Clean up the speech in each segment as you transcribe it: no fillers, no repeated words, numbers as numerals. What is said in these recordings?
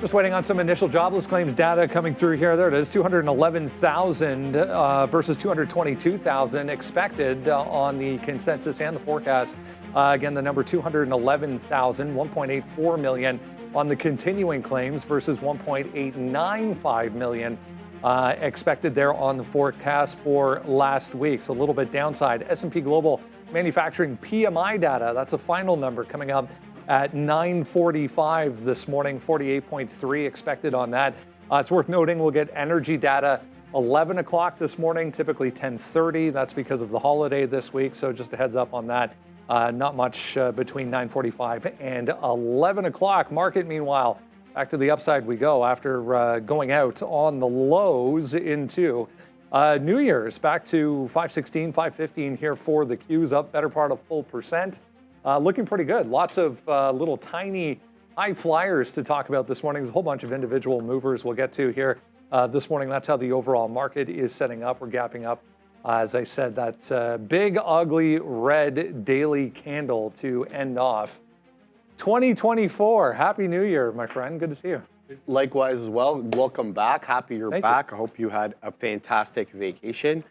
Just waiting on some initial jobless claims data coming through here. There it is, 211,000 versus 222,000 expected on the consensus and the forecast. Again, the number 211,000, 1.84 million on the continuing claims versus 1.895 million expected there on the forecast for last week. So a little bit downside. S&P Global Manufacturing PMI data, that's a final number coming up at 9:45 this morning, 48.3 expected on that. It's worth noting we'll get energy data 11 o'clock this morning, typically 10:30. That's because of the holiday this week, so just a heads up on that. Not much between 9:45 and 11 o'clock. Market, meanwhile, back to the upside we go after going out on the lows into New Year's, back to 516, 515 here for the Qs, up better part of full percent. Looking pretty good. Lots of little tiny high flyers to talk about this morning. There's a whole bunch of individual movers we'll get to here this morning. That's how the overall market is setting up. We're gapping up. As I said, that big, ugly, red daily candle to end off 2024. Happy New Year, my friend. Good to see you. Likewise as well. Welcome back. Happy you're back. I hope you had a fantastic vacation.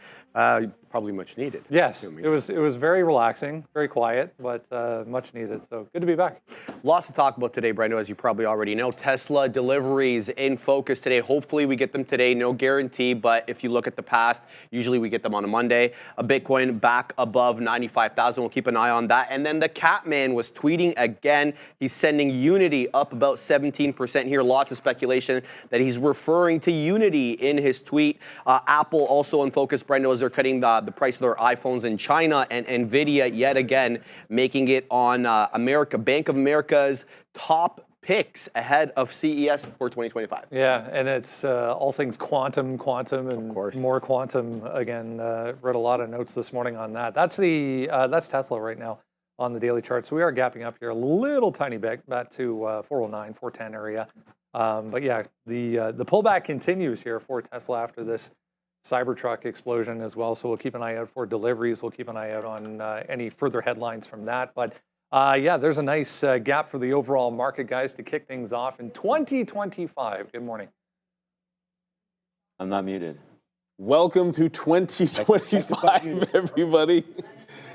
Probably much needed. Yes, it was very relaxing, very quiet, but much needed. So good to be back. Lots to talk about today, Brendo, as you probably already know. Tesla deliveries in focus today. Hopefully we get them today. No guarantee, but if you look at the past, usually we get them on a Monday. A Bitcoin back above 95,000. We'll keep an eye on that. And then the Catman was tweeting again. He's sending Unity up about 17% here. Lots of speculation that he's referring to Unity in his tweet. Apple also in focus, Brendo, as they're cutting the price of their iPhones in China, and Nvidia yet again making it on Bank of America's top picks ahead of CES for 2025. Yeah, and it's all things quantum, and of course more quantum again. Read a lot of notes this morning on that. That's Tesla right now on the daily chart. So we are gapping up here a little tiny bit back to 409, 410 area. But yeah, the pullback continues here for Tesla after this Cybertruck explosion as well. So we'll keep an eye out for deliveries. We'll keep an eye out on any further headlines from that. But yeah, there's a nice gap for the overall market, guys, to kick things off in 2025. Good morning. I'm not muted. Welcome to 2025, everybody.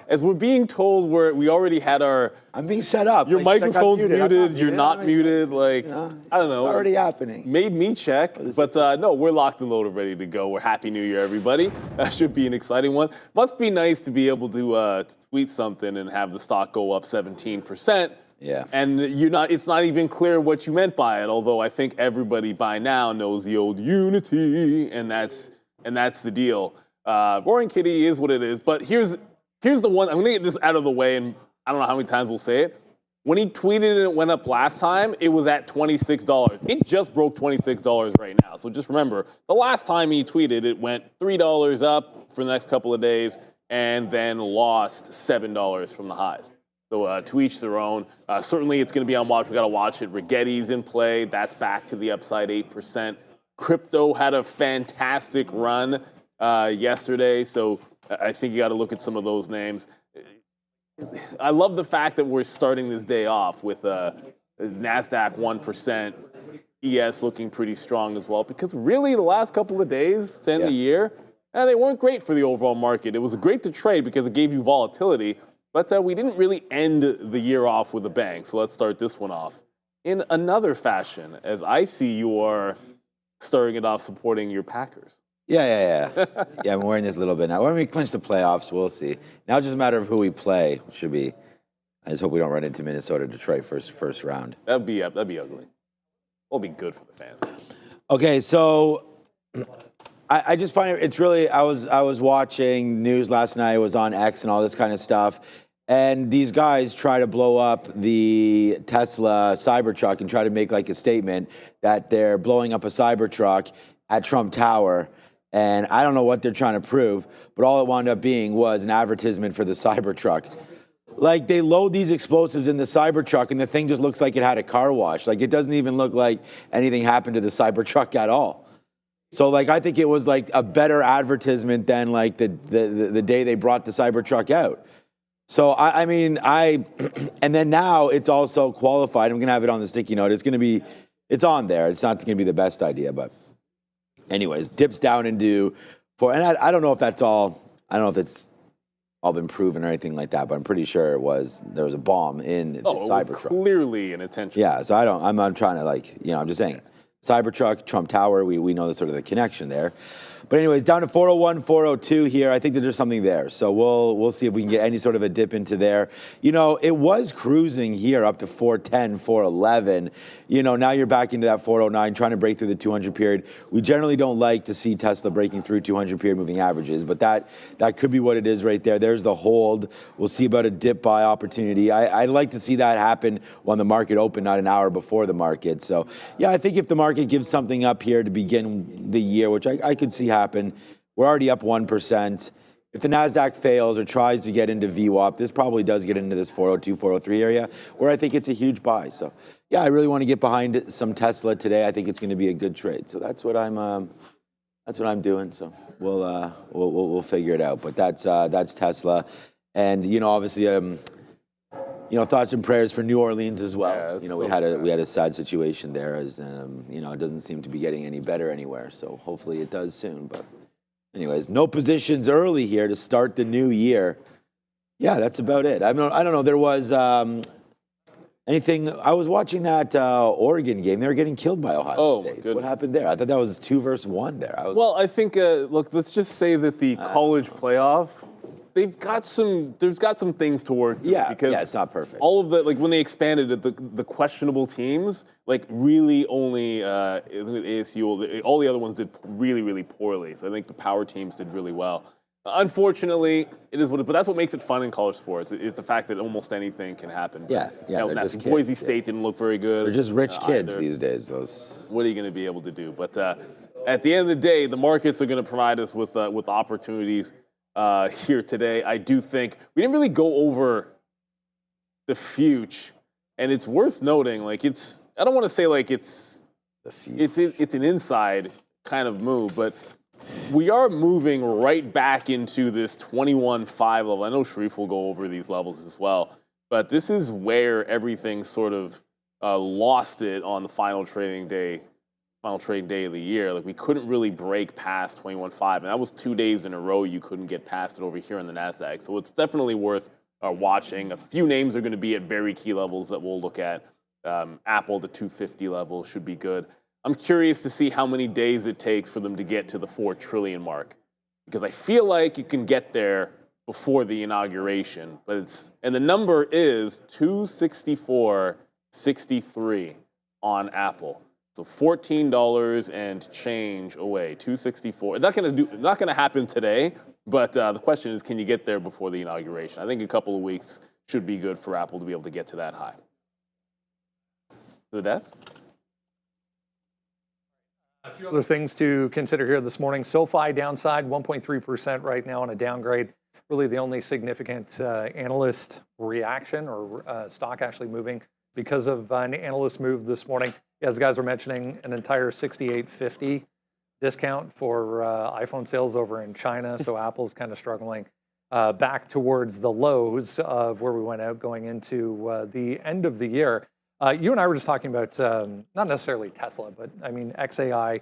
As we're being told, we already had our... I'm being set up. Your microphone's muted, you're not muted. Like, you know, I don't know. It's already happening. Made me check, but no, we're locked and loaded, ready to go. We're Happy New Year, everybody. That should be an exciting one. Must be nice to be able to tweet something and have the stock go up 17%. Yeah. And it's not even clear what you meant by it, although I think everybody by now knows the old Unity, and that's the deal. Roaring Kitty is what it is, but here's the one. I'm going to get this out of the way, and I don't know how many times we'll say it. When he tweeted and it went up last time, it was at $26. It just broke $26 right now. So just remember, the last time he tweeted, it went $3 up for the next couple of days and then lost $7 from the highs. So to each their own. Certainly it's going to be on watch. We got to watch it. Rigetti's in play. That's back to the upside 8%. Crypto had a fantastic run yesterday. So I think you got to look at some of those names. I love the fact that we're starting this day off with NASDAQ 1%, ES looking pretty strong as well, because really the last couple of days to end the year, they weren't great for the overall market. It was great to trade because it gave you volatility, but we didn't really end the year off with a bang. So let's start this one off in another fashion, as I see you are starting it off supporting your Packers. Yeah, I'm wearing this a little bit now. When we clinch the playoffs, we'll see. Now it's just a matter of who we play, which should be. I just hope we don't run into Minnesota, Detroit first round. That'd be ugly. It'll be good for the fans. Okay, so I just find it's really. I was watching news last night. It was on X and all this kind of stuff, and these guys try to blow up the Tesla Cybertruck and try to make like a statement that they're blowing up a Cybertruck at Trump Tower. And I don't know what they're trying to prove, but all it wound up being was an advertisement for the Cybertruck. Like, they load these explosives in the Cybertruck, and the thing just looks like it had a car wash. Like, it doesn't even look like anything happened to the Cybertruck at all. So, like, I think it was, like, a better advertisement than, like, the day they brought the Cybertruck out. So, I mean, and then now it's also qualified. I'm going to have it on the sticky note. It's going to be it's on there. It's not going to be the best idea, but anyways, dips down into four. And I don't know if that's all. I don't know if it's all been proven or anything like that, but I'm pretty sure there was a bomb in the Cybertruck. Clearly an intention. Yeah, so I'm not trying to I'm just saying. Cybertruck, Trump Tower, we know the sort of the connection there. But anyways, down to 401, 402 here. I think that there's something there. So we'll see if we can get any sort of a dip into there. It was cruising here up to 410, 411. Now you're back into that 409, trying to break through the 200 period. We generally don't like to see Tesla breaking through 200 period moving averages, but that could be what it is right there. There's the hold. We'll see about a dip buy opportunity. I'd like to see that happen when the market opened, not an hour before the market. So yeah, I think if the market gives something up here to begin the year, which I could see happen, we're already up 1%. If the NASDAQ fails or tries to get into VWAP, this probably does get into this 402, 403 area where I think it's a huge buy. So yeah, I really want to get behind some Tesla today. I think it's going to be a good trade. So that's what I'm doing. So we'll figure it out. But that's Tesla. And obviously thoughts and prayers for New Orleans as well. We had a sad situation there, as it doesn't seem to be getting any better anywhere. So hopefully it does soon. But anyways, no positions early here to start the new year. Yeah, that's about it. I don't know. There was anything. I was watching that Oregon game. They were getting killed by Ohio State. What happened there? I thought that was 2 versus 1 there. Well, I think look, let's just say that the college playoff, there's got some things to work through. Because it's not perfect. All of the, when they expanded it, the questionable teams, really only ASU, all the other ones did really, really poorly. So I think the power teams did really well. Unfortunately, it is what it is, but that's what makes it fun in college sports. It's the fact that almost anything can happen. Yeah. Boise State didn't look very good. They're just rich kids these days. What are you going to be able to do? But at the end of the day, the markets are going to provide us with opportunities here today. I do think we didn't really go over the future, and it's worth noting. I don't want to say it's an inside kind of move, but we are moving right back into this 21.5 level. I know Sharif will go over these levels as well, but this is where everything sort of lost it on the final trading day of the year. We couldn't really break past 21.5, and that was 2 days in a row you couldn't get past it over here on the NASDAQ. So it's definitely worth watching. A few names are going to be at very key levels that we'll look at. Apple, the 250 level should be good. I'm curious to see how many days it takes for them to get to the 4 trillion mark, because I feel like you can get there before the inauguration, and the number is 264.63 on Apple. So $14 and change away, 264. It's not going to happen today, but the question is, can you get there before the inauguration? I think a couple of weeks should be good for Apple to be able to get to that high. To the desk. A few other things to consider here this morning. SoFi downside 1.3% right now on a downgrade. Really the only significant analyst reaction or stock actually moving because of an analyst move this morning. As the guys were mentioning, an entire 68.50 discount for iPhone sales over in China. So Apple's kind of struggling back towards the lows of where we went out going into the end of the year. You and I were just talking about not necessarily Tesla, but I mean XAI.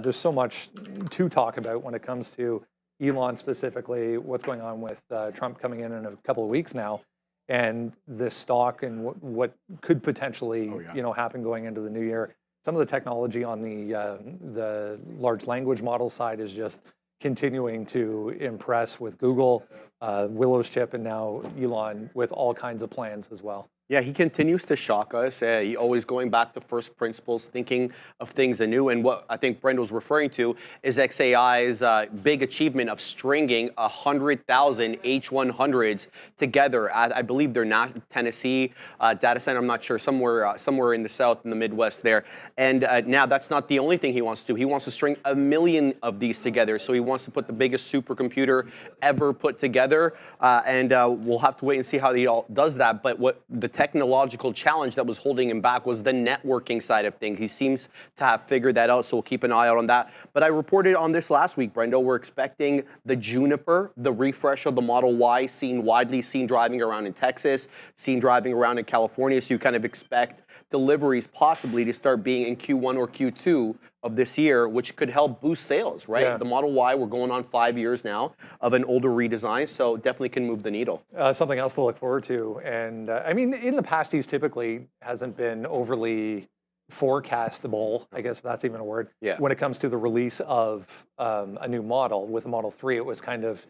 There's so much to talk about when it comes to Elon specifically, what's going on with Trump coming in a couple of weeks now, and this stock and what could potentially happen going into the new year. Some of the technology on the large language model side is just continuing to impress with Google, Willow's chip, and now Elon with all kinds of plans as well. Yeah, he continues to shock us. He always going back to first principles, thinking of things anew. And what I think Brenda was referring to is XAI's big achievement of stringing 100,000 H100s together. I believe they're not Tennessee data center. I'm not sure, somewhere in the South, in the Midwest there. And now that's not the only thing he wants to do. He wants to string 1 million of these together. So he wants to put the biggest supercomputer ever put together. And we'll have to wait and see how he all does that. But what the technological challenge that was holding him back was the networking side of things. He seems to have figured that out, so we'll keep an eye out on that. But I reported on this last week, Brendo. We're expecting the Juniper, the refresh of the Model Y, widely seen driving around in Texas, seen driving around in California. So you kind of expect deliveries possibly to start being in Q1 or Q2 of this year, which could help boost sales, right? Yeah. The Model Y, we're going on 5 years now of an older redesign, so definitely can move the needle. Something else to look forward to. And I mean, in the past, he's typically hasn't been overly forecastable, I guess if that's even a word, when it comes to the release of a new model. With the Model 3, it was kind of,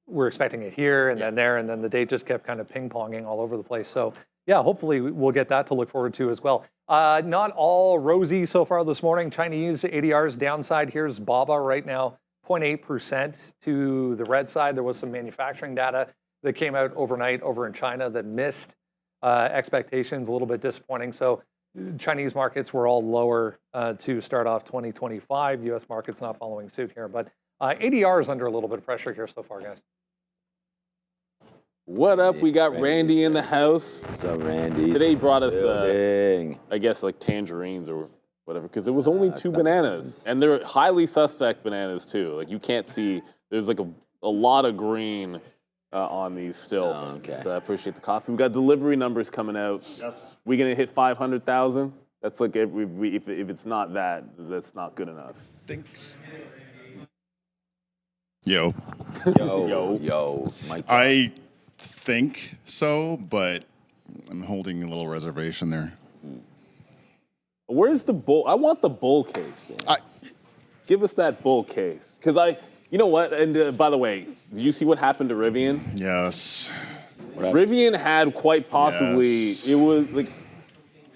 we're expecting it here and then there, and then the date just kept kind of ping-ponging all over the place. So yeah, hopefully we'll get that to look forward to as well. Not all rosy so far this morning. Chinese ADRs downside. Here's BABA right now, 0.8% to the red side. There was some manufacturing data that came out overnight over in China that missed expectations, a little bit disappointing. So Chinese markets were all lower to start off 2025. U.S. markets not following suit here, but ADR is under a little bit of pressure here so far, guys. What up? We got Randy in the house. What's up, Randy? Today he brought us, I guess, like tangerines or whatever, because it was only 2 bananas. And they're highly suspect bananas, too. Like, you can't see, there's like a lot of green on these still. Oh, okay. So I appreciate the coffee. We got delivery numbers coming out. Yes. We going to hit 500,000? That's like, if it's not that, that's not good enough. Thanks. Yo, Mike. I think so, but I'm holding a little reservation there. Where's the bull? I want the bull case, man. Give us that bull case. Because you know what? And by the way, did you see what happened to Rivian? Yes. Rivian had quite possibly, it was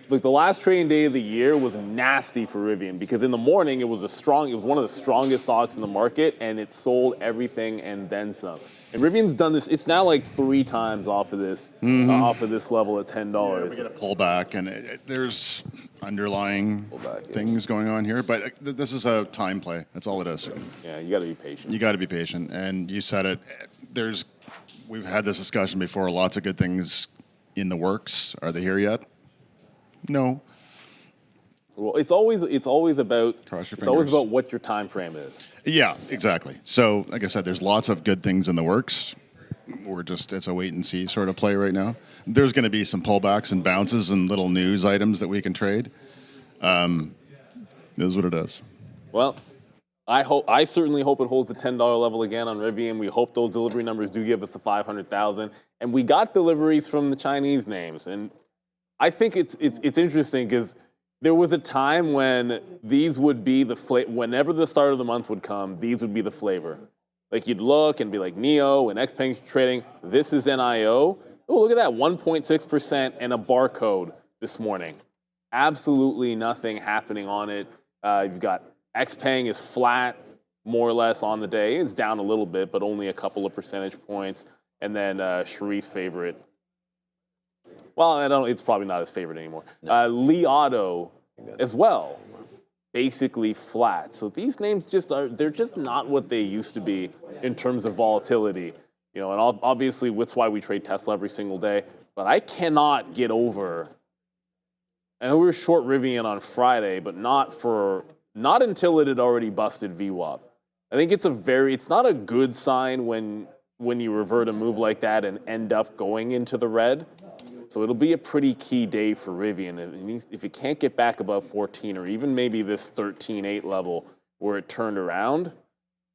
like the last trading day of the year was nasty for Rivian because in the morning it was one of the strongest stocks in the market and it sold everything and then some. And Rivian's done this, it's now like 3 times off of this level at $10. Yeah, we get a pullback, and there's underlying things going on here, but this is a time play. That's all it is. Yeah, you got to be patient. You got to be patient, and you said it. We've had this discussion before. Lots of good things in the works. Are they here yet? No. Well, it's always about what your time frame is. Yeah, exactly. So, like I said, there's lots of good things in the works. It's a wait and see sort of play right now. There's going to be some pullbacks and bounces and little news items that we can trade. It is what it is. Well, I certainly hope it holds the $10 level again on Rivian. We hope those delivery numbers do give us the 500,000. And we got deliveries from the Chinese names, and I think it's interesting because there was a time when these would be whenever the start of the month would come, these would be the flavor. Like you'd look and be like NEO and XPeng trading. This is NIO. Oh, look at that, 1.6% and a barcode this morning. Absolutely nothing happening on it. You've got XPeng is flat, more or less on the day. It's down a little bit, but only a couple of percentage points. And then Cherie's favorite. Well, it's probably not his favorite anymore. Li Auto as well, basically flat. So these names they're just not what they used to be in terms of volatility. You know, and obviously that's why we trade Tesla every single day. But I cannot get over, I know we were short Rivian on Friday, but not until it had already busted VWAP. I think it's not a good sign when you revert a move like that and end up going into the red. So it'll be a pretty key day for Rivian. If it can't get back above 14 or even maybe this 13.8 level where it turned around,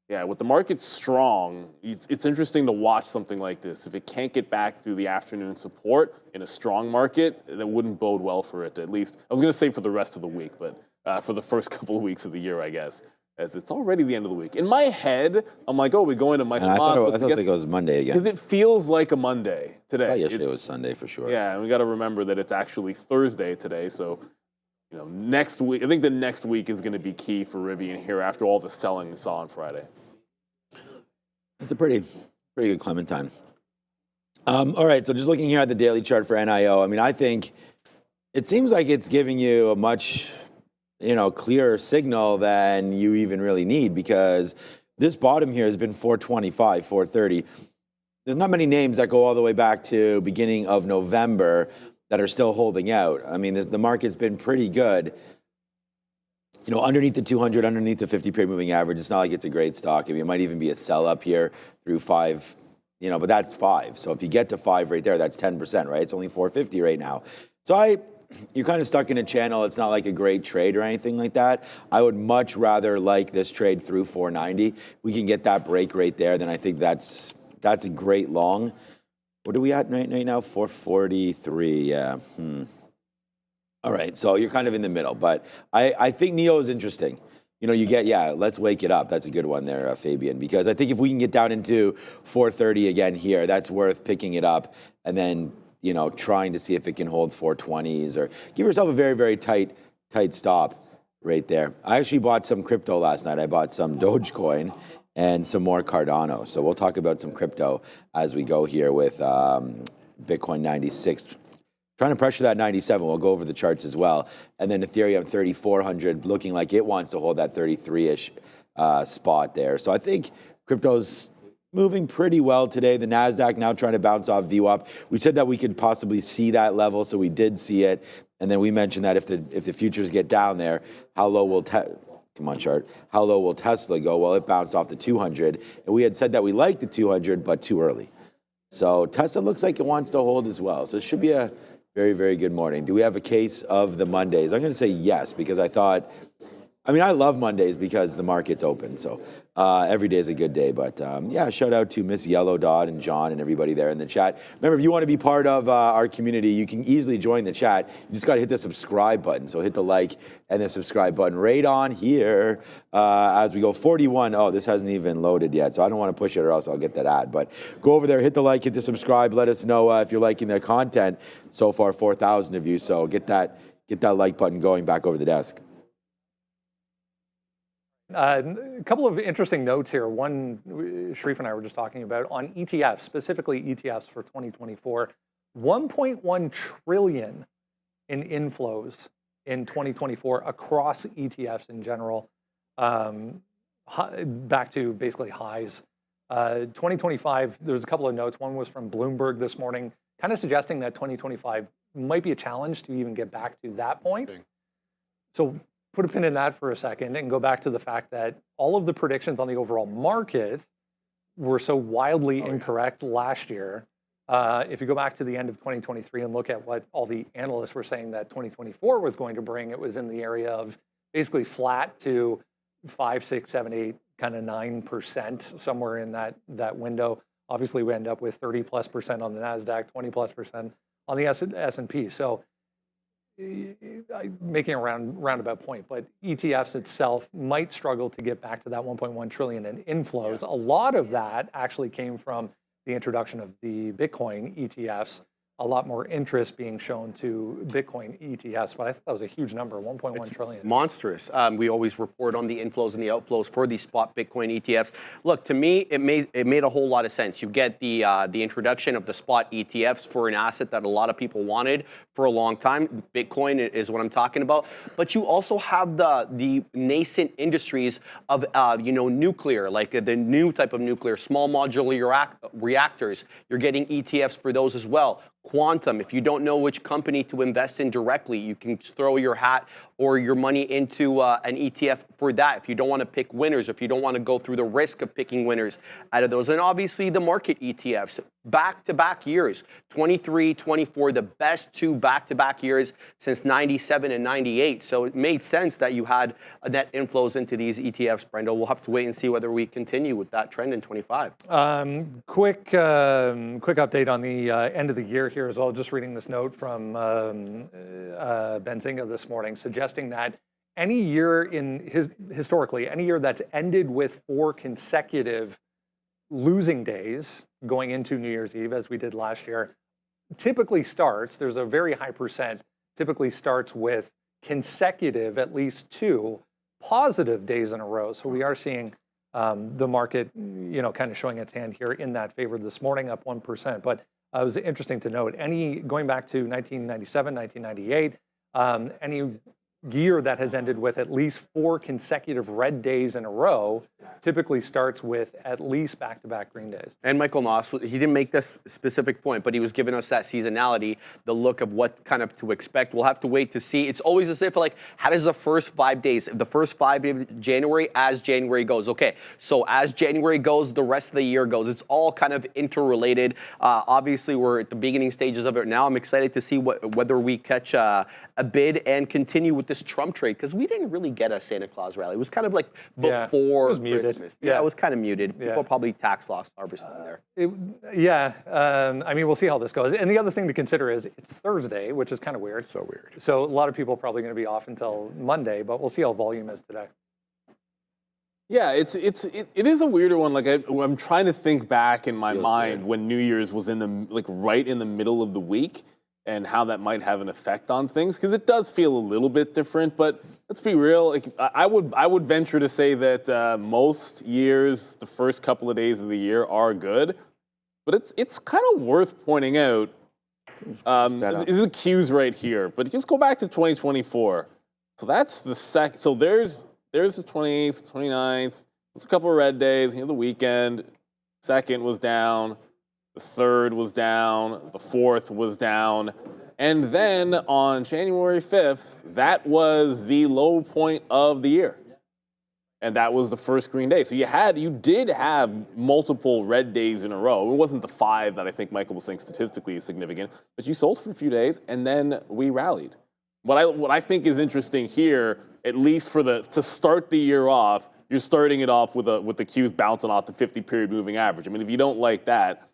yeah, with the market strong, it's interesting to watch something like this. If it can't get back through the afternoon support in a strong market, that wouldn't bode well for it, at least. I was going to say for the rest of the week, but for the first couple of weeks of the year, I guess, as it's already the end of the week. In my head, I'm like, oh, we're going to Michael Moss. I thought it was Monday again. Because it feels like a Monday today. Yesterday was Sunday for sure. Yeah, and we got to remember that it's actually Thursday today. So, next week, I think the next week is going to be key for Rivian here after all the selling we saw on Friday. It's a pretty good Clementine. All right, so just looking here at the daily chart for NIO, I mean, I think it seems like it's giving you a much clearer signal than you even really need, because this bottom here has been 425, 430. There's not many names that go all the way back to beginning of November that are still holding out. I mean, the market's been pretty good. You know, underneath the 200, underneath the 50-period moving average, it's not like it's a great stock. I mean, it might even be a sell up here through 5, you know, but that's 5. So if you get to 5 right there, that's 10%, right? It's only 450 right now. So you're kind of stuck in a channel. It's not like a great trade or anything like that. I would much rather like this trade through 490. If we can get that break right there, then I think that's a great long. What are we at right now? 443, yeah. All right, so you're kind of in the middle, but I think NEO is interesting. You know, you get, let's wake it up. That's a good one there, Fabian, because I think if we can get down into 430 again here, that's worth picking it up and then, you know, trying to see if it can hold 420s or give yourself a very, very tight stop right there. I actually bought some crypto last night. I bought some Dogecoin and some more Cardano. So we'll talk about some crypto as we go here with Bitcoin 96. Trying to pressure that 97. We'll go over the charts as well. And then Ethereum 3,400 looking like it wants to hold that 33-ish spot there. So I think crypto's moving pretty well today. The NASDAQ now trying to bounce off VWAP. We said that we could possibly see that level, so we did see it. And then we mentioned that if the futures get down there, how low will how low will Tesla go? Well, it bounced off the 200. And we had said that we liked the 200, but too early. So Tesla looks like it wants to hold as well. So it should be a very, very good morning. Do we have a case of the Mondays? I'm going to say yes, because I love Mondays because the market's open. So every day is a good day. But shout out to Miss Yellow Dot and John and everybody there in the chat. Remember, if you want to be part of our community, you can easily join the chat. You just got to hit the subscribe button. So hit the like and the subscribe button right on here as we go. 41. Oh, this hasn't even loaded yet. So I don't want to push it or else I'll get that ad. But go over there, hit the like, hit the subscribe. Let us know if you're liking the content. So far, 4,000 of you. So get that like button going back over the desk. A couple of interesting notes here. One, Sharif and I were just talking about on ETFs, specifically ETFs for 2024, 1.1 trillion in inflows in 2024 across ETFs in general, back to basically highs. 2025, there was a couple of notes. One was from Bloomberg this morning, kind of suggesting that 2025 might be a challenge to even get back to that point. So put a pin in that for a second and go back to the fact that all of the predictions on the overall market were so wildly incorrect last year. If you go back to the end of 2023 and look at what all the analysts were saying that 2024 was going to bring, it was in the area of basically flat to 5, 6, 7, 8, kind of 9%, somewhere in that window. Obviously, we end up with 30+% on the NASDAQ, 20+% on the S&P. So making a roundabout point, but ETFs itself might struggle to get back to that 1.1 trillion in inflows. A lot of that actually came from the introduction of the Bitcoin ETFs. A lot more interest being shown to Bitcoin ETFs, but I thought that was a huge number, 1.1 trillion. Monstrous. We always report on the inflows and the outflows for these spot Bitcoin ETFs. Look, to me, it made a whole lot of sense. You get the introduction of the spot ETFs for an asset that a lot of people wanted for a long time. Bitcoin is what I'm talking about. But you also have the nascent industries of nuclear, like the new type of nuclear, small modular reactors. You're getting ETFs for those as well. Quantum, if you don't know which company to invest in directly, you can throw your hat or your money into an ETF for that. If you don't want to pick winners, if you don't want to go through the risk of picking winners out of those. And obviously the market ETFs, back-to-back years, 23, 24, the best 2 back-to-back years since 97 and 98. So it made sense that you had net inflows into these ETFs, Brendo. We'll have to wait and see whether we continue with that trend in 25. Quick update on the end of the year here as well. Just reading this note from Benzinga this morning, suggesting that any year historically, any year that's ended with 4 consecutive losing days going into New Year's Eve, as we did last year, typically starts, there's a very high percent, typically starts with consecutive, at least 2 positive days in a row. So we are seeing the market, kind of showing its hand here in that favor this morning, up 1%. But it was interesting to note, going back to 1997, 1998, any year that has ended with at least 4 consecutive red days in a row typically starts with at least back-to-back green days. And Michael Noss, he didn't make this specific point, but he was giving us that seasonality, the look of what kind of to expect. We'll have to wait to see. It's always as if, like, how does the first 5 days, the first 5 days of January, as January goes? Okay, so as January goes, the rest of the year goes. It's all kind of interrelated. Obviously, we're at the beginning stages of it now. I'm excited to see whether we catch a bid and continue with this Trump trade, because we didn't really get a Santa Claus rally. It was kind of like before it was muted. Christmas. Yeah, it was kind of muted. People probably tax loss harvesting there. I mean, we'll see how this goes. And the other thing to consider is it's Thursday, which is kind of weird. So weird. So a lot of people are probably going to be off until Monday, but we'll see how volume is today. Yeah, it is a weirder one. Like I'm trying to think back in my mind when New Year's was right in the middle of the week, and how that might have an effect on things, because it does feel a little bit different. But let's be real. Like I would venture to say that most years, the first couple of days of the year are good. But it's kind of worth pointing out. This is the cues right here. But just go back to 2024. So that's the second. So there's the 28th, 29th. There's a couple of red days. The weekend. Second was down. The third was down. The fourth was down. And then on January 5th, that was the low point of the year. And that was the first green day. So you did have multiple red days in a row. It wasn't the 5 that I think Michael was saying statistically is significant, but you sold for a few days and then we rallied. What I think is interesting here, at least to start the year off, you're starting it off with the cues bouncing off the 50-period moving average. I mean, if you don't like that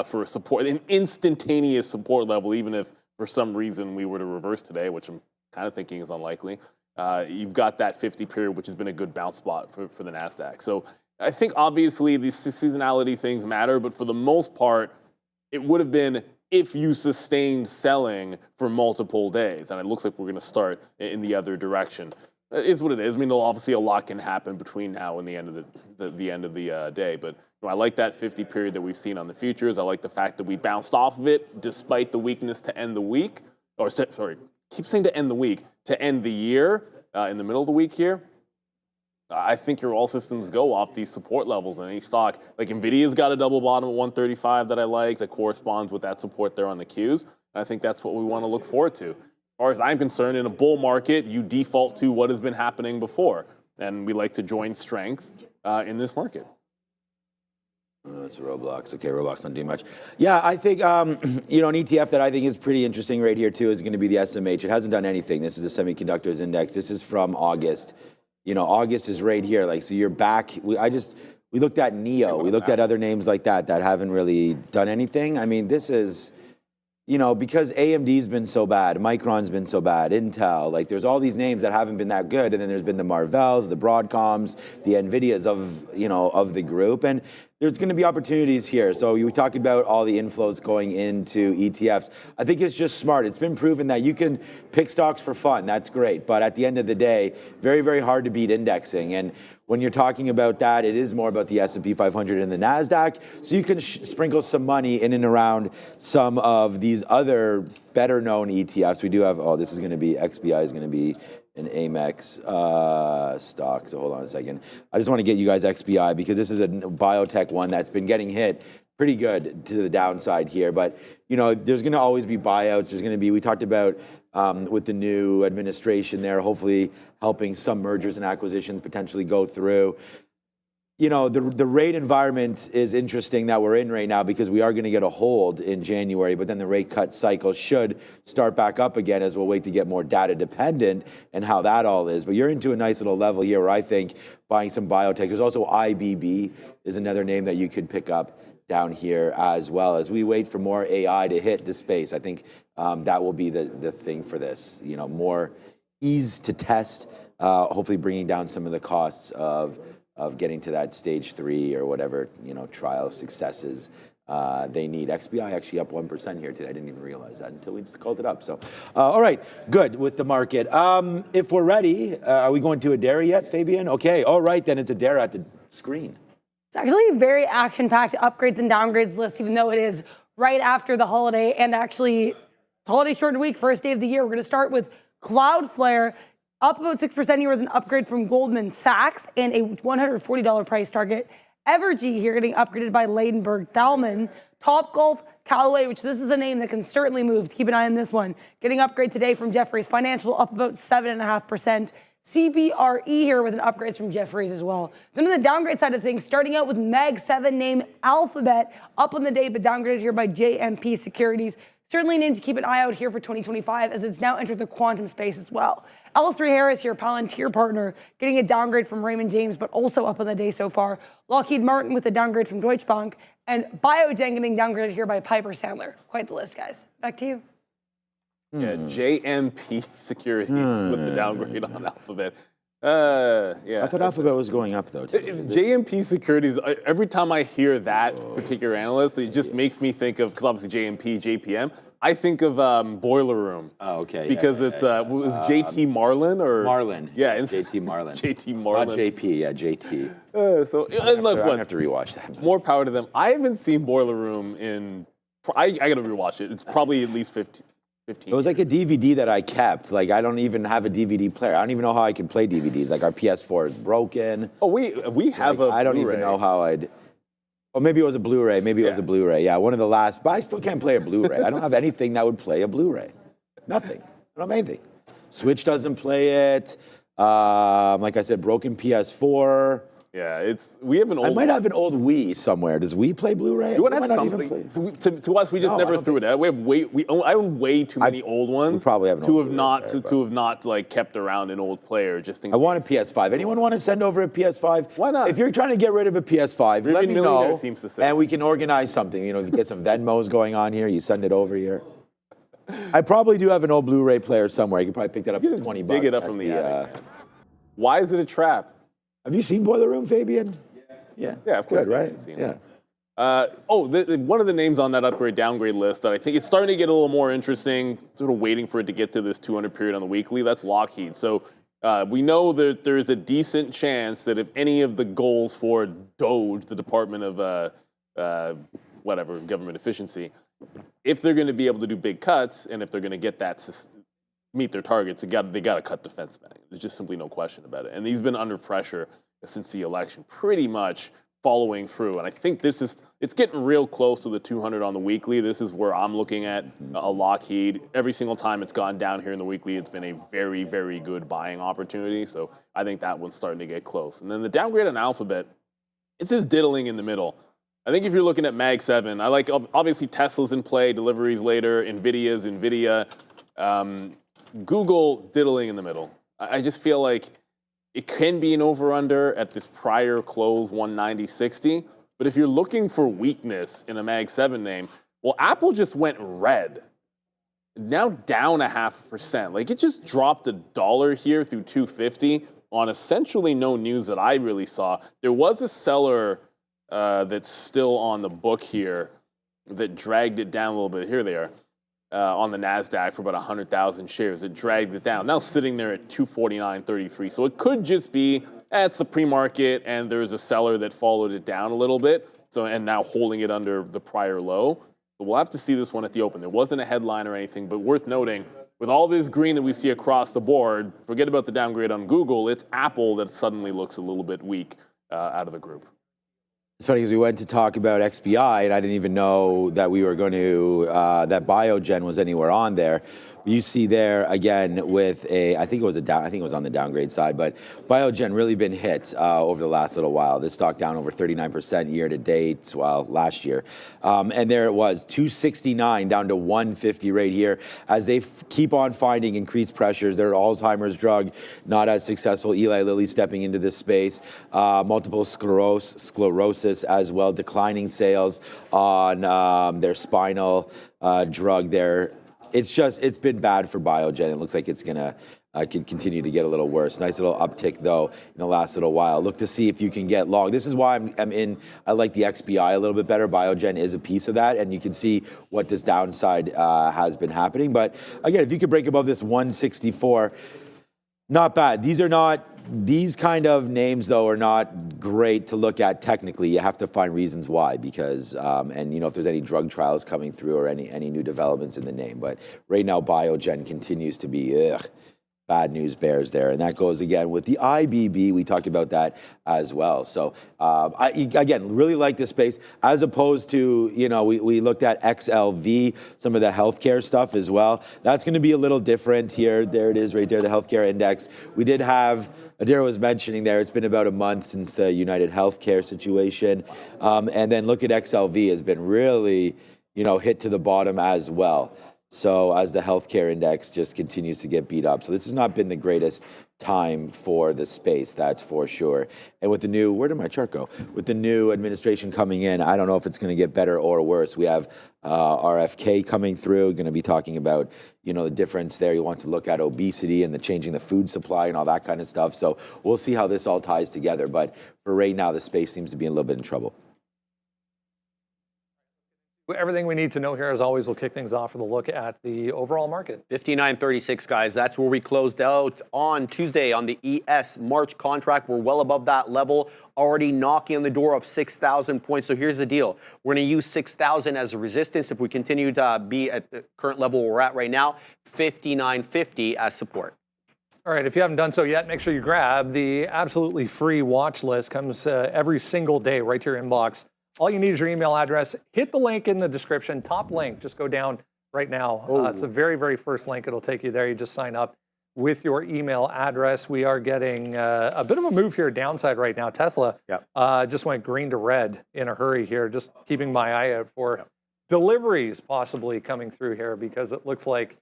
for an instantaneous support level, even if for some reason we were to reverse today, which I'm kind of thinking is unlikely, you've got that 50-period, which has been a good bounce spot for the NASDAQ. So I think obviously these seasonality things matter, but for the most part, it would have been if you sustained selling for multiple days. And it looks like we're going to start in the other direction. It is what it is. I mean, obviously a lot can happen between now and the end of the day. But I like that 50 period that we've seen on the futures. I like the fact that we bounced off of it despite the weakness to end the week. Keep saying to end the week, to end the year in the middle of the week here. I think your all systems go off these support levels in any stock. Like NVIDIA's got a double bottom at 135 that I like that corresponds with that support there on the Qs. I think that's what we want to look forward to. As far as I'm concerned, in a bull market, you default to what has been happening before. And we like to join strength in this market. It's Roblox. Okay, Roblox not doing much. Yeah, I think, an ETF that I think is pretty interesting right here, too, is going to be the SMH. It hasn't done anything. This is the Semiconductors Index. This is from August. August is right here. Like, so you're back. We looked at NEO. We looked at other names like that haven't really done anything. I mean, this is, because AMD's been so bad, Micron's been so bad, Intel, like there's all these names that haven't been that good. And then there's been the Marvells, the Broadcoms, the NVIDIAs of the group. And there's going to be opportunities here. So we talked about all the inflows going into ETFs. I think it's just smart. It's been proven that you can pick stocks for fun. That's great. But at the end of the day, very, very hard to beat indexing. And when you're talking about that, it is more about the S&P 500 and the NASDAQ. So you can sprinkle some money in and around some of these other better known ETFs. We do have, this is going to be, XBI is going to be an Amex stock. So hold on a second. I just want to get you guys XBI because this is a biotech one that's been getting hit pretty good to the downside here. But, there's going to always be buyouts. There's going to be, we talked about with the new administration there, hopefully helping some mergers and acquisitions potentially go through. The rate environment is interesting that we're in right now because we are going to get a hold in January, but then the rate cut cycle should start back up again as we'll wait to get more data dependent and how that all is. But you're into a nice little level here where I think buying some biotech. There's also IBB is another name that you could pick up down here as well as we wait for more AI to hit the space. I think that will be the thing for this, more ease to test, hopefully bringing down some of the costs of getting to that stage 3 or whatever, trial successes they need. XBI actually up 1% here today. I didn't even realize that until we just called it up. So, all right, good with the market. If we're ready, are we going to Adair yet, Fabian? Okay, all right, then it's Adair at the screen. It's actually a very action-packed upgrades and downgrades list, even though it is right after the holiday and actually holiday shortened week, first day of the year. We're going to start with Cloudflare. Up about 6% here with an upgrade from Goldman Sachs and a $140 price target. Evergy here getting upgraded by Ladenburg Thalmann. Topgolf, Callaway, which this is a name that can certainly move. Keep an eye on this one. Getting upgrade today from Jefferies Financial, up about 7.5%. CBRE here with an upgrade from Jefferies as well. Then on the downgrade side of things, starting out with Mag 7 name Alphabet, up on the day but downgraded here by JMP Securities. Certainly a name to keep an eye out here for 2025 as it's now entered the quantum space as well. L3 Harris here, Palantir partner, getting a downgrade from Raymond James, but also up on the day so far. Lockheed Martin with a downgrade from Deutsche Bank, and Biogen getting downgraded here by Piper Sandler. Quite the list, guys. Back to you. Yeah, JMP Securities with the downgrade on Alphabet. Yeah. I thought Alphabet was going up, though. JMP Securities, every time I hear that particular analyst, it just makes me think of, because obviously JMP, JPM, I think of Boiler Room. Oh, okay. Because it's, was JT Marlin or? Marlin. Yeah. JT Marlin. JT Marlin. Not JP, yeah, JT. So, I'm going to have to rewatch that. More power to them. I haven't seen Boiler Room in, I got to rewatch it. It's probably at least 15. It was like a DVD that I kept. Like, I don't even have a DVD player. I don't even know how I can play DVDs. Like, our PS4 is broken. Oh, we have like, a I don't Blu-ray. even know how I'd... Or maybe it was a Blu-ray. Maybe it was a Blu-ray. Yeah, one of the last... But I still can't play a Blu-ray. I don't have anything that would play a Blu-ray. Nothing. I don't have anything. Switch doesn't play it. Like I said, broken PS4. Yeah, we have an old... I might have an old Wii somewhere. Does Wii play Bluray? You would have something. To us, we just never threw it out. I own way too many old ones. We probably have an to old have Blu-ray not to have not like kept around an old player just in case. I want a PS5. Anyone want to send over a PS5? Why not? If you're trying to get rid of a PS5, let me know, seems to say. and we can organize something. You know, if you get some Venmos going on here, you send it over here. I probably do have an old Blu-ray player somewhere. You can probably pick that up for 20 bucks. Dig it up from the attic. Why is it a trap? Have you seen Boiler Room, Fabian? Yeah, of course. Good, right? Yeah. One of the names on that upgrade-downgrade list that I think it's starting to get a little more interesting, sort of waiting for it to get to this 200 period on the weekly, that's Lockheed. So we know that there's a decent chance that if any of the goals for DOGE, the Department of Government Efficiency, if they're going to be able to do big cuts and if they're going to get that to meet their targets, they got to cut defense spending. There's just simply no question about it. And he's been under pressure since the election, pretty much following through. And I think it's getting real close to the 200 on the weekly. This is where I'm looking at a Lockheed. Every single time it's gone down here in the weekly, it's been a very, very good buying opportunity. So I think that one's starting to get close. And then the downgrade on Alphabet, it's his diddling in the middle. I think if you're looking at Mag 7, I like, obviously Tesla's in play, deliveries later, Nvidia's Nvidia, Google diddling in the middle. I just feel like it can be an over-under at this prior close 190.60, but if you're looking for weakness in a Mag 7 name, well, Apple just went red. Now down 0.5%. Like, it just dropped $1 here through 250 on essentially no news that I really saw. There was a seller that's still on the book here that dragged it down a little bit. Here they are. On the NASDAQ for about 100,000 shares. It dragged it down. Now sitting there at 249.33. So it could just be, it's the pre-market and there's a seller that followed it down a little bit. So, and now holding it under the prior low. But we'll have to see this one at the open. There wasn't a headline or anything, but worth noting, with all this green that we see across the board, forget about the downgrade on Google, it's Apple that suddenly looks a little bit weak out of the group. It's funny because we went to talk about XBI, and I didn't even know that we were going to, that Biogen was anywhere on there. You see there again with I think it was on the downgrade side, but Biogen really been hit over the last little while. This stock down over 39% year to date, well, last year. And there it was, 269 down to 150 right here as they keep on finding increased pressures. Their Alzheimer's drug, not as successful. Eli Lilly stepping into this space. Multiple sclerosis as well, declining sales on their spinal drug there. It's been bad for Biogen. It looks like it's gonna continue to get a little worse. Nice little uptick though in the last little while. Look to see if you can get long. This is why I like the XBI a little bit better. Biogen is a piece of that, and you can see what this downside has been happening. But again, if you could break above this 164, not bad. These kind of names, though, are not great to look at technically. You have to find reasons why, because, and if there's any drug trials coming through or any new developments in the name. But right now, Biogen continues to be, bad news bears there. And that goes again with the IBB. We talked about that as well. So I, again, really like this space as opposed to, you know, we looked at XLV, some of the healthcare stuff as well. That's going to be a little different here. There it is right there, the healthcare index. We did have, Adira was mentioning there, it's been about a month since the United Healthcare situation. And then look at XLV has been really, you know, hit to the bottom as well. So as the healthcare index just continues to get beat up. So this has not been the greatest time for the space, that's for sure. And with the new, where did my chart go? With the new administration coming in, I don't know if it's going to get better or worse. We have RFK coming through, going to be talking about, you know, the difference there. He wants to look at obesity and the changing the food supply and all that kind of stuff. So we'll see how this all ties together. But for right now, the space seems to be a little bit in trouble. Everything we need to know here, as always, we'll kick things off with a look at the overall market. 59.36, guys. That's where we closed out on Tuesday on the ES March contract. We're well above that level, already knocking on the door of 6,000 points. So here's the deal. We're going to use 6,000 as a resistance. If we continue to be at the current level we're at right now, 59.50 as support. All right, if you haven't done so yet, make sure you grab the absolutely free watch list. Comes every single day right to your inbox. All you need is your email address. Hit the link in the description, top link. Just go down right now. It's the very, very first link. It'll take you there. You just sign up with your email address. We are getting a bit of a move here downside right now. Tesla just went green to red in a hurry here. Just keeping my eye out for deliveries possibly coming through here because it looks like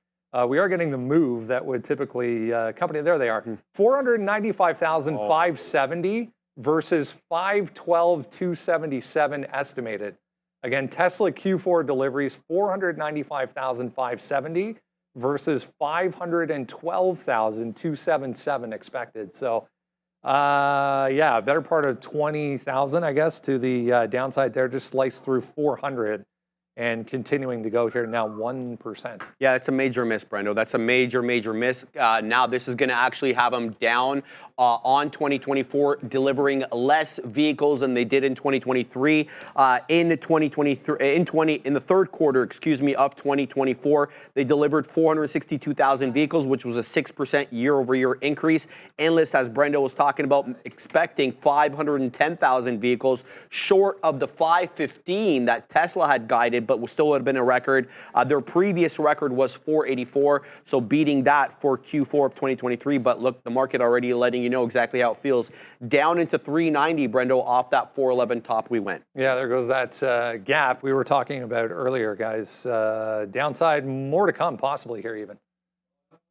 we are getting the move that would typically accompany. There they are. 495,570. versus 512,277 estimated. Again, Tesla Q4 deliveries 495,570 versus 512,277 expected. So, yeah, better part of 20,000, I guess, to the downside there. Just sliced through 400 and continuing to go here now 1%. Yeah, it's a major miss, Brendo. That's a major, major miss. Now this is going to actually have them down on 2024, delivering less vehicles than they did in 2023. In the third quarter, of 2024, they delivered 462,000 vehicles, which was a 6% year-over-year increase. Analysts, as Brendo was talking about, expecting 510,000 vehicles, short of the 515 that Tesla had guided, but still would have been a record. Their previous record was 484, so beating that for Q4 of 2023. But look, the market already letting you know exactly how it feels. Down into 390, Brendo, off that 411 top we went. Yeah, there goes that gap we were talking about earlier, guys. Downside, more to come possibly here even.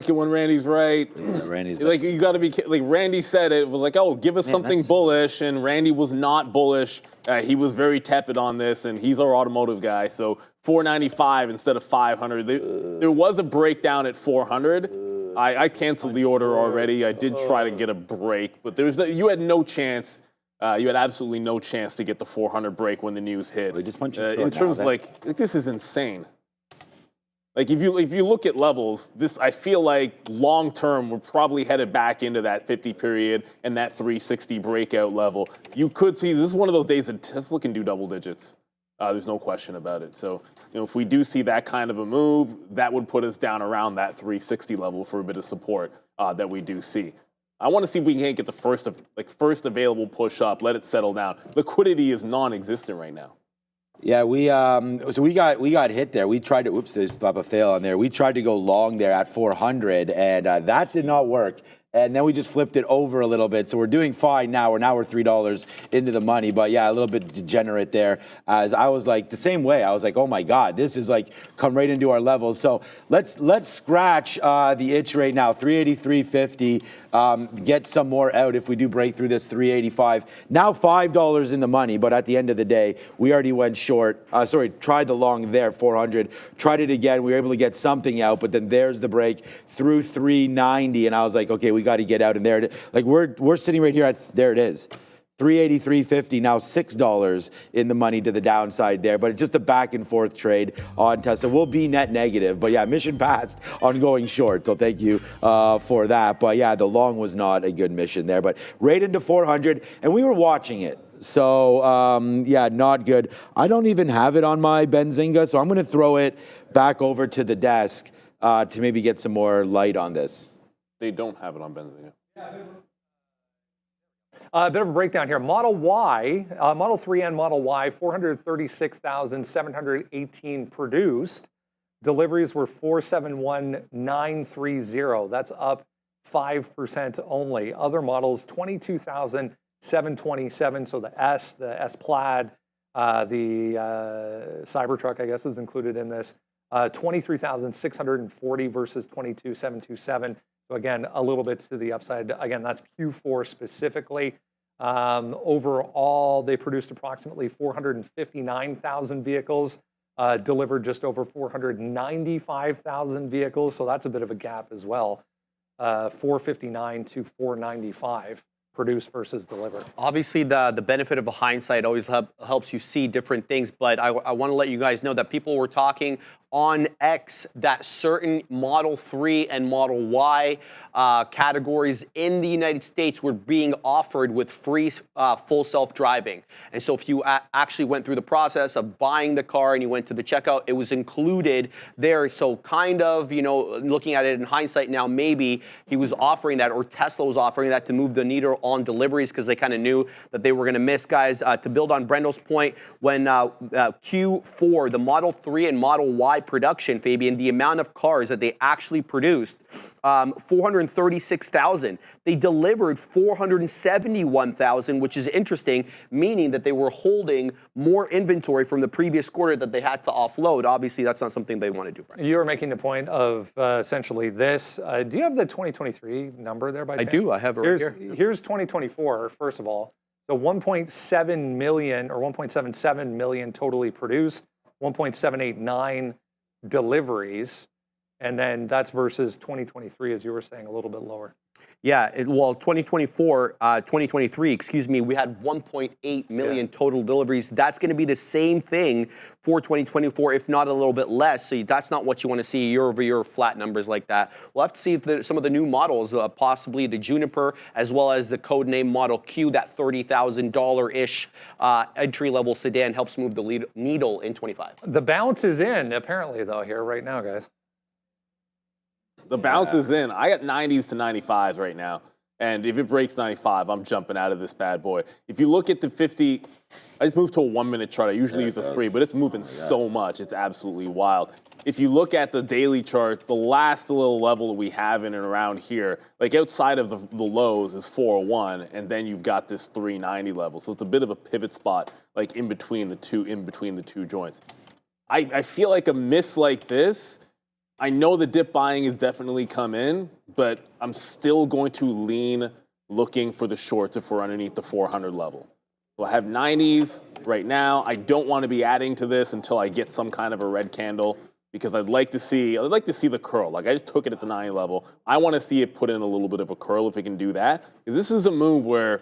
When Randy's right, Randy's like you got to be like Randy said it was like, oh, give us something bullish, and Randy was not bullish. He was very tepid on this, and he's our automotive guy. So 495 instead of 500. There was a breakdown at 400. I canceled the order already. I did try to get a break, but you had no chance. You had absolutely no chance to get the 400 break when the news hit. We just punched in terms of like this is insane. Like if you look at levels, I feel like long term we're probably headed back into that 50 period and that 360 breakout level. You could see this is one of those days that Tesla can do double digits. There's no question about it. So if we do see that kind of a move, that would put us down around that 360 level for a bit of support that we do see. I want to see if we can't get the first available push up, let it settle down. Liquidity is non-existent right now. Yeah, we got hit there. We tried to, there's stop a fail on there. We tried to go long there at 400, and that did not work. And then we just flipped it over a little bit. So we're doing fine now. We're $3 into the money. But yeah, a little bit degenerate there. As I was like the same way. I was like, oh my God, this is like come right into our levels. So let's scratch the itch right now. 383.50. Get some more out if we do break through this 385. Now $5 in the money. But at the end of the day, we already went short. Tried the long there, 400. Tried it again. We were able to get something out. But then there's the break through 390. And I was like, okay, we got to get out in there. Like we're sitting right here at, there it is. 383.50, now $6 in the money to the downside there, but it's just a back and forth trade on Tesla. We'll be net negative, but yeah, mission passed on going short, so thank you for that. But yeah, the long was not a good mission there, but right into 400, and we were watching it. So yeah, not good. I don't even have it on my Benzinga, so I'm going to throw it back over to the desk to maybe get some more light on this. They don't have it on Benzinga. A bit of a breakdown here. Model Y, Model 3 and Model Y, 436,718 produced. Deliveries were 471,930. That's up 5% only. Other models, 22,727. So the S Plaid, the Cybertruck, I guess, is included in this. 23,640 versus 22,727. So again, a little bit to the upside. Again, that's Q4 specifically. Overall, they produced approximately 459,000 vehicles, delivered just over 495,000 vehicles. So that's a bit of a gap as well. 459 to 495 produced versus delivered. Obviously, the benefit of a hindsight always helps you see different things, but I want to let you guys know that people were talking on X that certain Model 3 and Model Y categories in the United States were being offered with free full self-driving. And so if you actually went through the process of buying the car and you went to the checkout, it was included there. So kind of, you know, looking at it in hindsight now, maybe he was offering that, or Tesla was offering that to move the needle on deliveries because they kind of knew that they were going to miss, guys. To build on Brendo's point, when Q4, the Model 3 and Model Y production, Fabian, the amount of cars that they actually produced, 436,000. They delivered 471,000, which is interesting, meaning that they were holding more inventory from the previous quarter that they had to offload. Obviously, that's not something they want to do. Brendan. You were making the point of essentially this. Do you have the 2023 number there by chance? I do. I have it right here. Here's 2024, first of all. So 1.7 million or 1.77 million totally produced, 1.789 deliveries, and then that's versus 2023, as you were saying, a little bit lower. Yeah, 2023, excuse me, we had 1.8 million total deliveries. That's going to be the same thing for 2024, if not a little bit less. So that's not what you want to see year-over-year flat numbers like that. We'll have to see if some of the new models, possibly the Juniper, as well as the codename Model Q, that $30,000-ish entry-level sedan helps move the needle in 25. The bounce is in, apparently, though, here right now, guys. The bounce is in. I got 90s to 95s right now. And if it breaks 95, I'm jumping out of this bad boy. If you look at the 50, I just moved to a 1-minute chart. I usually use a 3, but it's moving so much. It's absolutely wild. If you look at the daily chart, the last little level that we have in and around here, like outside of the lows is 401, and then you've got this 390 level. So it's a bit of a pivot spot, like in between the two joints. I feel like a miss like this, I know the dip buying has definitely come in, but I'm still going to lean looking for the shorts if we're underneath the 400 level. So I have 90s right now. I don't want to be adding to this until I get some kind of a red candle because I'd like to see the curl. Like I just took it at the 90 level. I want to see it put in a little bit of a curl if it can do that. Because this is a move where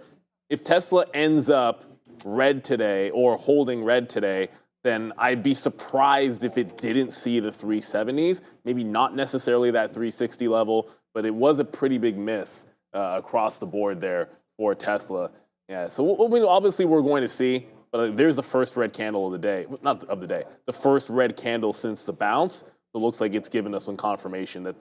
if Tesla ends up red today or holding red today, then I'd be surprised if it didn't see the 370s, maybe not necessarily that 360 level, but it was a pretty big miss across the board there for Tesla. Yeah, so obviously we're going to see, but there's the first red candle of the day, not of the day, the first red candle since the bounce. So it looks like it's given us some confirmation that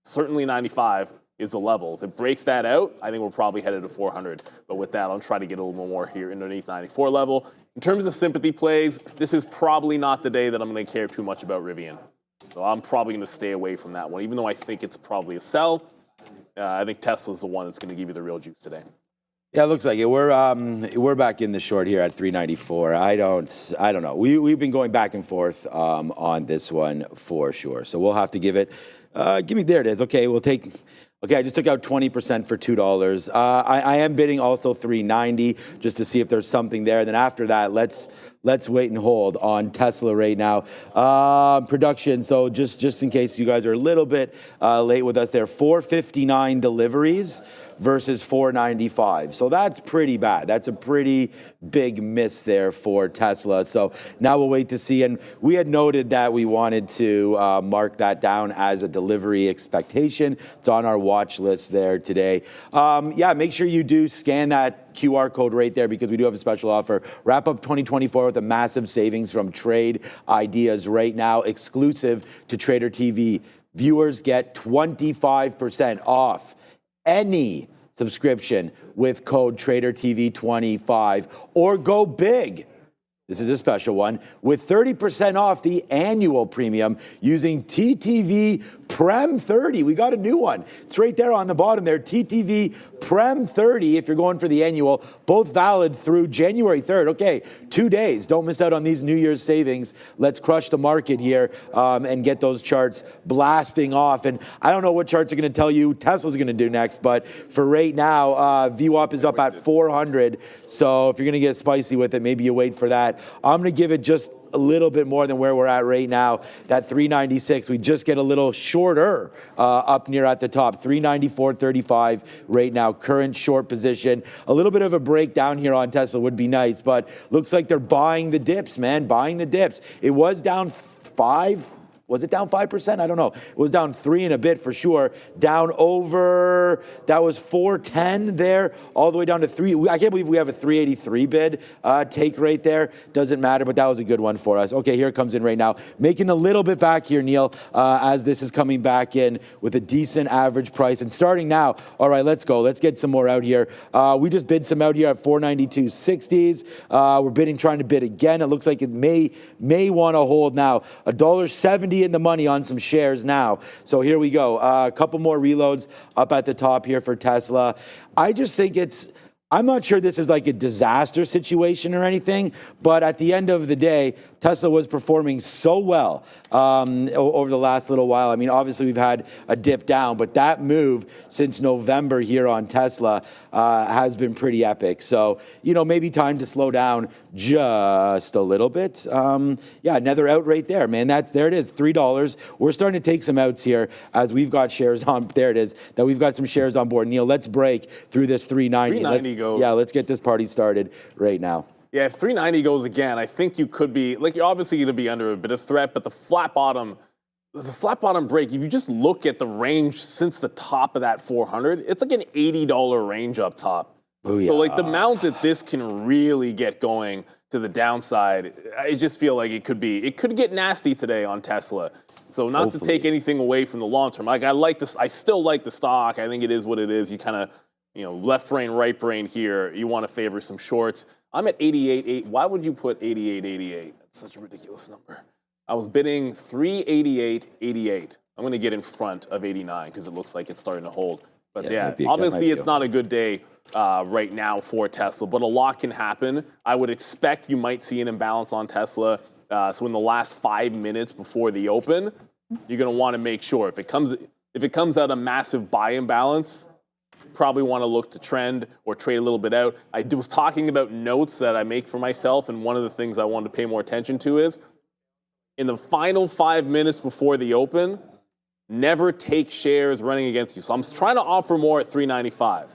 certainly 95 is the level. If it breaks that out, I think we're probably headed to 400. But with that, I'll try to get a little more here underneath 94 level. In terms of sympathy plays, this is probably not the day that I'm going to care too much about Rivian. So I'm probably going to stay away from that one, even though I think it's probably a sell. I think Tesla's the one that's going to give you the real juice today. Yeah, it looks like it. We're back in the short here at 394. I don't know. We've been going back and forth on this one for sure. So we'll have to give it. There it is. Okay, we'll take. Okay, I just took out 20% for $2. I am bidding also 390 just to see if there's something there. Then after that, let's wait and hold on Tesla right now. Production. So just in case you guys are a little bit late with us, there 459 deliveries versus 495. So that's pretty bad. That's a pretty big miss there for Tesla. So now we'll wait to see. And we had noted that we wanted to mark that down as a delivery expectation. It's on our watch list there today. Yeah, make sure you do scan that QR code right there because we do have a special offer. Wrap up 2024 with a massive savings from Trade Ideas right now, exclusive to Trader TV. Viewers get 25% off any subscription with code tradertv.live or go big. This is a special one with 30% off the annual premium using TTV Prem 30. We got a new one. It's right there on the bottom there. TTV Prem 30 if you're going for the annual, both valid through January 3rd. Okay, 2 days. Don't miss out on these New Year's savings. Let's crush the market here and get those charts blasting off. And I don't know what charts are going to tell you Tesla's going to do next, but for right now, VWAP is up at 400. So if you're going to get spicy with it, maybe you wait for that. I'm going to give it just a little bit more than where we're at right now. That 396, we just get a little shorter up near at the top. 394.35 right now, current short position. A little bit of a breakdown here on Tesla would be nice, but looks like they're buying the dips, man, buying the dips. It was down 5. Was it down 5%? I don't know. It was down 3 and a bit for sure. Down over, that was 410 there, all the way down to 3. I can't believe we have a 383 bid take right there. Doesn't matter, but that was a good one for us. Okay, here it comes in right now. Making a little bit back here, Neil, as this is coming back in with a decent average price. And starting now, all right, let's go. Let's get some more out here. We just bid some out here at 492.60s. We're bidding, trying to bid again. It looks like it may want to hold now. $1.70 in the money on some shares now. So here we go. A couple more reloads up at the top here for Tesla. I just think I'm not sure this is like a disaster situation or anything, but at the end of the day, Tesla was performing so well over the last little while. I mean, obviously we've had a dip down, but that move since November here on Tesla has been pretty epic. So, maybe time to slow down just a little bit. Yeah, another out right there, man. There it is, $3. We're starting to take some outs here as we've got shares on. There it is, that we've got some shares on board. Neil, let's break through this 390. 390 goes. Yeah, let's get this party started right now. Yeah, if 390 goes again, I think you could be, you're obviously going to be under a bit of threat, but the flat bottom break, if you just look at the range since the top of that 400, it's like an $80 range up top. Booyah. So the amount that this can really get going to the downside, I just feel like it could get nasty today on Tesla. So not to take anything away from the long term. I still like the stock. I think it is what it is. You kind of, left brain, right brain here. You want to favor some shorts. I'm at 88.8. Why would you put 88.88? That's such a ridiculous number. I was bidding 388.88. I'm going to get in front of 89 because it looks like it's starting to hold. But yeah obviously it's not a good day right now for Tesla, but a lot can happen. I would expect you might see an imbalance on Tesla. So in the last 5 minutes before the open, you're going to want to make sure if it comes out a massive buy imbalance, probably want to look to trend or trade a little bit out. I was talking about notes that I make for myself, and one of the things I wanted to pay more attention to is in the final 5 minutes before the open, never take shares running against you. So I'm trying to offer more at 395.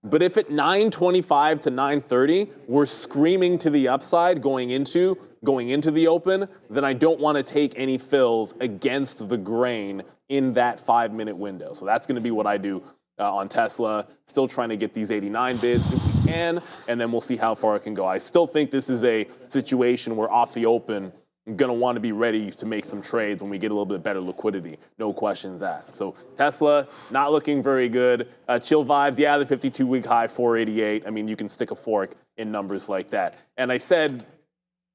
But if at 925 to 930, we're screaming to the upside going into the open, then I don't want to take any fills against the grain in that 5 minute window. So that's going to be what I do on Tesla. Still trying to get these 89 bids if we can, and then we'll see how far it can go. I still think this is a situation where off the open, I'm going to want to be ready to make some trades when we get a little bit better liquidity. No questions asked. So Tesla, not looking very good. Chill vibes, yeah, the 52-week high, 488. I mean, you can stick a fork in numbers like that. And I said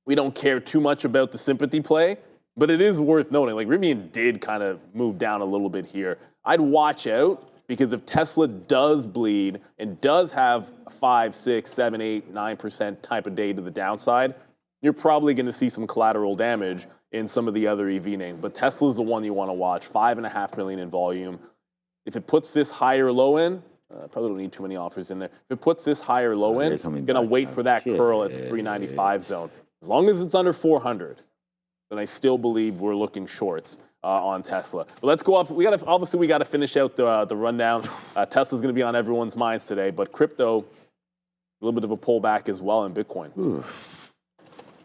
we don't care too much about the sympathy play, but it is worth noting. Rivian did kind of move down a little bit here. I'd watch out, because if Tesla does bleed and does have a 5, 6, 7, 8, 9% type of day to the downside, you're probably going to see some collateral damage in some of the other EV names. But Tesla's the one you want to watch, 5.5 million in volume. If it puts this higher low in, probably don't need too many offers in there. If it puts this higher low in, going to wait for that curl at the 395 zone. As long as it's under 400, then I still believe we're looking shorts on Tesla. But let's go off. We got to finish out the rundown. Tesla's going to be on everyone's minds today, but crypto, a little bit of a pullback as well in Bitcoin. Ooh.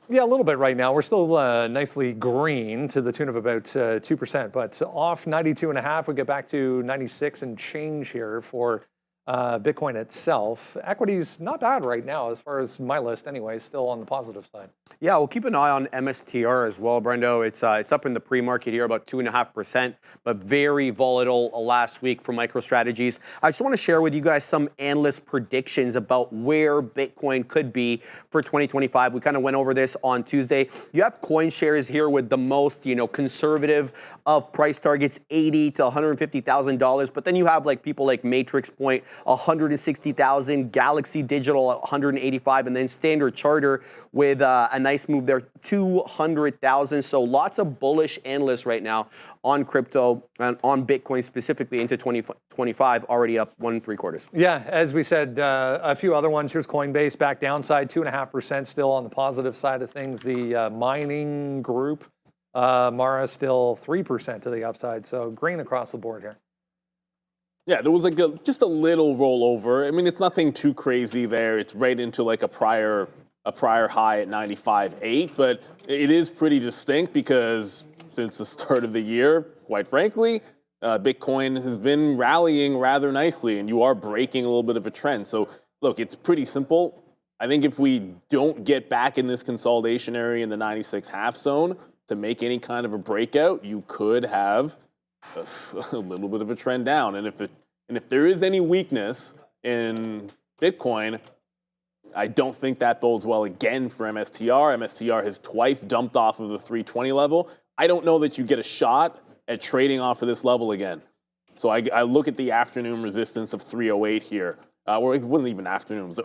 Yeah, a little bit right now. We're still nicely green to the tune of about 2%, but off 92.5, we get back to 96 and change here for Bitcoin itself, equities not bad right now as far as my list anyway, still on the positive side. Yeah, we'll keep an eye on MSTR as well, Brendo. It's up in the pre-market here, about 2.5%, but very volatile last week for MicroStrategies. I just want to share with you guys some analyst predictions about where Bitcoin could be for 2025. We kind of went over this on Tuesday. You have CoinShares here with the most, conservative of price targets, $80,000 to $150,000. But then you have like people like Matrix Point, 160,000, Galaxy Digital at 185, and then Standard Charter with a nice move there, 200,000. So lots of bullish analysts right now on crypto and on Bitcoin specifically into 2025, already up 1 3/4. Yeah, as we said, a few other ones. Here's Coinbase back downside, 2.5% still on the positive side of things. The mining group, Mara, still 3% to the upside. So green across the board here. Yeah, there was like just a little rollover. I mean, it's nothing too crazy there. It's right into like a prior high at 95.8, but it is pretty distinct because since the start of the year, quite frankly, Bitcoin has been rallying rather nicely, and you are breaking a little bit of a trend. So look, it's pretty simple. I think if we don't get back in this consolidation area in the 96.5 zone to make any kind of a breakout, you could have a little bit of a trend down. And if there is any weakness in Bitcoin, I don't think that bodes well again for MSTR. MSTR has twice dumped off of the 320 level. I don't know that you get a shot at trading off of this level again. So I look at the afternoon resistance of 308 here. Or it wasn't even afternoon, it was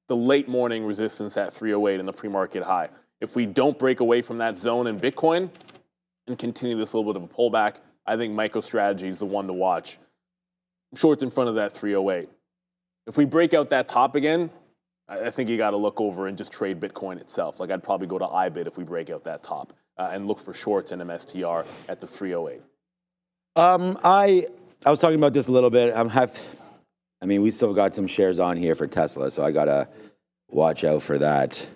the late morning resistance at 308 in the pre-market high. If we don't break away from that zone in Bitcoin and continue this little bit of a pullback, I think MicroStrategy is the one to watch. Shorts in front of that 308. If we break out that top again, I think you got to look over and just trade Bitcoin itself. Like I'd probably go to IBIT if we break out that top and look for shorts in MSTR at the 308. I was talking about this a little bit. We still got some shares on here for Tesla, so I gotta watch out for that.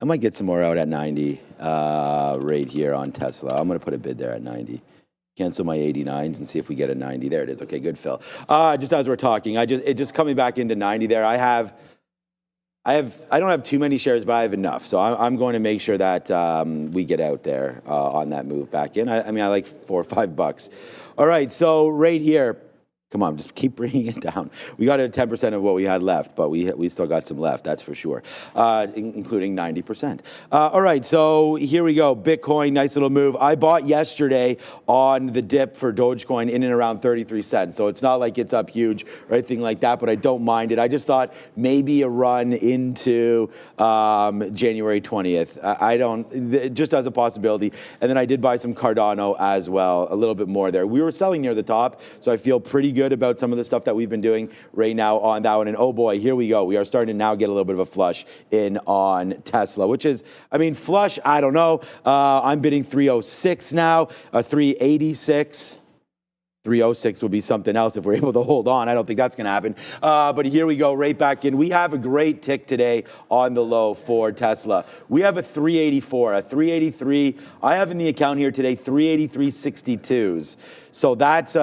I might get some more out at 90 right here on Tesla. I'm gonna put a bid there at 90. Cancel my 89s and see if we get a 90. There it is. Okay, good, Phil. Just as we're talking, it just coming back into 90 there. I don't have too many shares, but I have enough. So I'm going to make sure that we get out there on that move back in. I like $4 or $5. All right, so right here, come on, just keep bringing it down. We got 10% of what we had left, but we still got some left, that's for sure, including 90%. All right, so here we go. Bitcoin, nice little move. I bought yesterday on the dip for Dogecoin in and around 33 cents. So it's not like it's up huge or anything like that, but I don't mind it. I just thought maybe a run into January 20th. Just as a possibility. And then I did buy some Cardano as well, a little bit more there. We were selling near the top, so I feel pretty good about some of the stuff that we've been doing right now on that one. And oh boy, here we go. We are starting to now get a little bit of a flush in on Tesla, which is, flush, I don't know. I'm bidding 306 now, 386. 306 would be something else if we're able to hold on. I don't think that's going to happen. But here we go, right back in. We have a great tick today on the low for Tesla. We have a 384, a 383. I have in the account here today 383.62s. So that's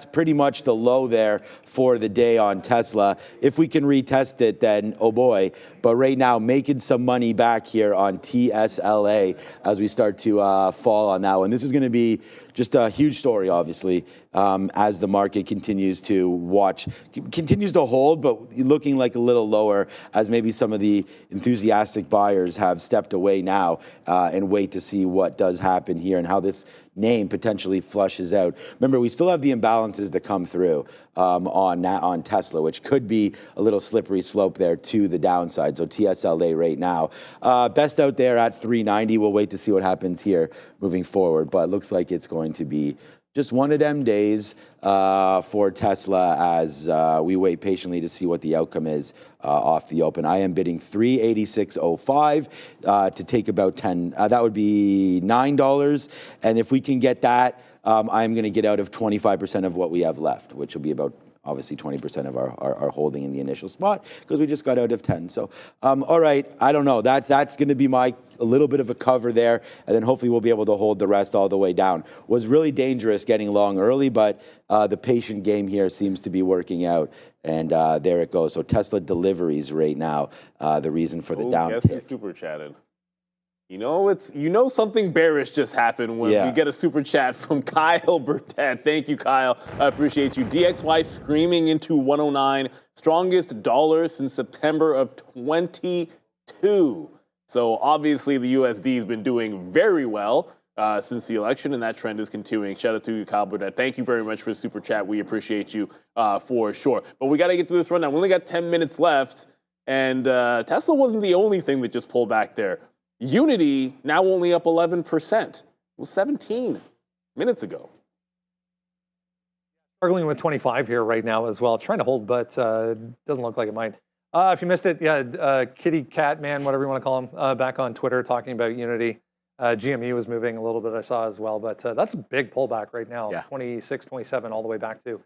pretty much the low there for the day on Tesla. If we can retest it, then oh boy. But right now, making some money back here on TSLA as we start to fall on that one. This is going to be just a huge story, obviously, as the market continues to hold, but looking like a little lower as maybe some of the enthusiastic buyers have stepped away now and wait to see what does happen here and how this name potentially flushes out. Remember, we still have the imbalances that come through on Tesla, which could be a little slippery slope there to the downside. So TSLA right now. Best out there at 390. We'll wait to see what happens here moving forward, but it looks like it's going to be just one of them days for Tesla as we wait patiently to see what the outcome is off the open. I am bidding 386.05 to take about 10. That would be $9. And if we can get that, I'm going to get out of 25% of what we have left, which will be about obviously 20% of our holding in the initial spot because we just got out of 10. So, all right, I don't know. That's going to be a little bit of a cover there, and then hopefully we'll be able to hold the rest all the way down. Was really dangerous getting long early, but the patient game here seems to be working out, and there it goes. So Tesla deliveries right now, the reason for the down guess tick. who super chatted? You know something bearish just happened when we get a super chat from Kyle Bertet. Thank you, Kyle. I appreciate you. DXY screaming into 109, strongest dollar since September of 22. So obviously the USD has been doing very well since the election, and that trend is continuing. Shout out to you, Kyle Bertet. Thank you very much for the super chat. We appreciate you for sure. But we got to get through this rundown. We only got 10 minutes left, and Tesla wasn't the only thing that just pulled back there. Unity now only up 11%. It was 17 minutes ago. Struggling with 25 here right now as well. It's trying to hold, but doesn't look like it might. If you missed it, Kitty Cat Man, whatever you want to call him, back on Twitter talking about Unity. GME was moving a little bit, I saw as well, but that's a big pullback right now. 26, 27, all the way back to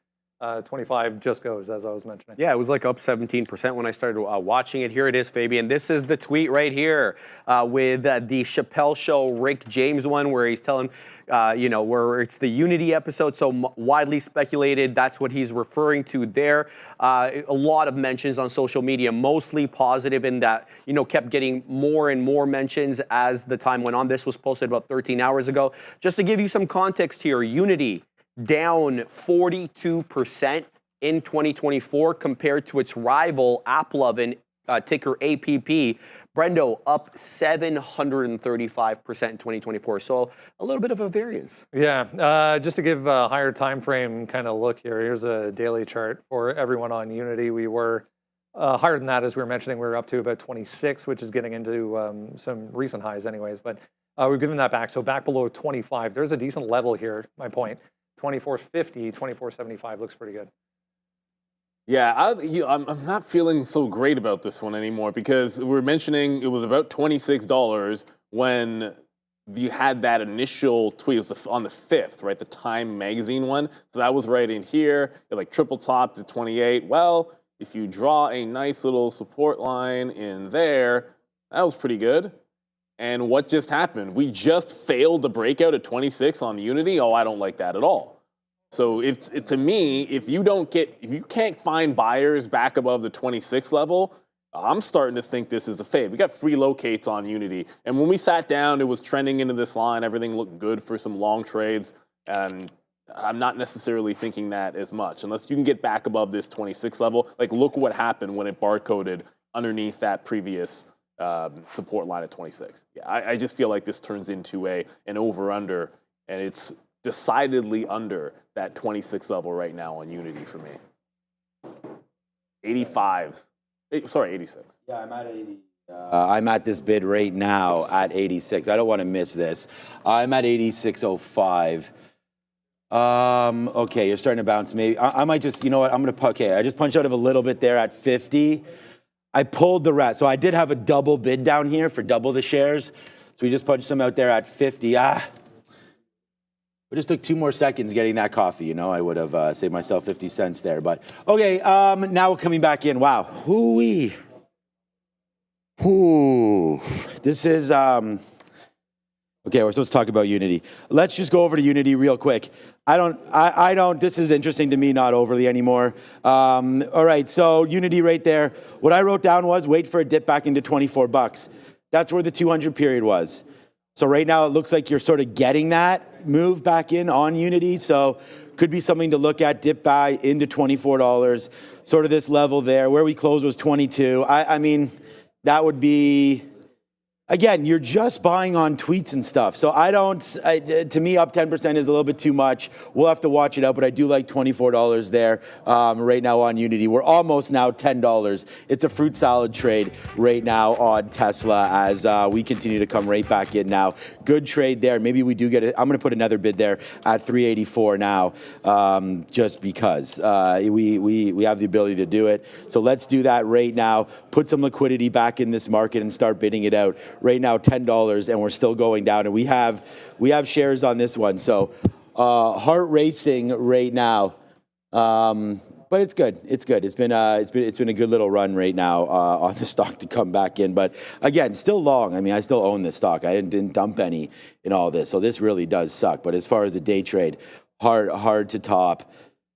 25 just goes, as I was mentioning. Yeah, it was like up 17% when I started watching it. Here it is, Fabian. This is the tweet right here with the Chappelle Show Rick James one where he's telling, where it's the Unity episode, so widely speculated. That's what he's referring to there. A lot of mentions on social media, mostly positive in that, kept getting more and more mentions as the time went on. This was posted about 13 hours ago. Just to give you some context here, Unity down 42% in 2024 compared to its rival AppLovin, ticker APP. Brendo up 735% in 2024. So a little bit of a variance. Yeah, just to give a higher time frame kind of look here. Here's a daily chart for everyone on Unity. We were higher than that, as we were mentioning. We were up to about 26, which is getting into some recent highs anyways. But we've given that back. So back below 25. There's a decent level here, my point. 24.50, 24.75 looks pretty good. Yeah, I'm not feeling so great about this one anymore because we're mentioning it was about $26 when you had that initial tweet. It was on the 5th, right? The Time magazine one. So that was right in here. It like triple topped to 28. Well, if you draw a nice little support line in there, that was pretty good. And what just happened? We just failed the breakout at 26 on Unity. Oh, I don't like that at all. So to me, if you can't find buyers back above the 26 level, I'm starting to think this is a fade. We got free locates on Unity. And when we sat down, it was trending into this line. Everything looked good for some long trades. And I'm not necessarily thinking that as much. Unless you can get back above this 26 level. Like, look what happened when it barcoded underneath that previous support line at 26. Yeah, I just feel like this turns into an over-under, and it's decidedly under that 26 level right now on Unity for me. 86. Yeah, I'm at 80. I'm at this bid right now at 86. I don't want to miss this. I'm at 86.05. Okay, you're starting to bounce. Maybe I might just, you know what? I just punched out of a little bit there at 50. I pulled the rest. So I did have a double bid down here for double the shares. So we just punched some out there at 50. It just took 2 more seconds getting that coffee. I would have saved myself 50 cents there. But okay, now coming back in. Wow. Hoo-wee. Ooh. This is, okay, we're supposed to talk about Unity. Let's just go over to Unity real quick. This is interesting to me, not overly anymore. All right, so Unity right there. What I wrote down was wait for a dip back into 24 bucks. That's where the 200 period was. So right now it looks like you're sort of getting that move back in on Unity. So could be something to look at, dip buy into $24, sort of this level there. Where we closed was 22. I mean, that would be, again, you're just buying on tweets and stuff. So to me, up 10% is a little bit too much. We'll have to watch it out, but I do like $24 there right now on Unity. We're almost now $10. It's a fruit salad trade right now on Tesla as we continue to come right back in now. Good trade there. Maybe we do get it. I'm going to put another bid there at 384 now just because we have the ability to do it. So let's do that right now. Put some liquidity back in this market and start bidding it out. Right now, $10, and we're still going down. And we have shares on this one. So heart racing right now. But it's good. It's good. It's been a good little run right now on the stock to come back in. But again, still long. I mean, I still own this stock. I didn't dump any in all this. So this really does suck. But as far as a day trade, hard to top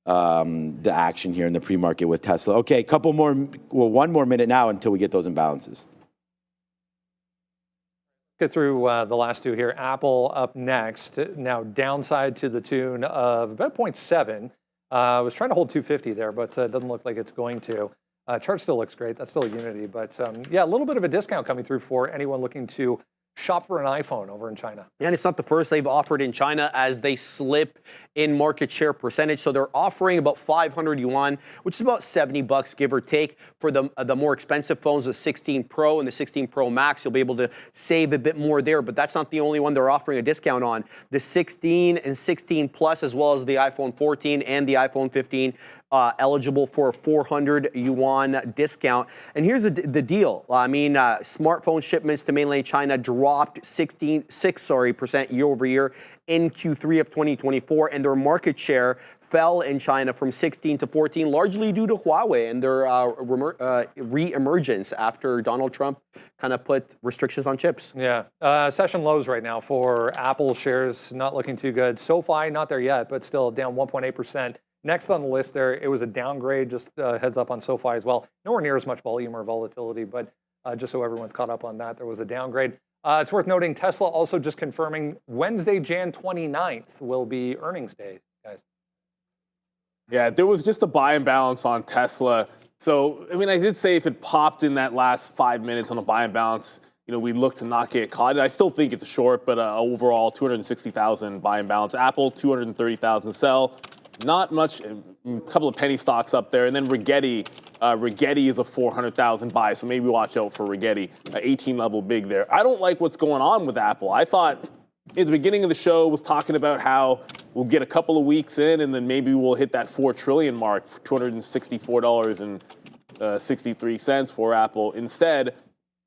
the action here in the pre-market with Tesla. Okay, one more minute now until we get those imbalances. Get through the last two here. Apple up next. Now downside to the tune of about 0.7. Was trying to hold 250 there, but it doesn't look like it's going to. Chart still looks great. That's still a Unity, but yeah, a little bit of a discount coming through for anyone looking to shop for an iPhone over in China. And it's not the first they've offered in China as they slip in market share percentage. So they're offering about 500 yuan, which is about $70 give or take. For the more expensive phones, the 16 Pro and the 16 Pro Max, you'll be able to save a bit more there. But that's not the only one they're offering a discount on. The 16 and 16 Plus, as well as the iPhone 14 and the iPhone 15, eligible for a 400 yuan discount. And here's the deal. I mean, smartphone shipments to mainland China dropped 6% year over year in Q3 of 2024, and their market share fell in China from 16 to 14, largely due to Huawei and their re-emergence after Donald Trump kind of put restrictions on chips. Yeah, session lows right now for Apple shares, not looking too good. SoFi, not there yet, but still down 1.8%. Next on the list there, it was a downgrade, just heads up on SoFi as well. Nowhere near as much volume or volatility, but just so everyone's caught up on that, there was a downgrade. It's worth noting Tesla also just confirming Wednesday, Jan 29th will be earnings day, guys. Yeah, there was just a buy and balance on Tesla. So, I mean, I did say if it popped in that last 5 minutes on a buy and balance, we look to not get caught. I still think it's a short, but overall 260,000 buy and balance. Apple, 230,000 sell. Not much, a couple of penny stocks up there. And then Rigetti. Rigetti is a 400,000 buy, so maybe watch out for Rigetti. 18 level big there. I don't like what's going on with Apple. I thought at the beginning of the show was talking about how we'll get a couple of weeks in and then maybe we'll hit that 4 trillion mark for $264.63 for Apple. Instead,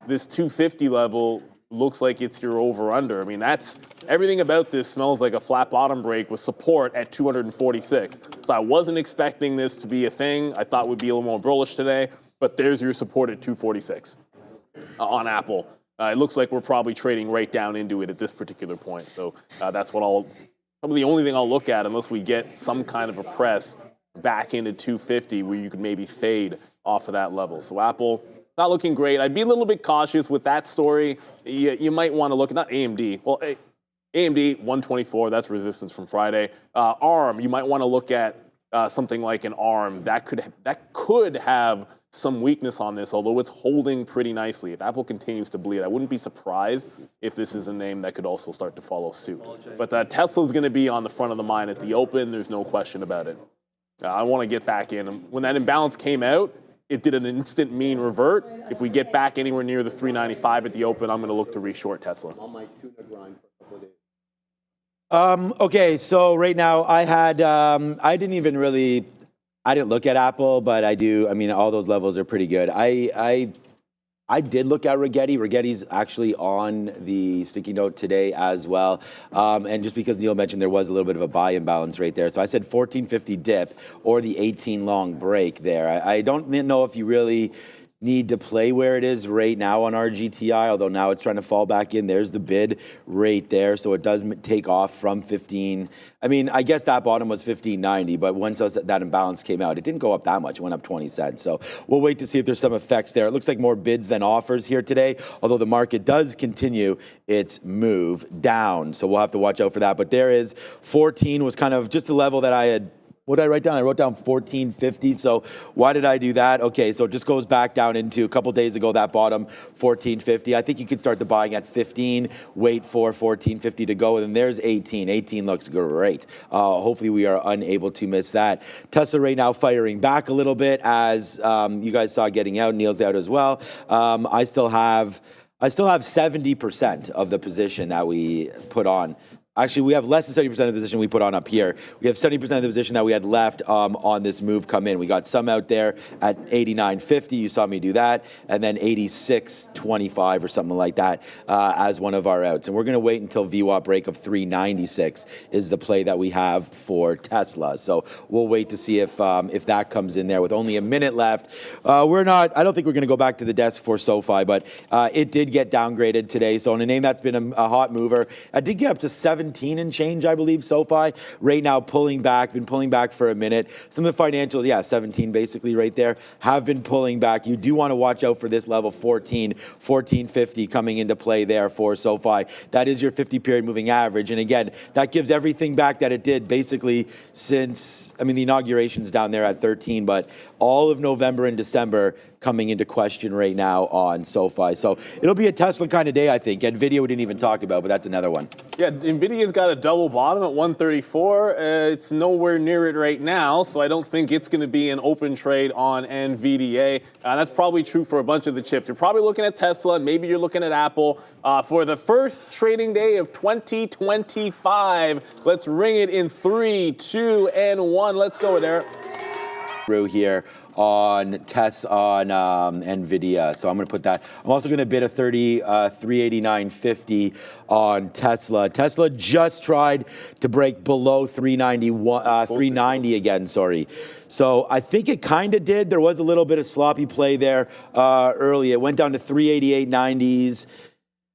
this 250 level looks like it's your over-under. I mean, everything about this smells like a flat bottom break with support at 246. So I wasn't expecting this to be a thing. I thought we'd be a little more bullish today, but there's your support at 246 on Apple. It looks like we're probably trading right down into it at this particular point. So that's probably the only thing I'll look at unless we get some kind of a press back into 250 where you could maybe fade off of that level. So Apple, not looking great. I'd be a little bit cautious with that story. You might want to look at, not AMD. Well, AMD, 124, that's resistance from Friday. ARM, you might want to look at something like an ARM. That could have some weakness on this, although it's holding pretty nicely. If Apple continues to bleed, I wouldn't be surprised if this is a name that could also start to follow suit. But Tesla's going to be on the front of the mind at the open. There's no question about it. I want to get back in. When that imbalance came out, it did an instant mean revert. If we get back anywhere near the 395 at the open, I'm going to look to reshort Tesla. On my tuna grind for a couple of days. Okay, so right now I had, I didn't look at Apple, but I do. I mean, all those levels are pretty good. I did look at Rigetti. Rigetti's actually on the sticky note today as well. And just because Neil mentioned there was a little bit of a buy imbalance right there. So I said 1450 dip or the 18 long break there. I don't know if you really need to play where it is right now on RGTI, although now it's trying to fall back in. There's the bid right there, so it does take off from 15. I mean, I guess that bottom was 15.90, but once that imbalance came out, it didn't go up that much. It went up 20 cents. So we'll wait to see if there's some effects there. It looks like more bids than offers here today, although the market does continue its move down. So we'll have to watch out for that. But there is 14 was kind of just a level that I had. What did I write down? I wrote down 1450. So why did I do that? Okay, so it just goes back down into a couple days ago, that bottom 1450. I think you could start the buying at 15, wait for 1450 to go, and then there's 18. 18 looks great. Hopefully we are unable to miss that. Tesla right now firing back a little bit as you guys saw getting out. Neil's out as well. I still have 70% of the position that we put on Actually, we have less than 70% of the position we put on up here. We have 70% of the position that we had left on this move come in. We got some out there at 89.50. You saw me do that. And then 86.25 or something like that as one of our outs. And we're going to wait until VWAP break of 396 is the play that we have for Tesla. So we'll wait to see if that comes in there with only a minute left. I don't think we're going to go back to the desk for SoFi, but it did get downgraded today. So on a name that's been a hot mover, I did get up to 17 and change, I believe, SoFi. Right now, been pulling back for a minute. Some of the financials, 17 basically right there, have been pulling back. You do want to watch out for this level 14.50 coming into play there for SoFi. That is your 50-period moving average. And again, that gives everything back that it did basically since, the inauguration's down there at 13, but all of November and December coming into question right now on SoFi. So it'll be a Tesla kind of day, I think. NVIDIA we didn't even talk about, but that's another one. Yeah, NVIDIA's got a double bottom at 134. It's nowhere near it right now, so I don't think it's going to be an open trade on NVIDIA. That's probably true for a bunch of the chips. You're probably looking at Tesla, maybe you're looking at Apple. For the first trading day of 2025, let's ring it in 3, 2, and 1. Let's go there. Through here on NVIDIA. So I'm going to put that. I'm also going to bid a 389.50 on Tesla. Tesla just tried to break below 390 again, sorry. So I think it kind of did. There was a little bit of sloppy play there early. It went down to 388.90s.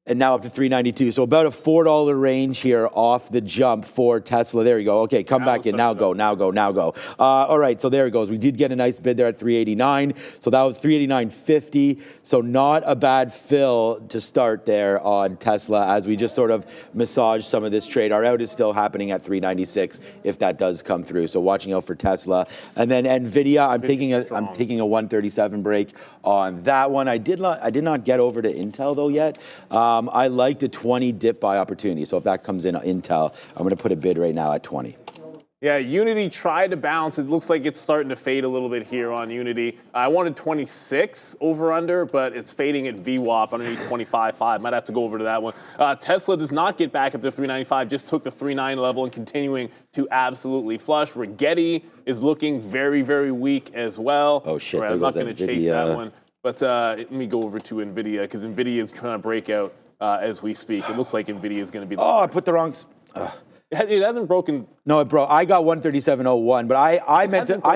And now up to 392. So about a $4 range here off the jump for Tesla. There you go. Okay, come back in. Now go. All right, so there it goes. We did get a nice bid there at 389. So that was 389.50. So not a bad fill to start there on Tesla as we just sort of massage some of this trade. Our out is still happening at 396 if that does come through. So watching out for Tesla. And then NVIDIA, I'm taking a 137 break on that one. I did not get over to Intel though yet. I liked a 20 dip buy opportunity. So if that comes in Intel, I'm going to put a bid right now at 20. Yeah, Unity tried to bounce. It looks like it's starting to fade a little bit here on Unity. I wanted 26 over under, but it's fading at VWAP underneath 25.5. Might have to go over to that one. Tesla does not get back up to 395, just took the 39 level and continuing to absolutely flush. Rigetti is looking very, very weak as well. Oh, shit. Right, I'm not going to chase that one. But let me go over to NVIDIA because NVIDIA is trying to break out as we speak. It looks like NVIDIA is going to be the I put the wrong... It hasn't broken. No, it broke. I got 137.01, but I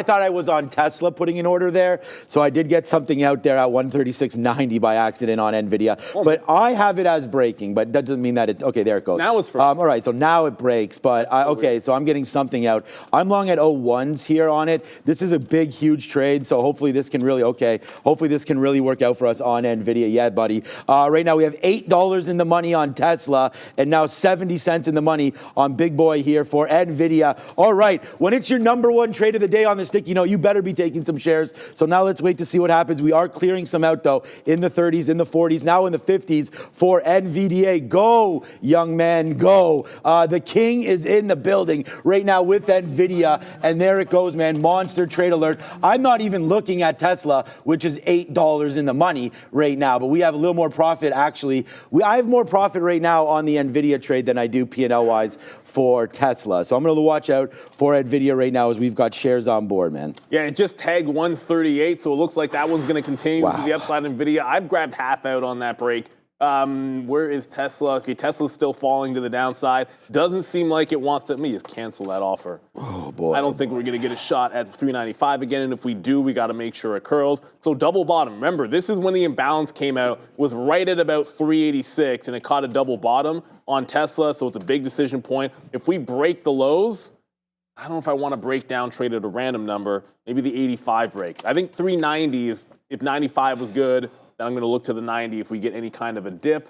thought I was on Tesla putting an order there, so I did get something out there at 136.90 by accident on NVIDIA. But I have it as breaking, but that doesn't mean that it. Okay, there it goes. Now it's breaking. All right, so now it breaks, but okay, so I'm getting something out. I'm long at 01s here on it. This is a big, huge trade, so hopefully this can really work out for us on NVIDIA. Yeah, buddy. Right now we have $8 in the money on Tesla, and now 70 cents in the money on Big Boy here for NVIDIA. All right, when it's your number one trade of the day on the stick, you better be taking some shares. So now let's wait to see what happens. We are clearing some out, though, in the 30s, in the 40s, now in the 50s for NVIDIA. Go, young man, go. The king is in the building right now with NVIDIA, and there it goes, man. Monster trade alert. I'm not even looking at Tesla, which is $8 in the money right now, but we have a little more profit, actually. I have more profit right now on the NVIDIA trade than I do P&L-wise for Tesla. So I'm going to watch out for NVIDIA right now as we've got shares on board, man. Yeah, it just tagged 138, so it looks like that one's going to continue to the upside of NVIDIA. I've grabbed half out on that break. Where is Tesla? Okay, Tesla's still falling to the downside. Doesn't seem like it wants to. Let me just cancel that offer. Oh, boy. I don't think we're going to get a shot at 395 again, and if we do, we got to make sure it curls. So double bottom. Remember, this is when the imbalance came out, was right at about 386, and it caught a double bottom on Tesla, so it's a big decision point. If we break the lows, I don't know if I want to break down, trade at a random number, maybe the 85 break. I think 390 is, if 95 was good, then I'm going to look to the 90 if we get any kind of a dip.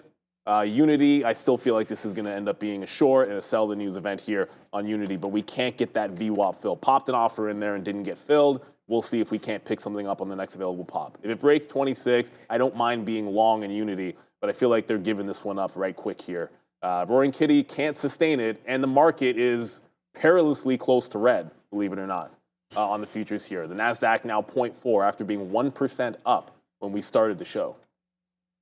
Unity, I still feel like this is going to end up being a short and a sell the news event here on Unity, but we can't get that VWAP fill. Popped an offer in there and didn't get filled. We'll see if we can't pick something up on the next available pop. If it breaks 26, I don't mind being long in Unity, but I feel like they're giving this one up right quick here. Roaring Kitty can't sustain it, and the market is perilously close to red, believe it or not, on the futures here. The NASDAQ now 0.4 after being 1% up when we started the show.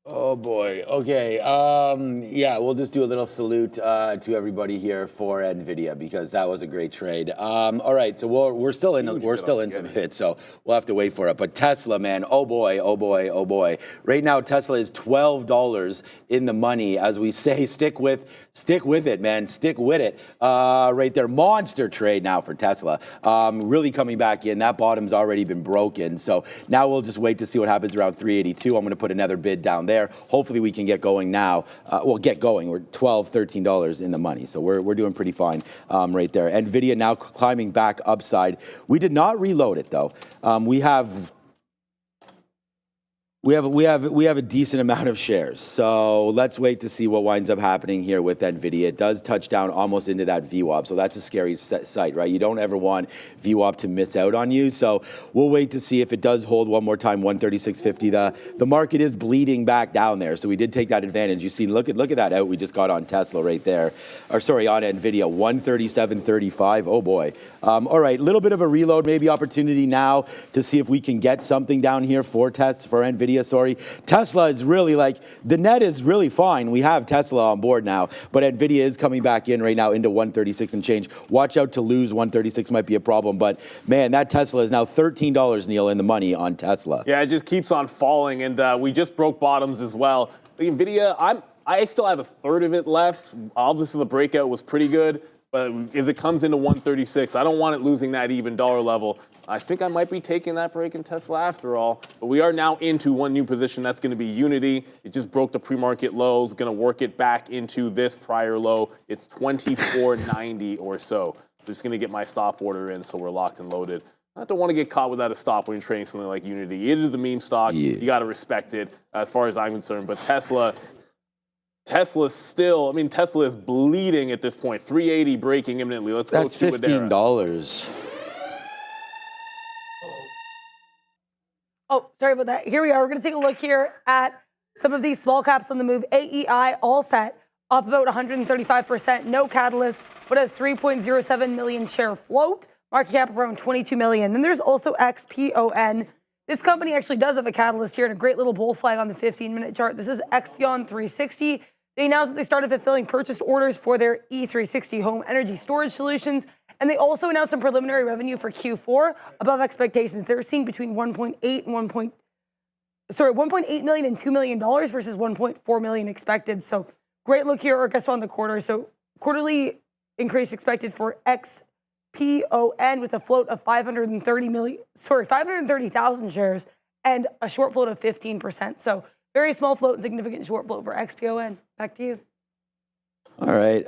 Oh boy. Okay. Yeah, we'll just do a little salute to everybody here for Nvidia because that was a great trade. All right, so we're still in some hits, so we'll have to wait for it. But Tesla, man, oh boy, oh boy, oh boy. Right now, Tesla is $12 in the money. As we say, stick with it, man. Stick with it. Right there, monster trade now for Tesla. Really coming back in. That bottom's already been broken. So now we'll just wait to see what happens around 382. I'm going to put another bid down there. Hopefully we can get going now. Get going. We're $12, $13 in the money. So we're doing pretty fine right there. Nvidia now climbing back upside. We did not reload it though. We have a decent amount of shares. So let's wait to see what winds up happening here with Nvidia. It does touch down almost into that VWAP. So that's a scary sight, right? You don't ever want VWAP to miss out on you. So we'll wait to see if it does hold one more time, 136.50. The market is bleeding back down there. So we did take that advantage. You see, look at that out we just got on Tesla right there. Or sorry, on Nvidia, 137.35. Oh boy. All right, a little bit of a reload, maybe opportunity now to see if we can get something down here for Nvidia. Sorry, Tesla is really like, the net is really fine. We have Tesla on board now, but Nvidia is coming back in right now into 136 and change. Watch out to lose 136 might be a problem, but man, that Tesla is now $13, Neil, in the money on Tesla. Yeah, it just keeps on falling, and we just broke bottoms as well. Nvidia, I still have a third of it left. Obviously, the breakout was pretty good, but as it comes into 136, I don't want it losing that even dollar level. I think I might be taking that break in Tesla after all, but we are now into one new position. That's going to be Unity. It just broke the pre-market lows, going to work it back into this prior low. It's 24.90 or so. I'm just going to get my stop order in so we're locked and loaded. I don't want to get caught without a stop when you're trading something like Unity. It is a meme stock. Yeah. You got to respect it as far as I'm concerned. But Tesla's still, Tesla is bleeding at this point. 380 breaking imminently. Let's go to $15. Oh, sorry about that. Here we are. We're going to take a look here at some of these small caps on the move. AEI all set, up about 135%. No catalyst, but a 3.07 million share float. Market cap of around 22 million. Then there's also XPON. This company actually does have a catalyst here and a great little bull flag on the 15-minute chart. This is XPON 360. They announced that they started fulfilling purchase orders for their E360 home energy storage solutions. And they also announced some preliminary revenue for Q4 above expectations. They're seeing between 1.8 million and $2 million versus 1.4 million expected. So great look here, or I guess on the quarter. So quarterly increase expected for XPON with a float of 530,000 shares and a short float of 15%. So very small float and significant short float for XPON. Back to you. All right.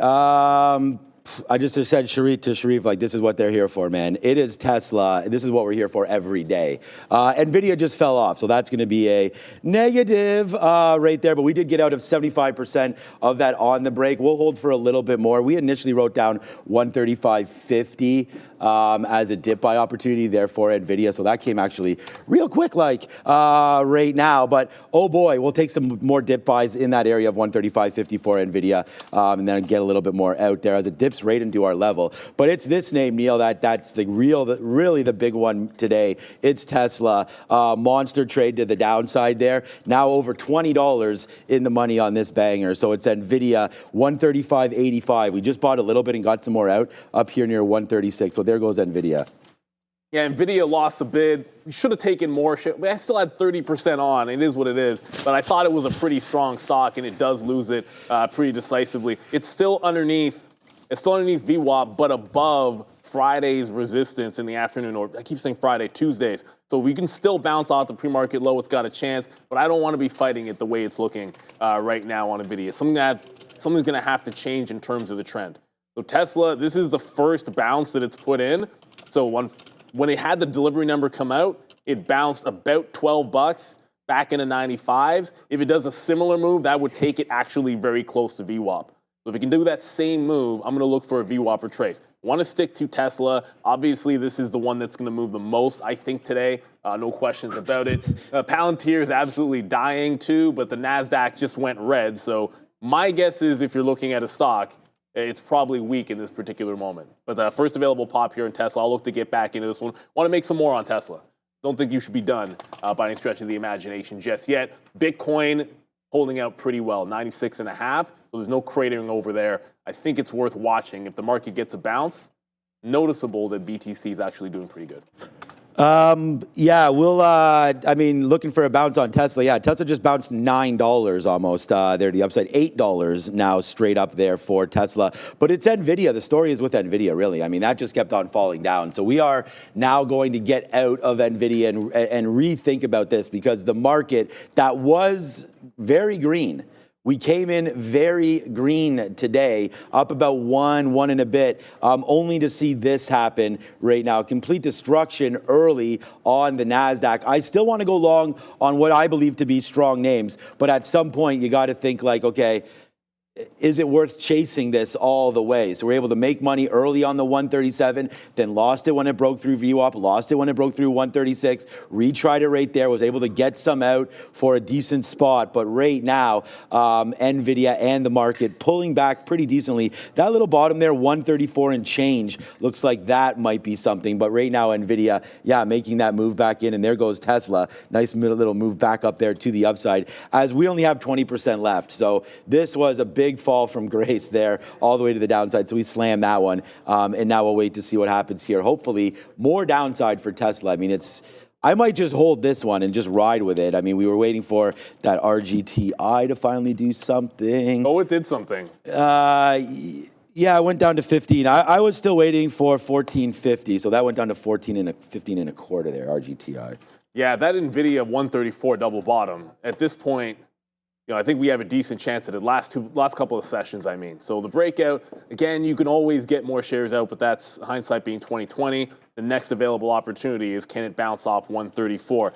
I just said Sharif, like, this is what they're here for, man. It is Tesla. This is what we're here for every day. Nvidia just fell off, so that's going to be a negative right there. But we did get out of 75% of that on the break. We'll hold for a little bit more. We initially wrote down 135.50 as a dip buy opportunity there for Nvidia. So that came actually real quick, like right now. But oh boy, we'll take some more dip buys in that area of 135.50 for Nvidia, and then get a little bit more out there as it dips right into our level. But it's this name, Neil, that's really the big one today. It's Tesla. Monster trade to the downside there. Now over $20 in the money on this banger. So it's Nvidia 135.85. We just bought a little bit and got some more out up here near 136. So there goes Nvidia. Yeah, Nvidia lost a bid. We should have taken more shit. I still had 30% on. It is what it is. But I thought it was a pretty strong stock, and it does lose it pretty decisively. It's still underneath VWAP, but above Friday's resistance in the afternoon, or I keep saying Friday, Tuesdays. So we can still bounce off the pre-market low. It's got a chance, but I don't want to be fighting it the way it's looking right now on Nvidia. Something's going to have to change in terms of the trend. So Tesla, this is the first bounce that it's put in. So when it had the delivery number come out, it bounced about $12 back into 95s. If it does a similar move, that would take it actually very close to VWAP. So if it can do that same move, I'm going to look for a VWAP or trace. Want to stick to Tesla. Obviously, this is the one that's going to move the most, I think, today. No questions about it. Palantir is absolutely dying too, but the NASDAQ just went red. So my guess is if you're looking at a stock, it's probably weak in this particular moment. But the first available pop here in Tesla, I'll look to get back into this one. Want to make some more on Tesla. Don't think you should be done by any stretch of the imagination just yet. Bitcoin holding out pretty well, 96.5. So there's no cratering over there. I think it's worth watching. If the market gets a bounce, noticeable that BTC is actually doing pretty good. Yeah, we'll, I mean, looking for a bounce on Tesla. Yeah, Tesla just bounced $9 almost there to the upside. $8 now straight up there for Tesla. But it's NVIDIA. The story is with NVIDIA, really. I mean, that just kept on falling down. So we are now going to get out of NVIDIA and rethink about this, because the market that was very green, we came in very green today, up about one and a bit, only to see this happen right now. Complete destruction early on the NASDAQ. I still want to go long on what I believe to be strong names, but at some point you got to think like, okay, is it worth chasing this all the way? So we're able to make money early on the 137, then lost it when it broke through VWAP, lost it when it broke through 136, retried it right there, was able to get some out for a decent spot. But right now, NVIDIA and the market pulling back pretty decently. That little bottom there, 134 and change, looks like that might be something. But right now, NVIDIA, yeah, making that move back in. And there goes Tesla. Nice little move back up there to the upside, as we only have 20% left. So this was a big fall from grace there all the way to the downside. So we slammed that one. And now we'll wait to see what happens here. Hopefully more downside for Tesla. I mean, I might just hold this one and just ride with it. I mean, we were waiting for that RGTI to finally do something. Oh, it did something. Yeah, it went down to 15. I was still waiting for 14.50. So that went down to 15 and a quarter there, RGTI. Yeah, that NVIDIA 134 double bottom. At this point, I think we have a decent chance at it. Last couple of sessions, I mean. So the breakout, again, you can always get more shares out, but that's hindsight being 2020. The next available opportunity is, can it bounce off 134?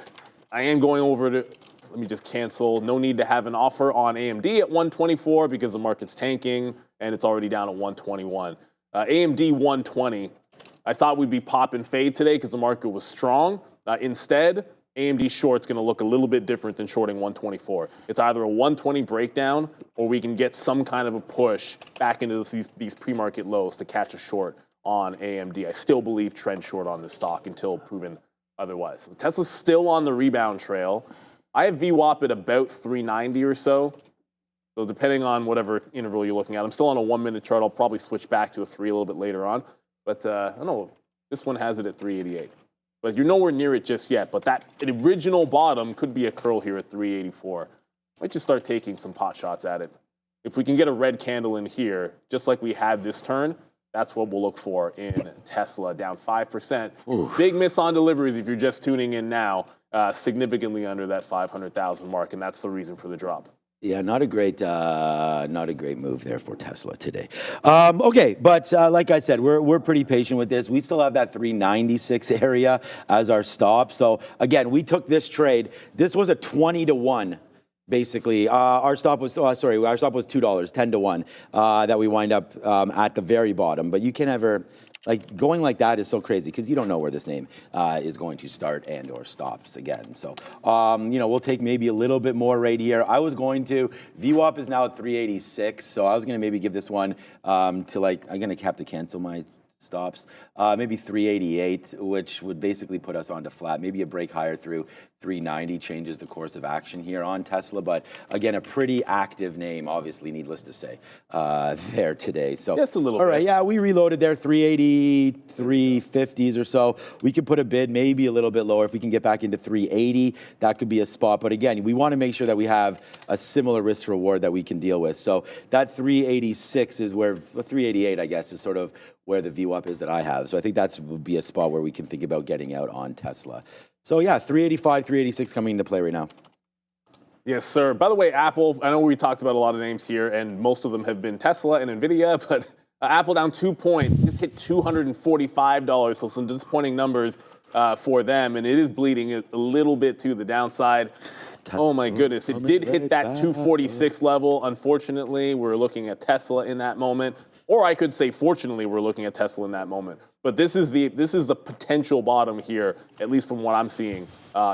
I am going over to, let me just cancel. No need to have an offer on AMD at 124 because the market's tanking and it's already down at 121. AMD 120. I thought we'd be pop and fade today because the market was strong. Instead, AMD short's going to look a little bit different than shorting 124. It's either a 120 breakdown or we can get some kind of a push back into these pre-market lows to catch a short on AMD. I still believe trend short on this stock until proven otherwise. Tesla's still on the rebound trail. I have VWAP at about 390 or so. So depending on whatever interval you're looking at, I'm still on a 1-minute chart. I'll probably switch back to a 3 a little bit later on. But I don't know, this one has it at 388. But you're nowhere near it just yet. But that original bottom could be a curl here at 384. Might just start taking some pot shots at it. If we can get a red candle in here, just like we had this turn, that's what we'll look for in Tesla, down 5%. Oof. Big miss on deliveries if you're just tuning in now, significantly under that 500,000 mark, and that's the reason for the drop. Yeah, not a great move there for Tesla today. Okay, but like I said, we're pretty patient with this. We still have that 396 area as our stop. So again, we took this trade. This was a 20-to-1. Basically, our stop was $2, 10-to-1 that we wind up at the very bottom. But you can never. Like, going like that is so crazy because you don't know where this name is going to start and or stops again. So, we'll take maybe a little bit more right here. I was going to, VWAP is now at 386, so I was going to maybe give this one to I'm going to have to cancel my stops. Maybe 388, which would basically put us onto flat. Maybe a break higher through 390 changes the course of action here on Tesla. But again, a pretty active name, obviously, needless to say, there today. So just a little bit. All right, yeah, we reloaded there, 380, 350s or so. We could put a bid maybe a little bit lower. If we can get back into 380, that could be a spot. But again, we want to make sure that we have a similar risk reward that we can deal with. So that 386 is where, 388, I guess, is sort of where the VWAP is that I have. So I think that would be a spot where we can think about getting out on Tesla. So yeah, 385, 386 coming into play right now. Yes, sir. By the way, Apple, I know we talked about a lot of names here, and most of them have been Tesla and NVIDIA, but Apple down 2 points, just hit $245, so some disappointing numbers for them, and it is bleeding a little bit to the downside. Oh my goodness, it did hit that 246 level. Unfortunately, we're looking at Tesla in that moment. Or I could say, fortunately, we're looking at Tesla in that moment. But this is the potential bottom here, at least from what I'm seeing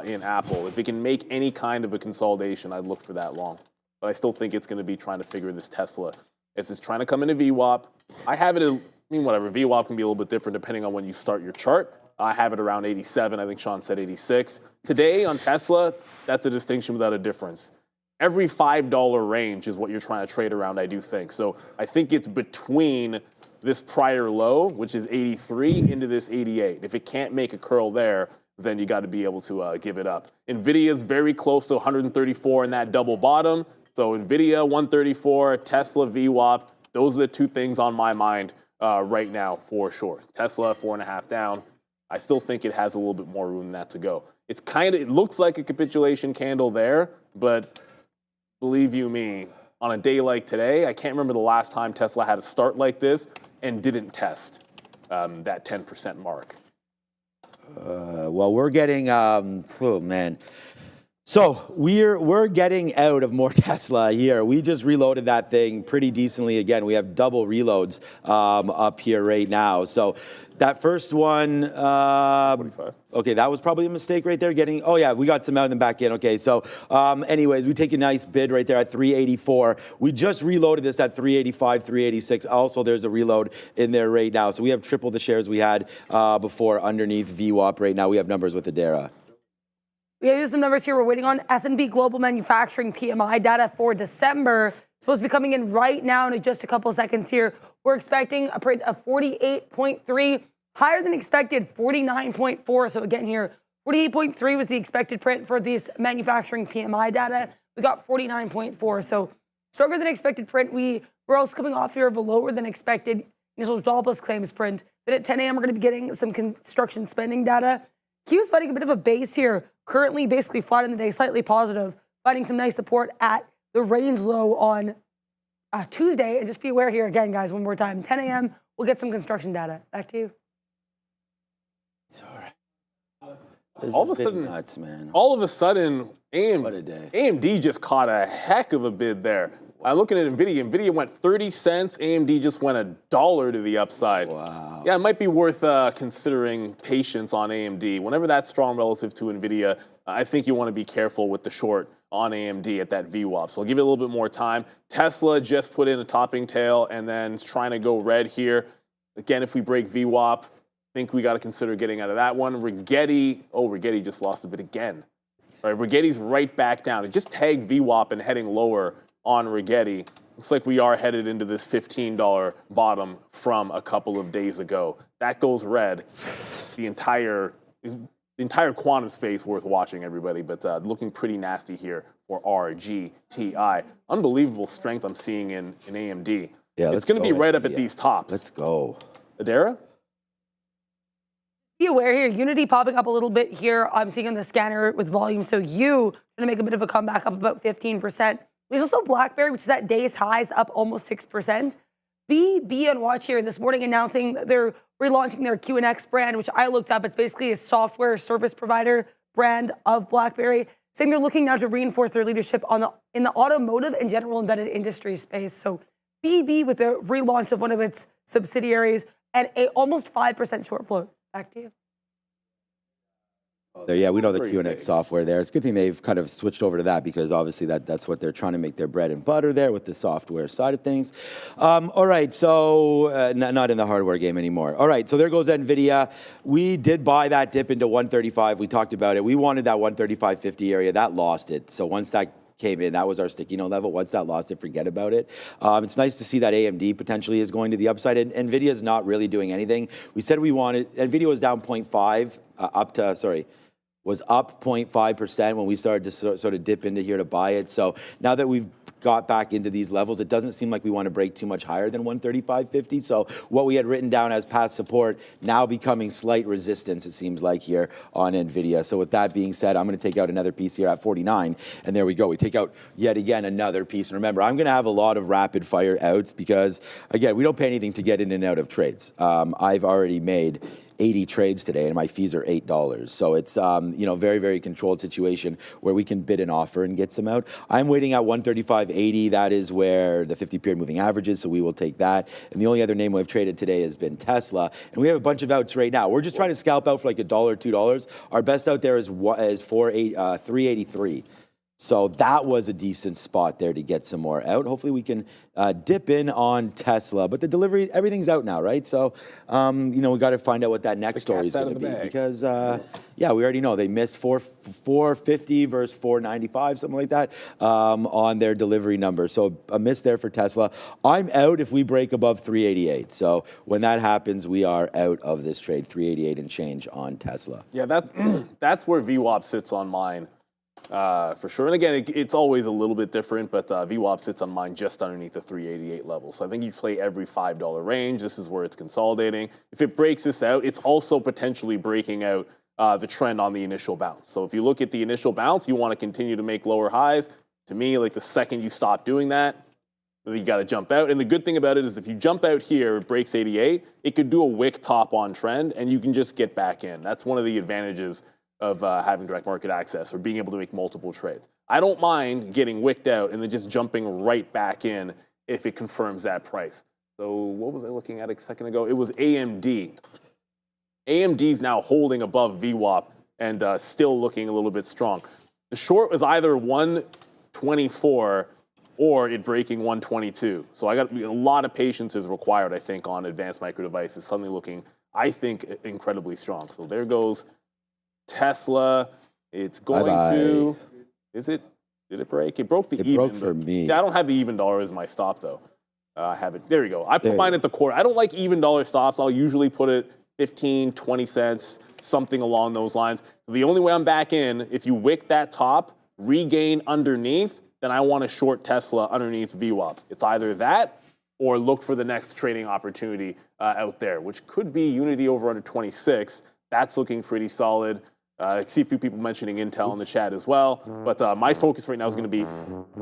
in Apple. If it can make any kind of a consolidation, I'd look for that long. But I still think it's going to be trying to figure this Tesla. It's trying to come into VWAP. I have it at, whatever, VWAP can be a little bit different depending on when you start your chart. I have it around 87. I think Sean said 86. Today on Tesla, that's a distinction without a difference. every $5 range is what you're trying to trade around, I do think. So I think it's between this prior low, which is 83, into this 88. If it can't make a curl there, then you got to be able to give it up. NVIDIA is very close to 134 in that double bottom. So NVIDIA 134, Tesla VWAP, those are the two things on my mind right now for sure. Tesla 4.5 down. I still think it has a little bit more room than that to go. It's it looks like a capitulation candle there, but believe you me, on a day like today, I can't remember the last time Tesla had a start like this and didn't test that 10% mark. Well, we're getting, oh man. So we're getting out of more Tesla here. We just reloaded that thing pretty decently again. We have double reloads up here right now. So that first one, 45. Okay, that was probably a mistake right there. Oh yeah, we got some out and then back in. Okay, so anyways, we take a nice bid right there at 384. We just reloaded this at 385, 386. Also, there's a reload in there right now. So we have triple the shares we had before underneath VWAP right now. We have numbers with Adara. We have some numbers here. We're waiting on S&P Global Manufacturing PMI data for December. It's supposed to be coming in right now in just a couple of seconds here. We're expecting a print of 48.3, higher than expected, 49.4. So again here, 48.3 was the expected print for this manufacturing PMI data. We got 49.4, so stronger than expected print. We're also coming off here of a lower than expected initial jobless claims print. Then at 10 a.m., we're going to be getting some construction spending data. Q's fighting a bit of a base here, currently basically flat in the day, slightly positive, finding some nice support at the range low on Tuesday. And just be aware here again, guys, one more time, 10 a.m., we'll get some construction data. Back to you. It's all right. This All is of a sudden, nuts, man. all of a sudden, What a day. AMD just caught a heck of a bid there. I'm looking at NVIDIA. NVIDIA went 30 cents. AMD just went $1 to the upside. Wow. Yeah, it might be worth considering patience on AMD. Whenever that's strong relative to NVIDIA, I think you want to be careful with the short on AMD at that VWAP. So I'll give it a little bit more time. Tesla just put in a topping tail and then it's trying to go red here. Again, if we break VWAP, I think we got to consider getting out of that one. Rigetti just lost a bit again. All right, Rigetti's right back down. It just tagged VWAP and heading lower on Rigetti. Looks like we are headed into this $15 bottom from a couple of days ago. That goes red. The entire quantum space worth watching, everybody, but looking pretty nasty here for RGTI. Unbelievable strength I'm seeing in AMD. Yeah, it's going to be right up at these tops. Let's go. Adara? Be aware here, Unity popping up a little bit here. I'm seeing on the scanner with volume. So you going to make a bit of a comeback up about 15%. There's also BlackBerry, which is at day's highs, up almost 6%. Be on watch here this morning announcing that they're relaunching their QNX brand, which I looked up. It's basically a software service provider brand of BlackBerry, saying they're looking now to reinforce their leadership in the automotive and general embedded industry space. So be with the relaunch of one of its subsidiaries and a almost 5% short float. Back to you. There, yeah, we know the Pretty QNX big. software there. It's a good thing they've kind of switched over to that because obviously that's what they're trying to make their bread and butter there with the software side of things. All right, so not in the hardware game anymore. All right, so there goes NVIDIA. We did buy that dip into 135. We talked about it. We wanted that 135.50 area. That lost it. So once that came in, that was our sticky note level. Once that lost it, forget about it. It's nice to see that AMD potentially is going to the upside. And NVIDIA is not really doing anything. We said we wanted, NVIDIA was down 0.5, was up 0.5% when we started to sort of dip into here to buy it. So now that we've got back into these levels, it doesn't seem like we want to break too much higher than 135.50. So what we had written down as past support now becoming slight resistance, it seems like here on NVIDIA. So with that being said, I'm going to take out another piece here at 49. And there we go. We take out yet again another piece. And remember, I'm going to have a lot of rapid fire outs because, again, we don't pay anything to get in and out of trades. I've already made 80 trades today and my fees are $8. So it's, very, very controlled situation where we can bid an offer and get some out. I'm waiting at 135.80. That is where the 50-period moving average is, so we will take that. And the only other name we've traded today has been Tesla. And we have a bunch of outs right now. We're just trying to scalp out for like $1, $2. Our best out there is 383. So that was a decent spot there to get some more out. Hopefully we can dip in on Tesla. But the delivery, everything's out now, right? So, we got to find out what that next story is going to be. Because, we already know they missed 450 versus 495, something like that, on their delivery number. So a miss there for Tesla. I'm out if we break above 388. So when that happens, we are out of this trade, 388 and change on Tesla. Yeah, that's where VWAP sits on mine. For sure. And again, it's always a little bit different, but VWAP sits on mine just underneath the 388 level. So I think you play every $5 range. This is where it's consolidating. If it breaks this out, it's also potentially breaking out the trend on the initial bounce. So if you look at the initial bounce, you want to continue to make lower highs. To me, like the second you stop doing that, you got to jump out. And the good thing about it is if you jump out here, it breaks 88, it could do a wick top on trend, and you can just get back in. That's one of the advantages of having direct market access or being able to make multiple trades. I don't mind getting wicked out and then just jumping right back in if it confirms that price. So what was I looking at a second ago? It was AMD. AMD's now holding above VWAP and still looking a little bit strong. The short was either 124 or it breaking 122. So a lot of patience is required, I think, on advanced micro devices. Suddenly looking, I think, incredibly strong. So there goes Tesla. It's going to. Is it? Did it break? It broke the even. It broke for me. Yeah, I don't have the even dollar as my stop though. I have it. There you go. I put mine at the quarter. I don't like even dollar stops. I'll usually put it 15, 20 cents, something along those lines. So the only way I'm back in, if you wick that top, regain underneath, then I want to short Tesla underneath VWAP. It's either that or look for the next trading opportunity out there, which could be Unity over under 26. That's looking pretty solid. I see a few people mentioning Intel in the chat as well. But my focus right now is going to be,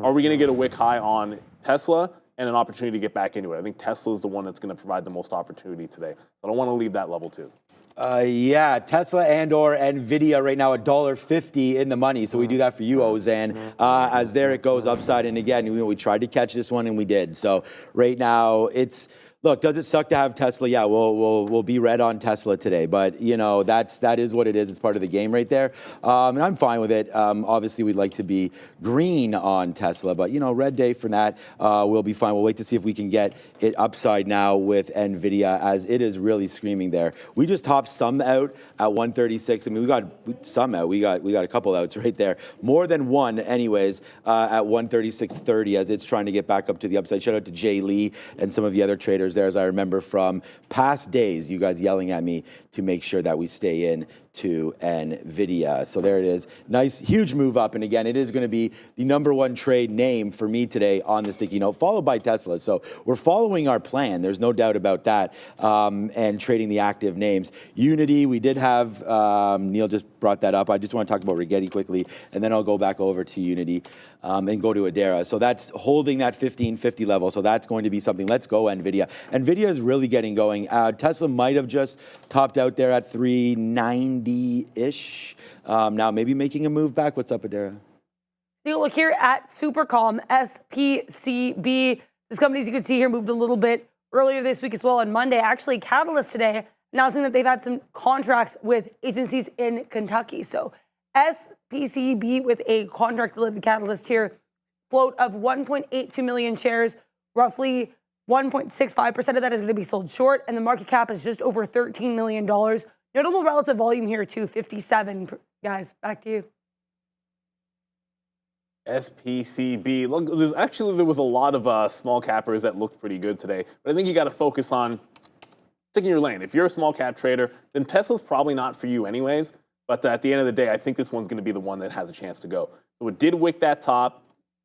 are we going to get a wick high on Tesla and an opportunity to get back into it? I think Tesla is the one that's going to provide the most opportunity today. I don't want to leave that level too. Tesla and or NVIDIA right now $1.50 in the money. So we do that for you, Ozan. As there it goes upside. And again, we tried to catch this one and we did. So right now it's... Look, does it suck to have Tesla? Yeah, we'll be red on Tesla today, but that is what it is. It's part of the game right there, and I'm fine with it. Obviously, we'd like to be green on Tesla, but red day for that. We'll be fine. We'll wait to see if we can get it upside now with NVIDIA, as it is really screaming there. We just topped some out at 136. I mean, we got some out. We got a couple outs right there, more than one, anyways, at 136.30 as it's trying to get back up to the upside. Shout out to Jay Lee and some of the other traders there, as I remember from past days, you guys yelling at me to make sure that we stay in to NVIDIA. So there it is. Nice, huge move up. And again, it is going to be the #1 trade name for me today on the sticky note, followed by Tesla. So we're following our plan. There's no doubt about that. And trading the active names. Unity, we did have, Neil just brought that up. I just want to talk about Rigetti quickly, and then I'll go back over to Unity and go to Adara. So that's holding that 1550 level. So that's going to be something. Let's go, NVIDIA. NVIDIA is really getting going. Tesla might have just topped out there at 390-ish. Now maybe making a move back. What's up, Adara? You look here at Supercom, SPCB. This company, as you can see here, moved a little bit earlier this week as well on Monday. Actually, Catalyst today announcing that they've had some contracts with agencies in Kentucky. So SPCB with a contract-related catalyst here, float of 1.82 million shares, roughly 1.65% of that is going to be sold short, and the market cap is just over $13 million. Notable relative volume here, 257. Guys, back to you. SPCB. Look, there was a lot of small cappers that looked pretty good today, but I think you got to focus on sticking your lane. If you're a small cap trader, then Tesla's probably not for you anyways. But at the end of the day, I think this one's going to be the one that has a chance to go. So it did wick that top,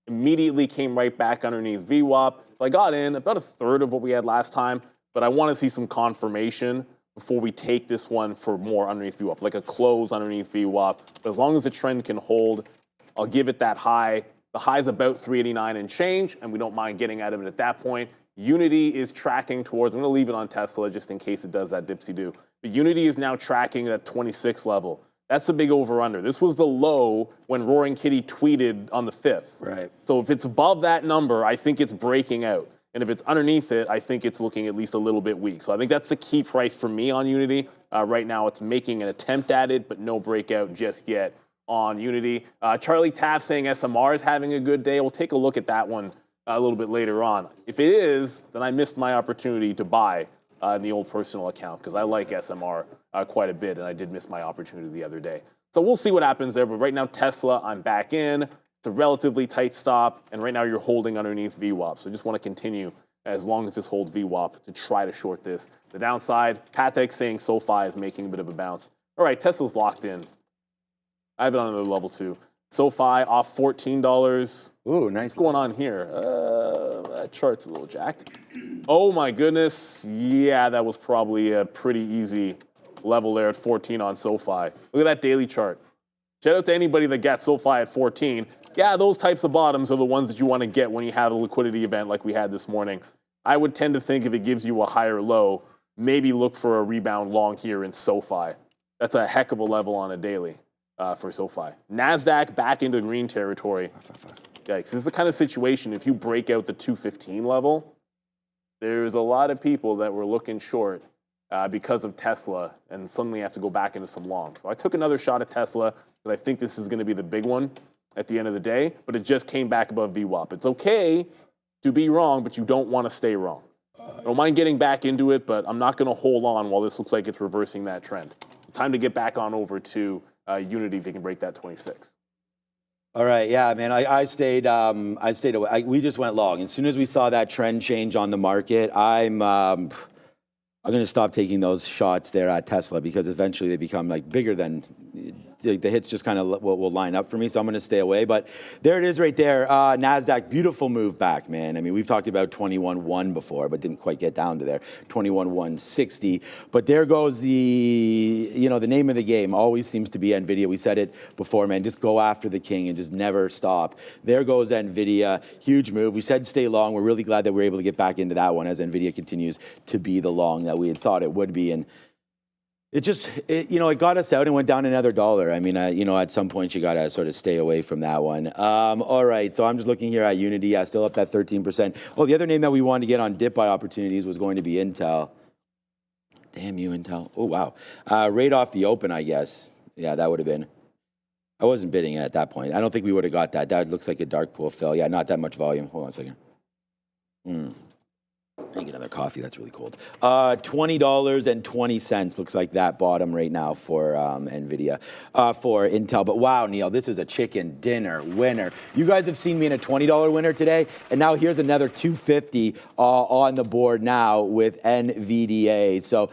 immediately came right back underneath VWAP. So I got in about a third of what we had last time, but I want to see some confirmation before we take this one for more underneath VWAP, like a close underneath VWAP. But as long as the trend can hold, I'll give it that high. The high's about 389 and change, and we don't mind getting out of it at that point. Unity is tracking towards, I'm going to leave it on Tesla just in case it does that dipsy-do. But Unity is now tracking at 26 level. That's a big over-under. This was the low when Roaring Kitty tweeted on the 5th. Right. So if it's above that number, I think it's breaking out. And if it's underneath it, I think it's looking at least a little bit weak. So I think that's the key price for me on Unity. Right now, it's making an attempt at it, but no breakout just yet on Unity. Charlie Taft saying SMR is having a good day. We'll take a look at that one a little bit later on. If it is, then I missed my opportunity to buy in the old personal account because I like SMR quite a bit, and I did miss my opportunity the other day. So we'll see what happens there. But right now, Tesla, I'm back in. It's a relatively tight stop, and right now you're holding underneath VWAP. So I just want to continue as long as this holds VWAP to try to short this. The downside, Patek saying SoFi is making a bit of a bounce. All right, Tesla's locked in. I have it on another level too. SoFi off $14. Ooh, nice. What's going on here? That chart's a little jacked. Oh my goodness. Yeah, that was probably a pretty easy level there at 14 on SoFi. Look at that daily chart. Shout out to anybody that got SoFi at 14. Yeah, those types of bottoms are the ones that you want to get when you have a liquidity event like we had this morning. I would tend to think if it gives you a higher low, maybe look for a rebound long here in SoFi. That's a heck of a level on a daily for SoFi. NASDAQ back into green territory. Yikes, this is the kind of situation, if you break out the 215 level, there's a lot of people that were looking short because of Tesla and suddenly have to go back into some long. So I took another shot at Tesla because I think this is going to be the big one at the end of the day, but it just came back above VWAP. It's okay to be wrong, but you don't want to stay wrong. I don't mind getting back into it, but I'm not going to hold on while this looks like it's reversing that trend. Time to get back on over to Unity if you can break that 26. All right, yeah, man. I stayed away. We just went long. As soon as we saw that trend change on the market, I'm going to stop taking those shots there at Tesla because eventually they become like bigger than the hits. Just kind of will line up for me, so I'm going to stay away. But there it is right there. NASDAQ, beautiful move back, man. I mean, we've talked about 21.1 before, but didn't quite get down to there. 21.160. But there goes the name of the game. Always seems to be NVIDIA. We said it before, man. Just go after the king and just never stop. There goes NVIDIA. Huge move. We said stay long. We're really glad that we're able to get back into that one as NVIDIA continues to be the long that we had thought it would be. And it got us out and went down another $1. I mean, at some point you got to sort of stay away from that one. All right, so I'm just looking here at Unity. Still up that 13%. Oh, the other name that we wanted to get on dip buy opportunities was going to be Intel. Damn you, Intel. Oh, wow. Right off the open, I guess. Yeah, that would have been. I wasn't bidding at that point. I don't think we would have got that. That looks like a dark pool fill. Yeah, not that much volume. Hold on a second. I get another coffee. That's really cold. $20.20 looks like that bottom right now for NVIDIA, for Intel. But wow, Neil, this is a chicken dinner winner. You guys have seen me in a $20 winner today, and now here's another $2.50 on the board now with NVDA. So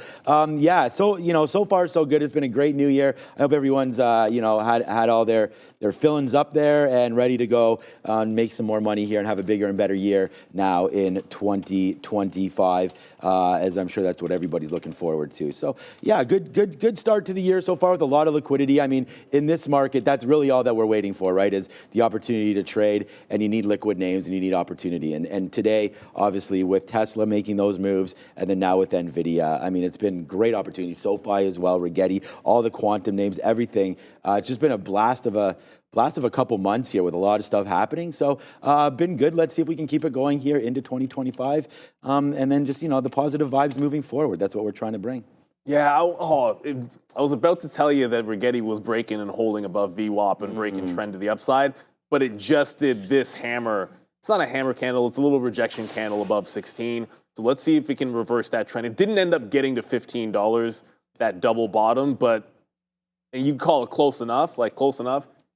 yeah, so far so good. It's been a great new year. I hope everyone's had all their fillings up there and ready to go and make some more money here and have a bigger and better year now in 2025, as I'm sure that's what everybody's looking forward to. So yeah, good start to the year so far with a lot of liquidity. I mean, in this market, that's really all that we're waiting for, right, is the opportunity to trade, and you need liquid names and you need opportunity. And today, obviously, with Tesla making those moves and then now with NVIDIA, I mean, it's been great opportunity. SoFi as well, Rigetti, all the quantum names, everything. It's just been a blast of a couple months here with a lot of stuff happening. So been good. Let's see if we can keep it going here into 2025. And then just, the positive vibes moving forward. That's what we're trying to bring. Yeah, I was about to tell you that Rigetti was breaking and holding above VWAP and breaking trend to the upside, but it just did this hammer. It's not a hammer candle. It's a little rejection candle above 16. So let's see if we can reverse that trend. It didn't end up getting to $15, that double bottom, but and you call it close enough.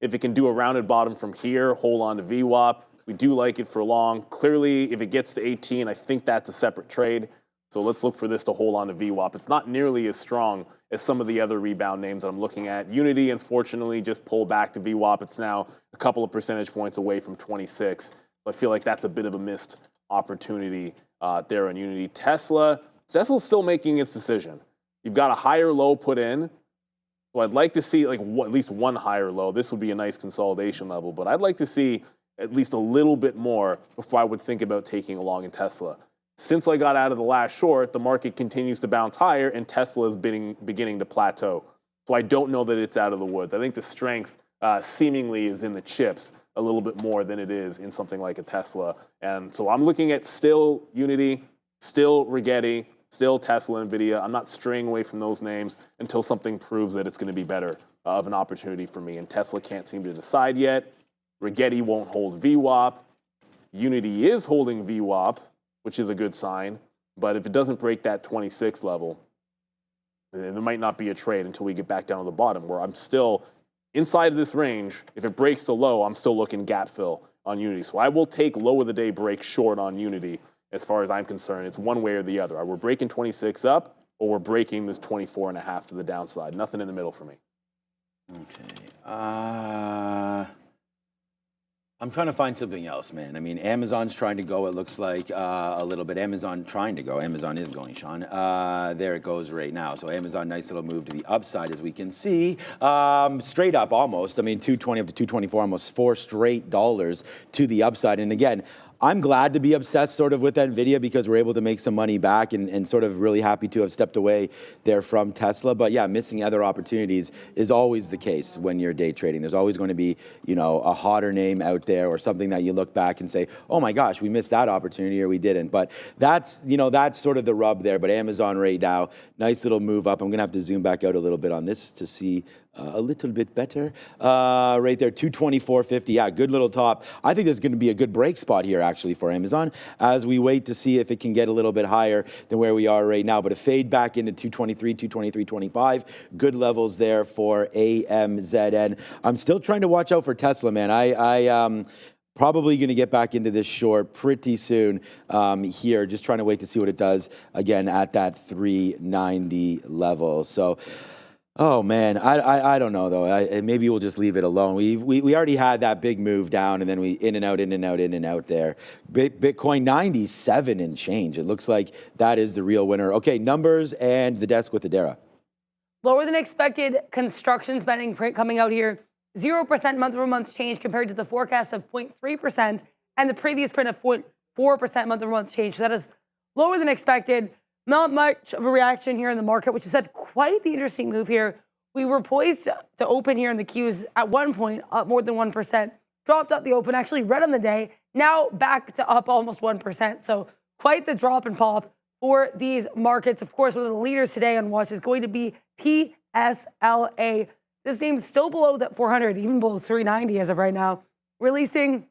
If it can do a rounded bottom from here, hold on to VWAP. We do like it for long. Clearly, if it gets to 18, I think that's a separate trade. So let's look for this to hold on to VWAP. It's not nearly as strong as some of the other rebound names that I'm looking at. Unity, unfortunately, just pulled back to VWAP. It's now a couple of percentage points away from 26. I feel like that's a bit of a missed opportunity there on Unity. Tesla's still making its decision. You've got a higher low put in. So I'd like to see at least one higher low. This would be a nice consolidation level, but I'd like to see at least a little bit more before I would think about taking a long in Tesla. Since I got out of the last short, the market continues to bounce higher and Tesla is beginning to plateau. So I don't know that it's out of the woods. I think the strength seemingly is in the chips a little bit more than it is in something like a Tesla. And so I'm looking at still Unity, still Rigetti, still Tesla, NVIDIA. I'm not straying away from those names until something proves that it's going to be better of an opportunity for me. And Tesla can't seem to decide yet. Rigetti won't hold VWAP. Unity is holding VWAP, which is a good sign. But if it doesn't break that 26 level, then there might not be a trade until we get back down to the bottom, where I'm still inside of this range. If it breaks the low, I'm still looking gap fill on Unity. So I will take low of the day break short on Unity as far as I'm concerned. It's one way or the other. We're breaking 26 up, or we're breaking this 24.5 to the downside. Nothing in the middle for me. Okay. I'm trying to find something else, man. I mean, Amazon's trying to go, it looks like, a little bit. Amazon trying to go. Amazon is going, Sean. There it goes right now. So Amazon, nice little move to the upside, as we can see. Straight up, almost. I mean, 220 up to 224, almost $4 straight to the upside. And again, I'm glad to be obsessed sort of with NVIDIA because we're able to make some money back and sort of really happy to have stepped away there from Tesla. But yeah, missing other opportunities is always the case when you're day trading. There's always going to be, you know, a hotter name out there or something that you look back and say, oh my gosh, we missed that opportunity or we didn't. But that's, you know, that's sort of the rub there. But Amazon right now, nice little move up. I'm going to have to zoom back out a little bit on this to see a little bit better. Right there, 224.50. Yeah, good little top. I think there's going to be a good break spot here, actually, for Amazon as we wait to see if it can get a little bit higher than where we are right now. But a fade back into 223, 223.25. Good levels there for AMZN. I'm still trying to watch out for Tesla, man. I probably going to get back into this short pretty soon here. Just trying to wait to see what it does again at that 390 level. So, oh man, I don't know though. Maybe we'll just leave it alone. We already had that big move down, and then we in and out there. Bitcoin 97 and change. It looks like that is the real winner. Okay, numbers and the desk with Adara. Lower than expected construction spending print coming out here. 0% month-over-month change compared to the forecast of 0.3% and the previous print of 0.4% month-over-month change. So that is lower than expected. Not much of a reaction here in the market, which has had quite the interesting move here. We were poised to open here in the Qs at one point, up more than 1%. Dropped out the open, actually red on the day. Now back to up almost 1%. So quite the drop and pop for these markets. Of course, one of the leaders today on watch is going to be TSLA. This name's still below that 400, even below 390 as of right now. Releasing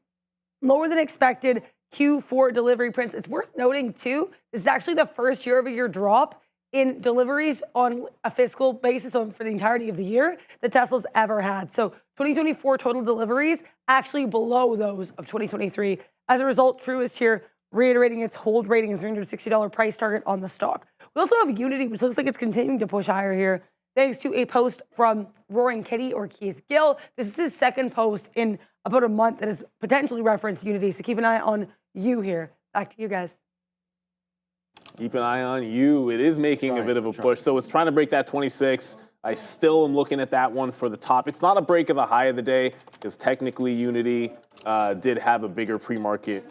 lower than expected Q4 delivery prints. It's worth noting, too, this is actually the first year-over-year drop in deliveries on a fiscal basis for the entirety of the year that Tesla's ever had. So 2024 total deliveries actually below those of 2023. As a result, Truist here reiterating its hold rating and $360 price target on the stock. We also have Unity, which looks like it's continuing to push higher here, thanks to a post from Roaring Kitty or Keith Gill. This is his second post in about a month that has potentially referenced Unity, so keep an eye on you here. Back to you guys. Keep an eye on you. It is making a bit of a push, so it's trying to break that 26. I still am looking at that one for the top. It's not a break of the high of the day because technically Unity did have a bigger pre-market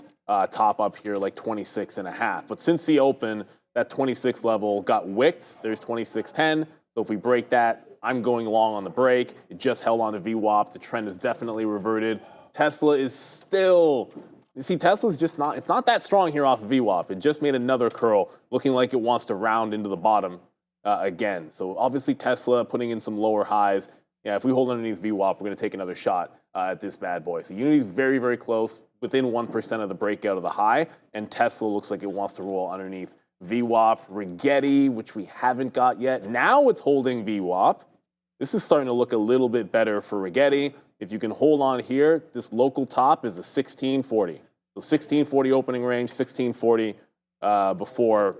top up here, like 26.5. But since the open, that 26 level got wicked. There's 26.10. So if we break that, I'm going long on the break. It just held on to VWAP. The trend has definitely reverted. Tesla is still, you see, Tesla's just not, it's not that strong here off of VWAP. It just made another curl, looking like it wants to round into the bottom again. So obviously Tesla putting in some lower highs. Yeah, if we hold underneath VWAP, we're going to take another shot at this bad boy. So Unity's very, very close, within 1% of the breakout of the high, and Tesla looks like it wants to roll underneath VWAP. Rigetti, which we haven't got yet. Now it's holding VWAP. This is starting to look a little bit better for Rigetti. If you can hold on here, this local top is a 1640. So 1640 opening range, 1640 before.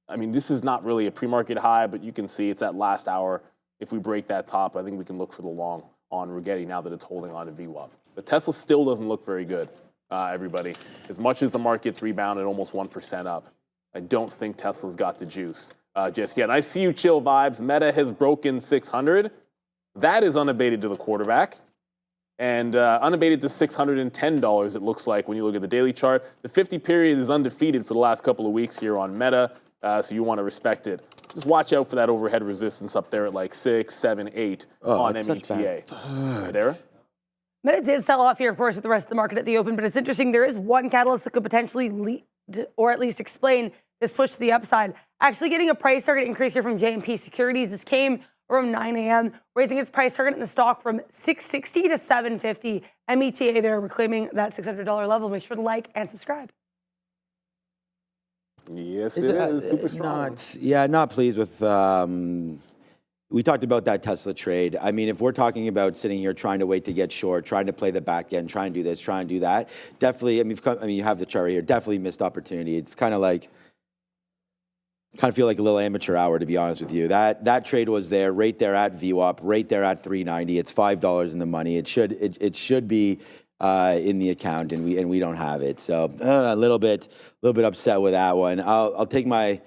I mean, this is not really a pre-market high, but you can see it's that last hour. If we break that top, I think we can look for the long on Rigetti now that it's holding on to VWAP. But Tesla still doesn't look very good, everybody. As much as the market's rebounded almost 1% up, I don't think Tesla's got the juice just yet. I see you, chill vibes. Meta has broken 600. That is unabated to the quarterback. And unabated to $610, it looks like, when you look at the daily chart. The 50 period is undefeated for the last couple of weeks here on Meta, so you want to respect it. Just watch out for that overhead resistance up there at like 6, 7, 8 on META. Adara? Meta did sell off here, of course, with the rest of the market at the open, but it's interesting. There is one catalyst that could potentially lead, or at least explain this push to the upside. Actually getting a price target increase here from JMP Securities. This came around 9 a.m., raising its price target in the stock from 660 to 750. META there reclaiming that $600 level. Make sure to like and subscribe. Yes, it is. Super strong. Not pleased with. We talked about that Tesla trade. I mean, if we're talking about sitting here trying to wait to get short, trying to play the back end, trying to do this, trying to do that, definitely. I mean, you have the chart here. Definitely missed opportunity. It's kind of like. Kind of feel like a little amateur hour, to be honest with you. That trade was there, right there at VWAP, right there at 390. It's $5 in the money. It should be in the account, and we don't have it. So a little bit upset with that one. I'll take my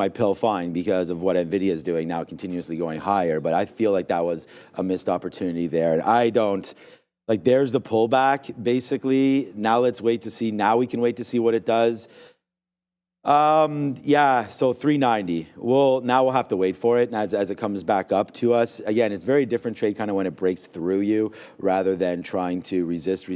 pill fine because of what Nvidia is doing now, continuously going higher. But I feel like that was a missed opportunity there, and I don't. Like, there's the pullback, basically. Now let's wait to see. Now we can wait to see what it does. So 390. Now we'll have to wait for it as it comes back up to us. Again, it's very different trade kind of when it breaks through you rather than trying to resist.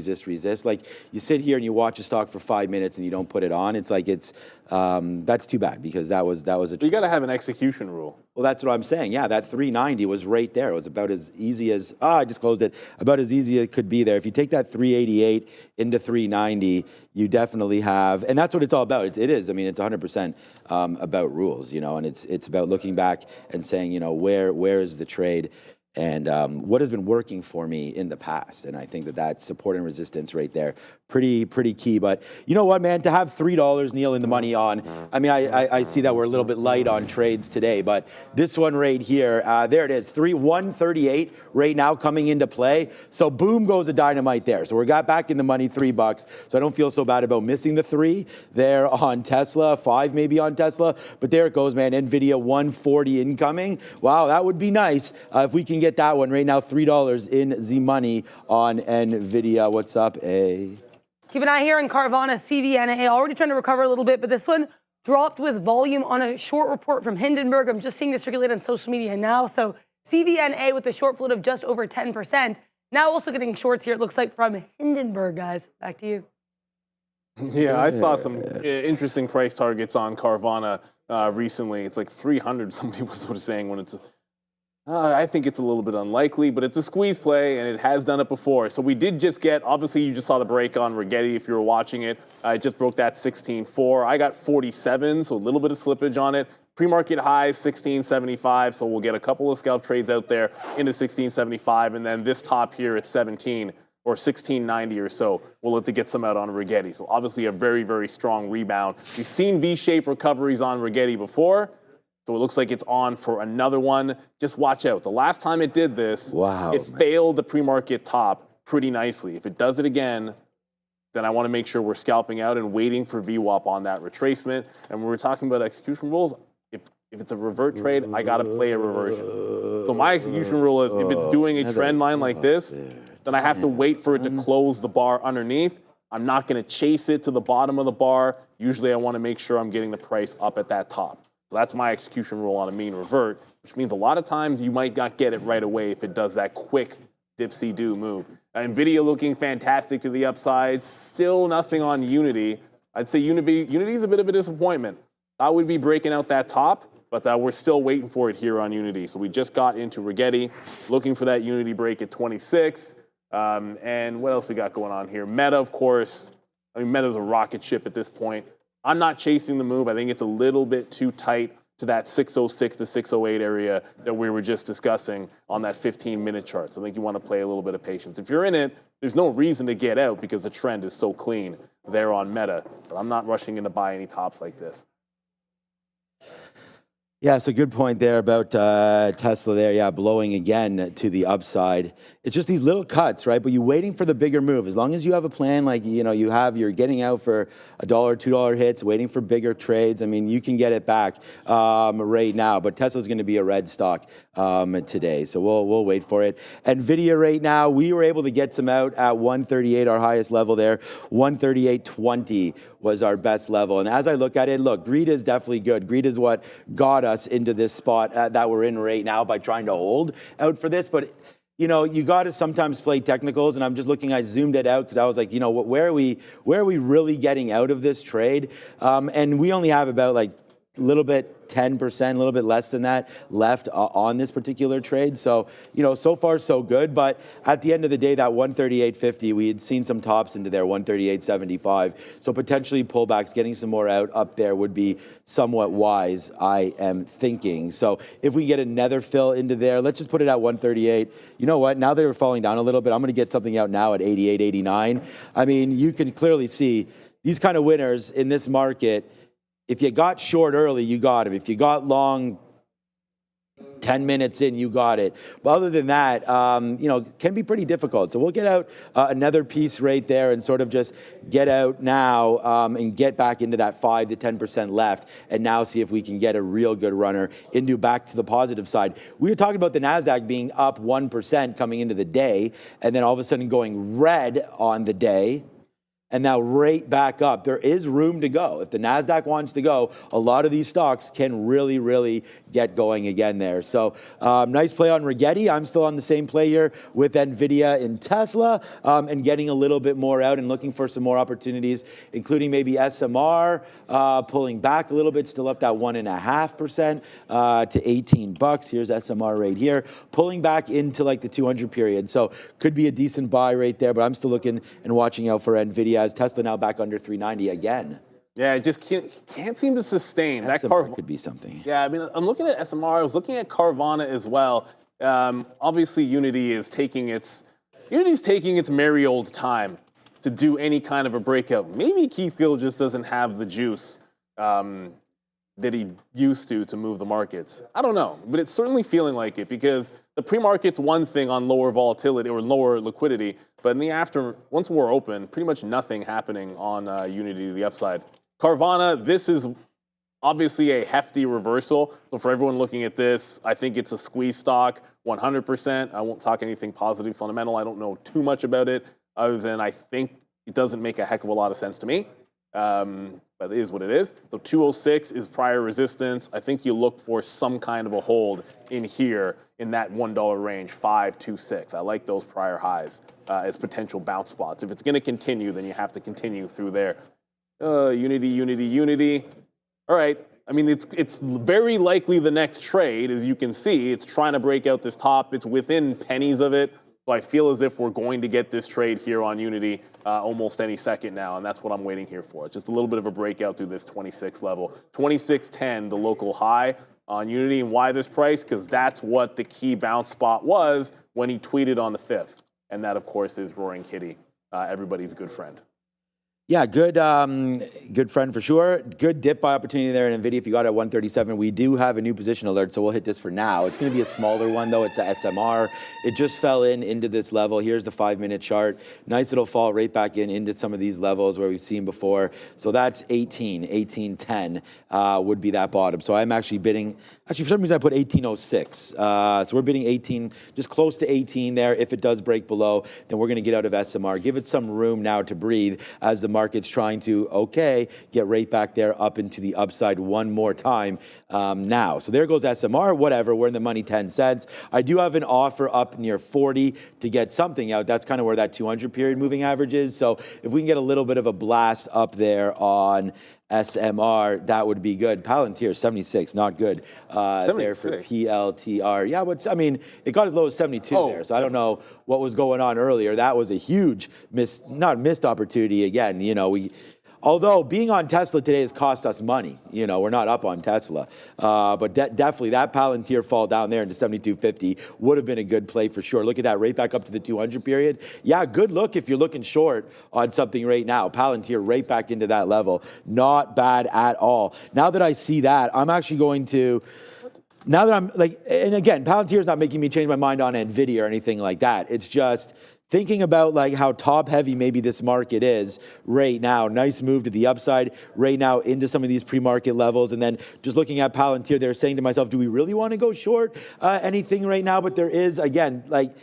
Like, you sit here and you watch a stock for 5 minutes and you don't put it on. It's like that's too bad because that was a. You got to have an execution rule. Well, that's what I'm saying. Yeah, that 390 was right there. It was about as easy as I just closed it. About as easy as it could be there. If you take that 388 into 390, you definitely have, and that's what it's all about. It is. I mean, it's 100% about rules, and it's about looking back and saying, where is the trade. And what has been working for me in the past. And I think that support and resistance right there, pretty key. But you know what, man, to have $3, Neil, in the money on, I mean, I see that we're a little bit light on trades today, but this one right here, there it is, 138 right now coming into play. So boom goes a dynamite there. So we got back in the money, $3. So I don't feel so bad about missing the 3 there on Tesla, 5 maybe on Tesla, but there it goes, man. Nvidia 140 incoming. Wow, that would be nice if we can get that one right now, $3 in the money on Nvidia. What's up, Keep an eye here on Carvana, CVNA, already trying to recover a little bit, but this one dropped with volume on a short report from Hindenburg. I'm just seeing this circulate on social media now. So CVNA with a short float of just over 10%. Now also getting shorts here, it looks like, from Hindenburg, guys. Back to you. Yeah, I saw some interesting price targets on Carvana recently. It's like 300, somebody was sort of saying when it's... I think it's a little bit unlikely, but it's a squeeze play, and it has done it before. So we did just get, obviously, you just saw the break on Rigetti if you were watching it. I just broke that 16.4. I got 47, so a little bit of slippage on it. Pre-market high, 16.75, so we'll get a couple of scalp trades out there into 16.75, and then this top here at 17 or 16.90 or so. We'll look to get some out on Rigetti. So obviously a very, very strong rebound. We've seen V-shaped recoveries on Rigetti before. So it looks like it's on for another one. Just watch out. The last time it did this, it failed the pre-market top pretty nicely. If it does it again, then I want to make sure we're scalping out and waiting for VWAP on that retracement. And when we're talking about execution rules, if it's a revert trade, I got to play a reversion. So my execution rule is if it's doing a trend line like this, then I have to wait for it to close the bar underneath. I'm not going to chase it to the bottom of the bar. Usually I want to make sure I'm getting the price up at that top. So that's my execution rule on a mean revert, which means a lot of times you might not get it right away if it does that quick dipsy-do move. Nvidia looking fantastic to the upside. Still nothing on Unity. I'd say Unity's a bit of a disappointment. I would be breaking out that top, but we're still waiting for it here on Unity. So we just got into Rigetti, looking for that Unity break at 26. And what else we got going on here? Meta, of course. I mean, Meta's a rocket ship at this point. I'm not chasing the move. I think it's a little bit too tight to that 606 to 608 area that we were just discussing on that 15-minute chart. So I think you want to play a little bit of patience. If you're in it, there's no reason to get out because the trend is so clean there on Meta. But I'm not rushing in to buy any tops like this. Yeah, it's a good point there about Tesla there. Yeah, blowing again to the upside. It's just these little cuts, right? But you're waiting for the bigger move. As long as you have a plan, like, you're getting out for $1, $2 hits, waiting for bigger trades. I mean, you can get it back right now. But Tesla's going to be a red stock today, so we'll wait for it. Nvidia right now, we were able to get some out at 138, our highest level there. 138.20 was our best level. And as I look at it, look, greed is definitely good. Greed is what got us into this spot that we're in right now by trying to hold out for this. But you got to sometimes play technicals, and I'm just looking. I zoomed it out because I was like, where are we really getting out of this trade? And we only have about like little bit 10%, a little bit less than that left on this particular trade. So, you know, so far so good. But at the end of the day, that 138.50, we had seen some tops into there, 138.75. So potentially pullbacks, getting some more out up there would be somewhat wise, I am thinking. So if we get another fill into there, let's just put it at 138. You know what? Now they're falling down a little bit. I'm going to get something out now at 88, 89. I mean, you can clearly see these kind of winners in this market. If you got short early, you got them. If you got long 10 minutes in, you got it. But other than that, you know, can be pretty difficult. So we'll get out another piece right there and sort of just get out now and get back into that 5 to 10% left and now see if we can get a real good runner into back to the positive side. We were talking about the NASDAQ being up 1% coming into the day and then all of a sudden going red on the day. And now right back up. There is room to go. If the NASDAQ wants to go, a lot of these stocks can really, really get going again there. So nice play on Rigetti. I'm still on the same play here with NVIDIA and Tesla and getting a little bit more out and looking for some more opportunities, including maybe SMR pulling back a little bit, still up that 1.5% to 18 bucks. Here's SMR right here, pulling back into like the 200 period. So could be a decent buy right there, but I'm still looking and watching out for NVIDIA as Tesla now back under 390 again. Yeah, it just can't seem to sustain. That could be something. Yeah, I mean, I'm looking at SMR. I was looking at Carvana as well. Obviously, Unity is taking its merry old time to do any kind of a breakout. Maybe Keith Gill just doesn't have the juice that he used to move the markets. I don't know, but it's certainly feeling like it because the pre-market's one thing on lower volatility or lower liquidity, but in the once we're open, pretty much nothing happening on Unity to the upside. Carvana, this is obviously a hefty reversal. So for everyone looking at this, I think it's a squeeze stock, 100%. I won't talk anything positive fundamental. I don't know too much about it other than I think it doesn't make a heck of a lot of sense to me. But it is what it is. So 206 is prior resistance. I think you look for some kind of a hold in here in that $1 range, 526. I like those prior highs as potential bounce spots. If it's going to continue, then you have to continue through there. Unity. All right. I mean, it's very likely the next trade, as you can see. It's trying to break out this top. It's within pennies of it. So I feel as if we're going to get this trade here on Unity almost any second now, and that's what I'm waiting here for. It's just a little bit of a breakout through this 26 level. 26.10, the local high on Unity. And why this price? Because that's what the key bounce spot was when he tweeted on the 5th. And that, of course, is Roaring Kitty, everybody's good friend. Yeah, good friend for sure. Good dip buy opportunity there in NVIDIA if you got it at 137. We do have a new position alert, so we'll hit this for now. It's going to be a smaller one, though. It's a SMR. It just fell into this level. Here's the 5-minute chart. Nice little fall right back into some of these levels where we've seen before. So that's 1810 would be that bottom. So I'm actually bidding, for some reason I put 1806. So we're bidding 18, just close to 18 there. If it does break below, then we're going to get out of SMR. Give it some room now to breathe as the market's trying to, get right back there up into the upside one more time now. So there goes SMR, whatever. We're in the money 10 cents. I do have an offer up near 40 to get something out. That's kind of where that 200 period moving average is. So if we can get a little bit of a blast up there on SMR, that would be good. Palantir, 76, not good. 76. There for PLTR. Yeah, but I mean, it got as low as 72 there. So I don't know what was going on earlier. That was a huge missed opportunity again. You know, although being on Tesla today has cost us money. You know, we're not up on Tesla. But definitely that Palantir fall down there into 72.50 would have been a good play for sure. Look at that, right back up to the 200 period. Yeah, good look if you're looking short on something right now. Palantir right back into that level. Not bad at all. Now that I see that, I'm actually going to... Now that I'm like... And again, Palantir is not making me change my mind on NVIDIA or anything like that. It's just... thinking about like how top heavy maybe this market is right now. Nice move to the upside right now into some of these pre-market levels. And then just looking at Palantir, they're saying to myself, do we really want to go short anything right now? But there is, again, like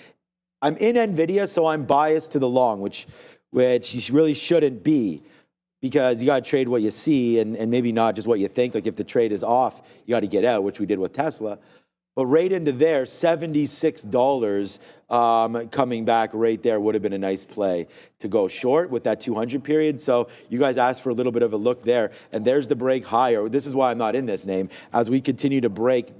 I'm in NVIDIA, so I'm biased to the long, which you really shouldn't be because you got to trade what you see and maybe not just what you think. Like if the trade is off, you got to get out, which we did with Tesla. But right into there, $76 coming back right there would have been a nice play to go short with that 200 period. So you guys asked for a little bit of a look there. And there's the break higher. This is why I'm not in this name. As we continue to break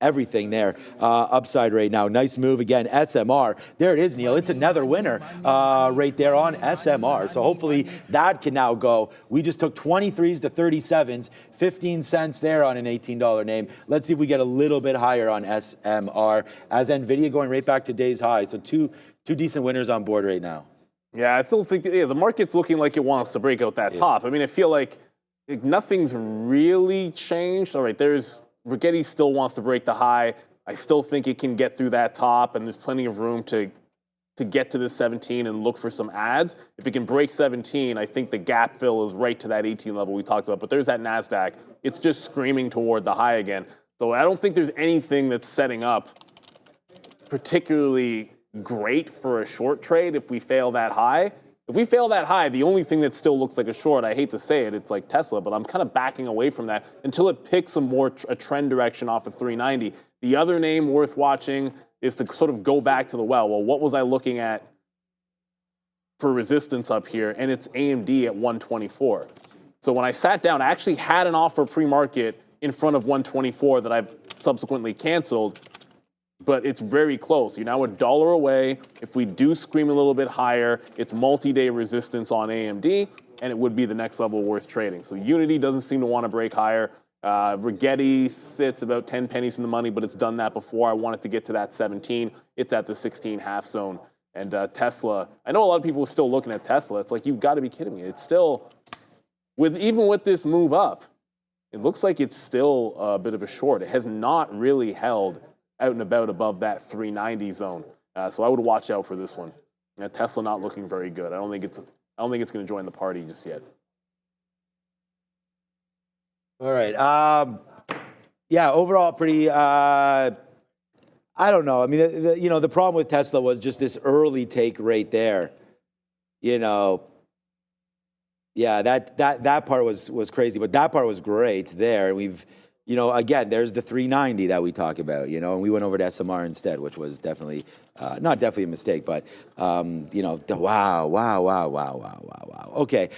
everything there upside right now. Nice move again. SMR. There it is, Neil. It's another winner right there on SMR. So hopefully that can now go. We just took 23s to 37s, 15 cents there on an $18 name. Let's see if we get a little bit higher on SMR as NVIDIA going right back to day's high. So two decent winners on board right now. Yeah, I still think the market's looking like it wants to break out that top. I mean, I feel like nothing's really changed. All right, Rigetti still wants to break the high. I still think it can get through that top, and there's plenty of room to get to this 17 and look for some ads. If it can break 17, I think the gap fill is right to that 18 level we talked about. But there's that NASDAQ. It's just screaming toward the high again. So I don't think there's anything that's setting up particularly great for a short trade if we fail that high. If we fail that high, the only thing that still looks like a short, I hate to say it, it's like Tesla, but I'm kind of backing away from that until it picks a trend direction off of 390. The other name worth watching is to sort of go back to the well, what was I looking at for resistance up here? And it's AMD at 124. So when I sat down, I actually had an offer pre-market in front of 124 that I've subsequently canceled. But it's very close. You're now $1 away. If we do scream a little bit higher, it's multi-day resistance on AMD, and it would be the next level worth trading. So Unity doesn't seem to want to break higher. Rigetti sits about 10 pennies in the money, but it's done that before. I wanted to get to that 17. It's at the 16 half zone. And Tesla, I know a lot of people are still looking at Tesla. It's like, you've got to be kidding me. It's still, even with this move up, it looks like it's still a bit of a short. It has not really held out and about above that 390 zone. So I would watch out for this one. Tesla not looking very good. I don't think it's going to join the party just yet. All right. Yeah, overall pretty, I don't know. I mean, the problem with Tesla was just this early take right there. Yeah, that part was crazy, but that part was great there. And we've, again, there's the 390 that we talk about, and we went over to SMR instead, which was definitely, not definitely a mistake, but, wow. Okay,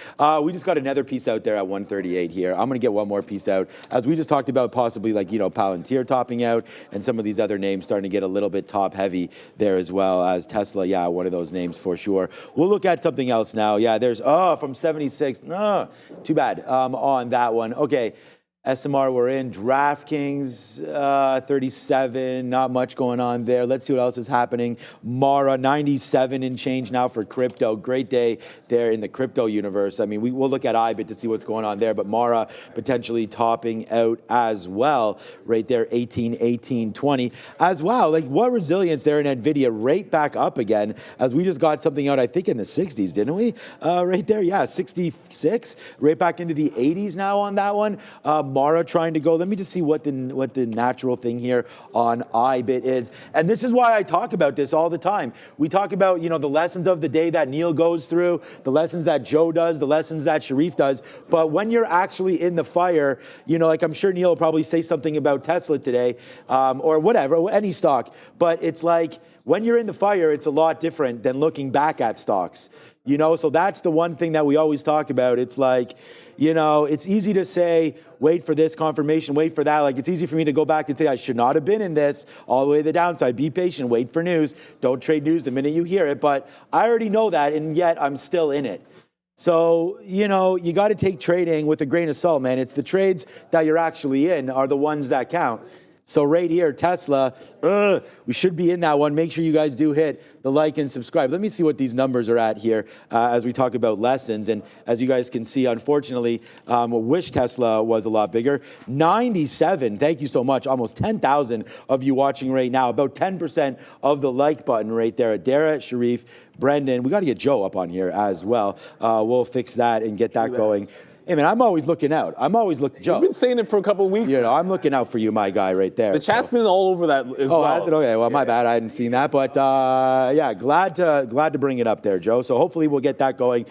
we just got another piece out there at 138 here. I'm going to get one more piece out. As we just talked about, possibly like, Palantir topping out and some of these other names starting to get a little bit top heavy there as well as Tesla. Yeah, one of those names for sure. We'll look at something else now. Yeah, there's, from 76. No, too bad on that one. Okay. SMR we're in, DraftKings 37, not much going on there. Let's see what else is happening. Mara 97 and change now for crypto. Great day there in the crypto universe. I mean, we'll look at IBIT to see what's going on there, but Mara potentially topping out as well. Right there, 18, 20 as well. Like what resilience there in NVIDIA right back up again as we just got something out, I think in the 60s, didn't we? Right there, yeah, 66, right back into the 80s now on that one. Mara trying to go. Let me just see what the natural thing here on IBIT is. And this is why I talk about this all the time. We talk about, the lessons of the day that Neil goes through, the lessons that Joe does, the lessons that Sharif does. But when you're actually in the fire, like I'm sure Neil will probably say something about Tesla today or whatever, any stock. But it's like when you're in the fire, it's a lot different than looking back at stocks. So that's the one thing that we always talk about. It's like, it's easy to say, wait for this confirmation, wait for that. Like it's easy for me to go back and say, I should not have been in this all the way to the downside. Be patient, wait for news. Don't trade news the minute you hear it. But I already know that, and yet I'm still in it. So, you got to take trading with a grain of salt, man. It's the trades that you're actually in are the ones that count. So right here, Tesla, we should be in that one. Make sure you guys do hit the like and subscribe. Let me see what these numbers are at here as we talk about lessons. And as you guys can see, unfortunately, wish Tesla was a lot bigger. 97, thank you so much. Almost 10,000 of you watching right now. About 10% of the like button right there. Dara, Sharif, Brendan. We got to get Joe up on here as well. We'll fix that and get that going. Hey, man, I'm always looking out. I'm always looking. Joe, you've been saying it for a couple of weeks. I'm looking out for you, my guy, right there. The chat's been all over that as well. Oh, has it? Okay, well, my bad. I hadn't seen that. But, yeah, glad to bring it up there, Joe. So hopefully we'll get that going.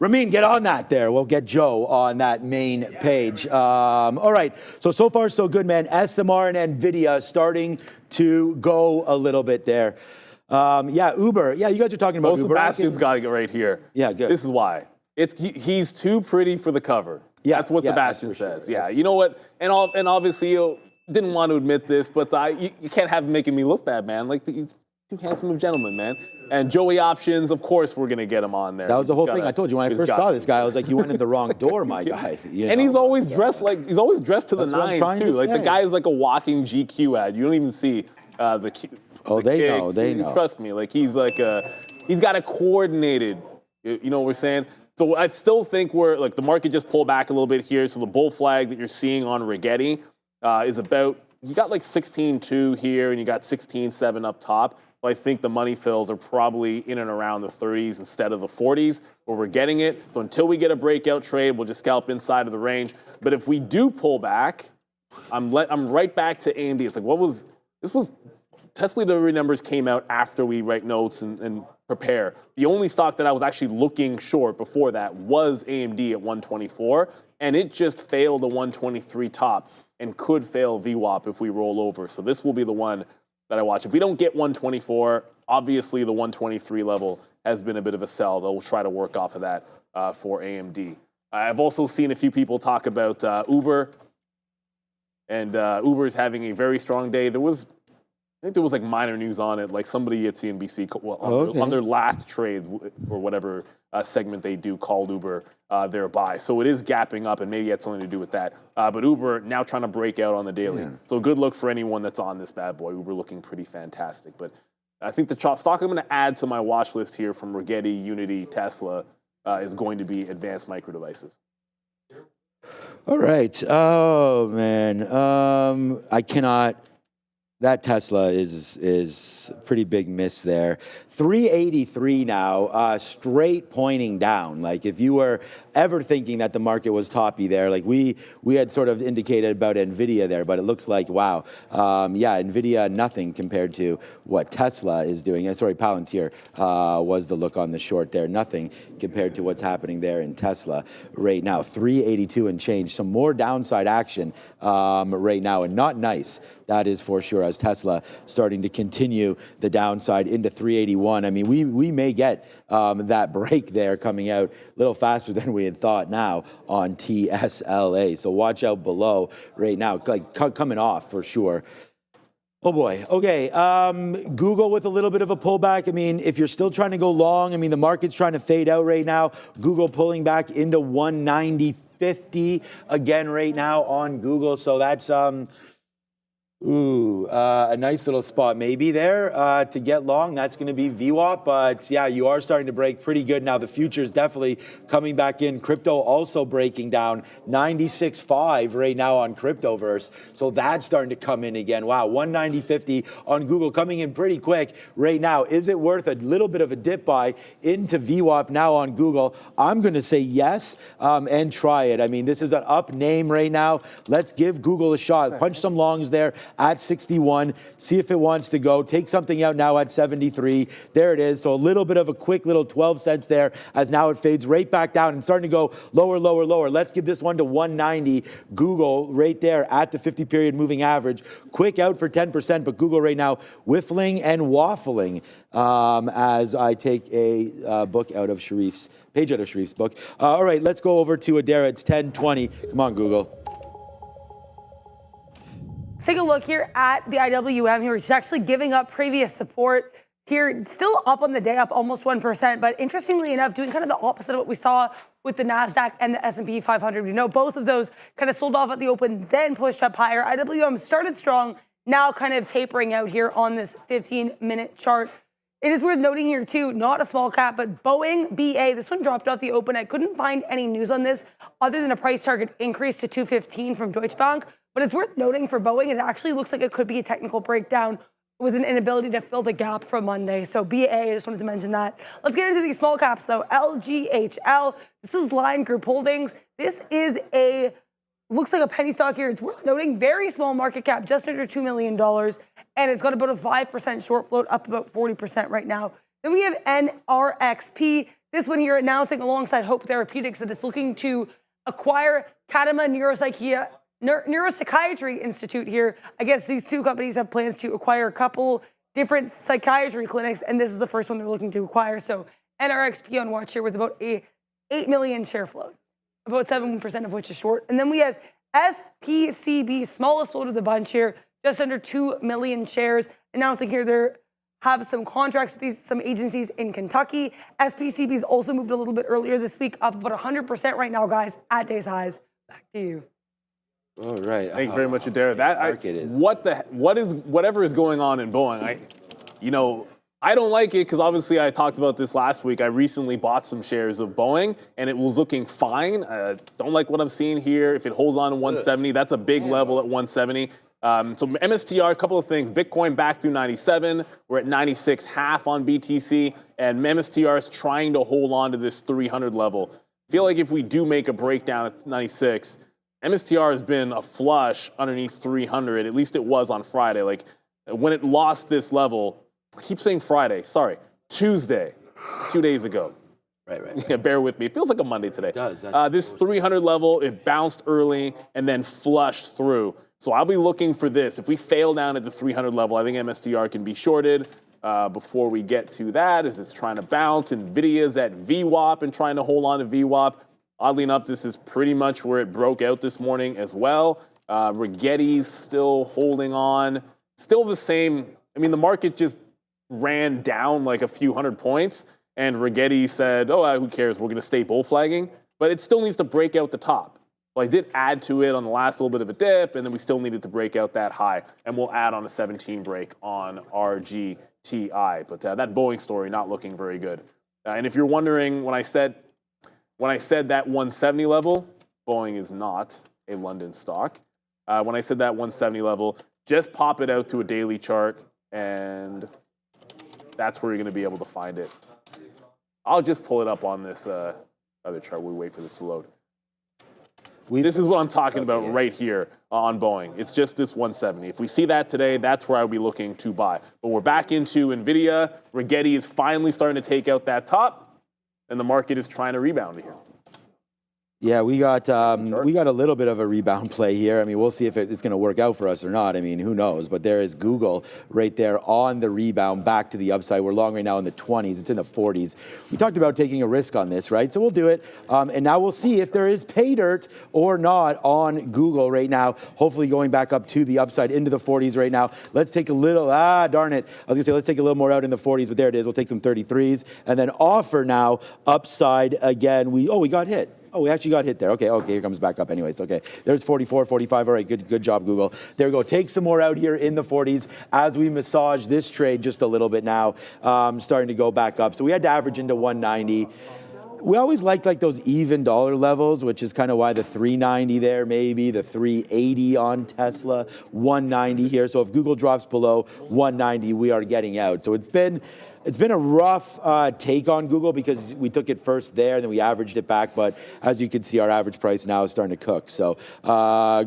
Ramin, get on that there. We'll get Joe on that main page. All right, so far so good, man. SMR and NVIDIA starting to go a little bit there. Yeah, Uber. Yeah, you guys are talking about Uber. Sebastian's got to get right here. Yeah, good. This is why. He's too pretty for the cover. Yeah, that's what Sebastian says. Sure. Yeah, you know what? And obviously you didn't want to admit this, but you can't have him making me look bad, man. Like he's too handsome of a gentleman, man. And Joey Options, of course, we're gonna get him on there. That was the whole thing. I told you when I first saw this guy, I was like, you went in the wrong door, my guy. And he's always dressed to the nines too. Like the guy is like a walking GQ ad. You don't even see the. Oh, they know. They know. Trust me. Like he's got a coordinated. You know what we're saying? So I still think the market just pulled back a little bit here. So the bull flag that you're seeing on Rigetti is about, you got like 16.2 here and you got 16.7 up top. But I think the money fills are probably in and around the 30s instead of the 40s where we're getting it. So until we get a breakout trade, we'll just scalp inside of the range. But if we do pull back, I'm right back to AMD. It's like, Tesla delivery numbers came out after we write notes and prepare. The only stock that I was actually looking short before that was AMD at 124, and it just failed the 123 top and could fail VWAP if we roll over. So this will be the one that I watch. If we don't get 124, obviously the 123 level has been a bit of a sell. They'll try to work off of that for AMD. I've also seen a few people talk about Uber, and Uber is having a very strong day. I think there was like minor news on it, like somebody at CNBC on their last trade or whatever segment they do called Uber their buy. So it is gapping up, and maybe it had something to do with that. But Uber now trying to break out on the daily. Yeah. So good look for anyone that's on this bad boy. Uber looking pretty fantastic. But I think the stock I'm going to add to my watch list here from Rigetti, Unity, Tesla is going to be Advanced Micro Devices. All right. Oh, man. I cannot. That Tesla is a pretty big miss there. 383 now, straight pointing down. Like if you were ever thinking that the market was toppy there, like we had sort of indicated about NVIDIA there, but it looks like, wow. Yeah, NVIDIA, nothing compared to what Tesla is doing. Sorry, Palantir was the look on the short there. Nothing compared to what's happening there in Tesla right now. 382 and change. Some more downside action right now, and not nice. That is for sure, as Tesla starting to continue the downside into 381. I mean, we may get that break there coming out a little faster than we had thought now on TSLA. So watch out below right now, like coming off for sure. Oh boy. Okay. Google with a little bit of a pullback. I mean, if you're still trying to go long, I mean, the market's trying to fade out right now. Google pulling back into 190.50 again right now on Google. So that's a nice little spot maybe there to get long. That's going to be VWAP, but yeah, you are starting to break pretty good now. The future's definitely coming back in. Crypto also breaking down 96.5 right now on Cryptoverse. So that's starting to come in again. Wow, 190.50 on Google coming in pretty quick right now. Is it worth a little bit of a dip buy into VWAP now on Google? I'm going to say yes and try it. I mean, this is an up name right now. Let's give Google a shot. Punch some longs there at 61, see if it wants to go. Take something out now at 73. There it is. So a little bit of a quick little 12 cents there as now it fades right back down and starting to go lower, lower, lower. Let's give this one to 190. Google right there at the 50-period moving average. Quick out for 10%, but Google right now whiffling and waffling as I take a book out of Sharif's, page out of Sharif's book. All right, let's go over to Adara. It's 10:20. Come on, Google. Let's take a look here at the IWM here, which is actually giving up previous support here, still up on the day, up almost 1%, but interestingly enough, doing kind of the opposite of what we saw with the NASDAQ and the S&P 500. We know both of those kind of sold off at the open, then pushed up higher. IWM started strong, now kind of tapering out here on this 15-minute chart. It is worth noting here, too, not a small cap, but Boeing BA, this one dropped off the open. I couldn't find any news on this other than a price target increase to 215 from Deutsche Bank. But it's worth noting for Boeing, it actually looks like it could be a technical breakdown with an inability to fill the gap from Monday. So BA, I just wanted to mention that. Let's get into these small caps, though. LGHL, this is Lion Group Holdings. This is looks like a penny stock here. It's worth noting, very small market cap, just under $2 million. And it's got about a 5% short float, up about 40% right now. Then we have NRXP. This one here announcing alongside Hope Therapeutics that it's looking to acquire Kadima Neuropsychiatry Institute here. I guess these two companies have plans to acquire a couple different psychiatry clinics, and this is the first one they're looking to acquire. So NRXP on watch here with about a 8 million share float, about 7% of which is short. And then we have SPCB, smallest float of the bunch here, just under 2 million shares, announcing here they have some contracts with some agencies in Kentucky. SPCB's also moved a little bit earlier this week, up about 100% right now, guys, at day's highs. Back to you. All right. Thank you very much, Adair. Whatever is going on in Boeing, I don't like it because obviously I talked about this last week. I recently bought some shares of Boeing and it was looking fine. Don't like what I'm seeing here. If it holds on to 170, that's a big level at 170. So MSTR, a couple of things. Bitcoin back through 97. We're at 96.5 on BTC, and MSTR is trying to hold on to this 300 level. I feel like if we do make a breakdown at 96, MSTR has been a flush underneath 300. At least it was on Friday. Like when it lost this level, I keep saying Friday. Sorry, Tuesday, 2 days ago. Right. Yeah, bear with me. It feels like a Monday today. It does. This 300 level, it bounced early and then flushed through. So I'll be looking for this. If we fail down at the 300 level, I think MSTR can be shorted. Before we get to that, as it's trying to bounce, NVIDIA's at VWAP and trying to hold on to VWAP. Oddly enough, this is pretty much where it broke out this morning as well. Rigetti's still holding on. Still the same. I mean, the market just ran down like a few hundred points, and Rigetti said, oh, who cares? We're going to stay bull flagging. But it still needs to break out the top. Well, I did add to it on the last little bit of a dip, and then we still needed to break out that high. And we'll add on a 17 break on RGTI. But that Boeing story not looking very good. And if you're wondering, when I said that 170 level, Boeing is not a London stock. When I said that 170 level, just pop it out to a daily chart, and that's where you're going to be able to find it. I'll just pull it up on this other chart. We'll wait for this to load. This is what I'm talking about right here on Boeing. It's just this 170. If we see that today, that's where I would be looking to buy. But we're back into NVIDIA. Rigetti is finally starting to take out that top, and the market is trying to rebound here. Yeah, we got a little bit of a rebound play here. I mean, we'll see if it's going to work out for us or not. I mean, who knows? But there is Google right there on the rebound back to the upside. We're long right now in the 20s. It's in the 40s. We talked about taking a risk on this, right? So we'll do it. And now we'll see if there is pay dirt or not on Google right now. Hopefully going back up to the upside into the 40s right now. Let's take a little, darn it. I was going to say, let's take a little more out in the 40s, but there it is. We'll take some 33s and then offer now upside again. We got hit. Oh, we actually got hit there. Okay, here comes back up anyways. Okay, there's 44, 45. All right, good job, Google. There we go. Take some more out here in the 40s as we massage this trade just a little bit now, starting to go back up. So we had to average into 190. We always liked like those even dollar levels, which is kind of why the 390 there, maybe the 380 on Tesla, 190 here. So if Google drops below 190, we are getting out. So it's been a rough take on Google because we took it first there and then we averaged it back. But as you can see, our average price now is starting to cook. So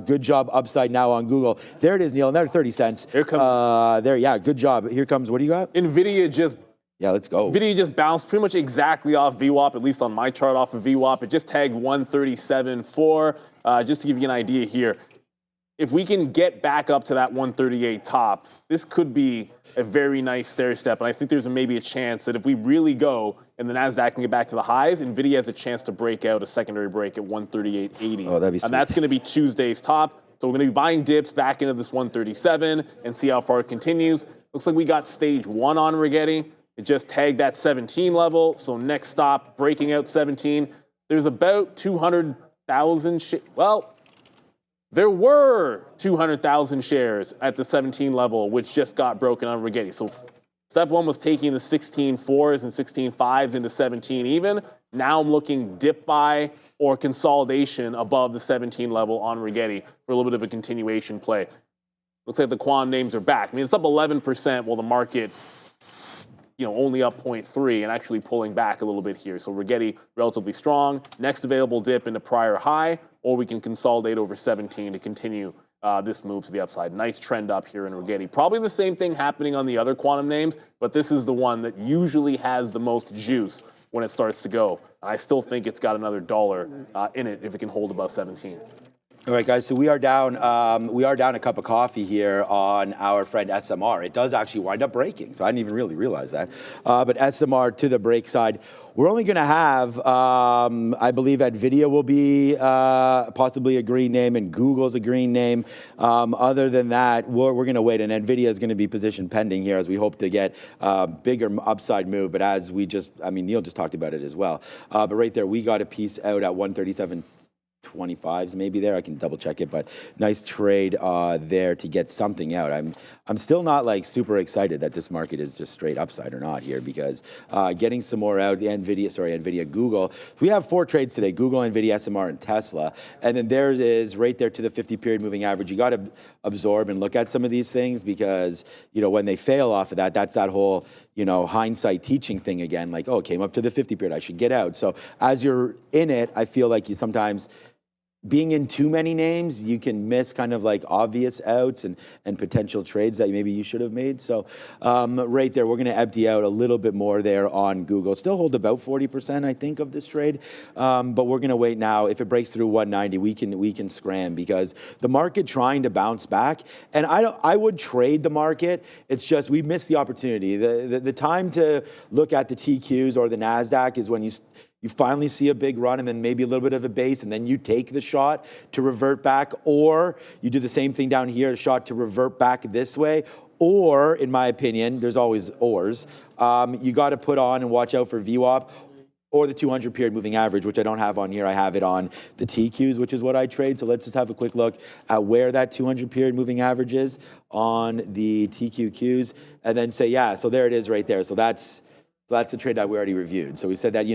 good job upside now on Google. There it is, Neil. Another 30 cents. Here comes. Good job. Here comes, what do you got? NVIDIA let's go. NVIDIA just bounced pretty much exactly off VWAP, at least on my chart off of VWAP. It just tagged 137.4. Just to give you an idea here, if we can get back up to that 138 top, this could be a very nice stair step. And I think there's maybe a chance that if we really go and the NASDAQ can get back to the highs, NVIDIA has a chance to break out a secondary break at 138.80. Oh, that'd be sweet. And that's going to be Tuesday's top. So we're going to be buying dips back into this 137 and see how far it continues. Looks like we got stage 1 on Rigetti. It just tagged that 17 level. So next stop, breaking out 17. There's about 200,000 there were 200,000 shares at the 17 level, which just got broken on Rigetti. So step 1 was taking the 16.4s and 16.5s into 17 even. Now I'm looking dip buy or consolidation above the 17 level on Rigetti for a little bit of a continuation play. Looks like the quant names are back. I mean, it's up 11% while the market, only up 0.3 and actually pulling back a little bit here. So Rigetti relatively strong. Next available dip into prior high, or we can consolidate over 17 to continue this move to the upside. Nice trend up here in Rigetti. Probably the same thing happening on the other quantum names, but this is the one that usually has the most juice when it starts to go. I still think it's got another dollar in it if it can hold above 17. All right, guys, so we are down a cup of coffee here on our friend SMR. It does actually wind up breaking, so I didn't even really realize that. But SMR to the break side, we're only going to have, I believe NVIDIA will be possibly a green name and Google's a green name. Other than that, we're going to wait, and NVIDIA is going to be position pending here as we hope to get a bigger upside move. But as we just, I mean, Neil just talked about it as well. But right there, we got a piece out at 137.25s maybe there. I can double check it, but nice trade there to get something out. I'm still not like super excited that this market is just straight upside or not here, because getting some more out, the NVIDIA, Google. We have 4 trades today: Google, NVIDIA, SMR, and Tesla. And then there is right there to the 50-period moving average. You got to absorb and look at some of these things, because when they fail off of that, that's that whole hindsight teaching thing again. Like, oh, it came up to the 50-period, I should get out. So as you're in it, I feel like you sometimes, being in too many names, you can miss kind of like obvious outs and potential trades that maybe you should have made. So right there, we're going to empty out a little bit more there on Google. Still hold about 40%, I think, of this trade. But we're going to wait now. If it breaks through 190, we can scram, because the market trying to bounce back. And I would trade the market. It's just we missed the opportunity. The time to look at the TQs or the NASDAQ is when you finally see a big run and then maybe a little bit of a base, and then you take the shot to revert back, or you do the same thing down here, a shot to revert back this way. Or, in my opinion, there's always ors, you got to put on and watch out for VWAP or the 200-period moving average, which I don't have on here. I have it on the TQs, which is what I trade. So let's just have a quick look at where that 200-period moving average is on the TQQs, and then say, yeah, so there it is right there. So that's the trade that we already reviewed. So we said that,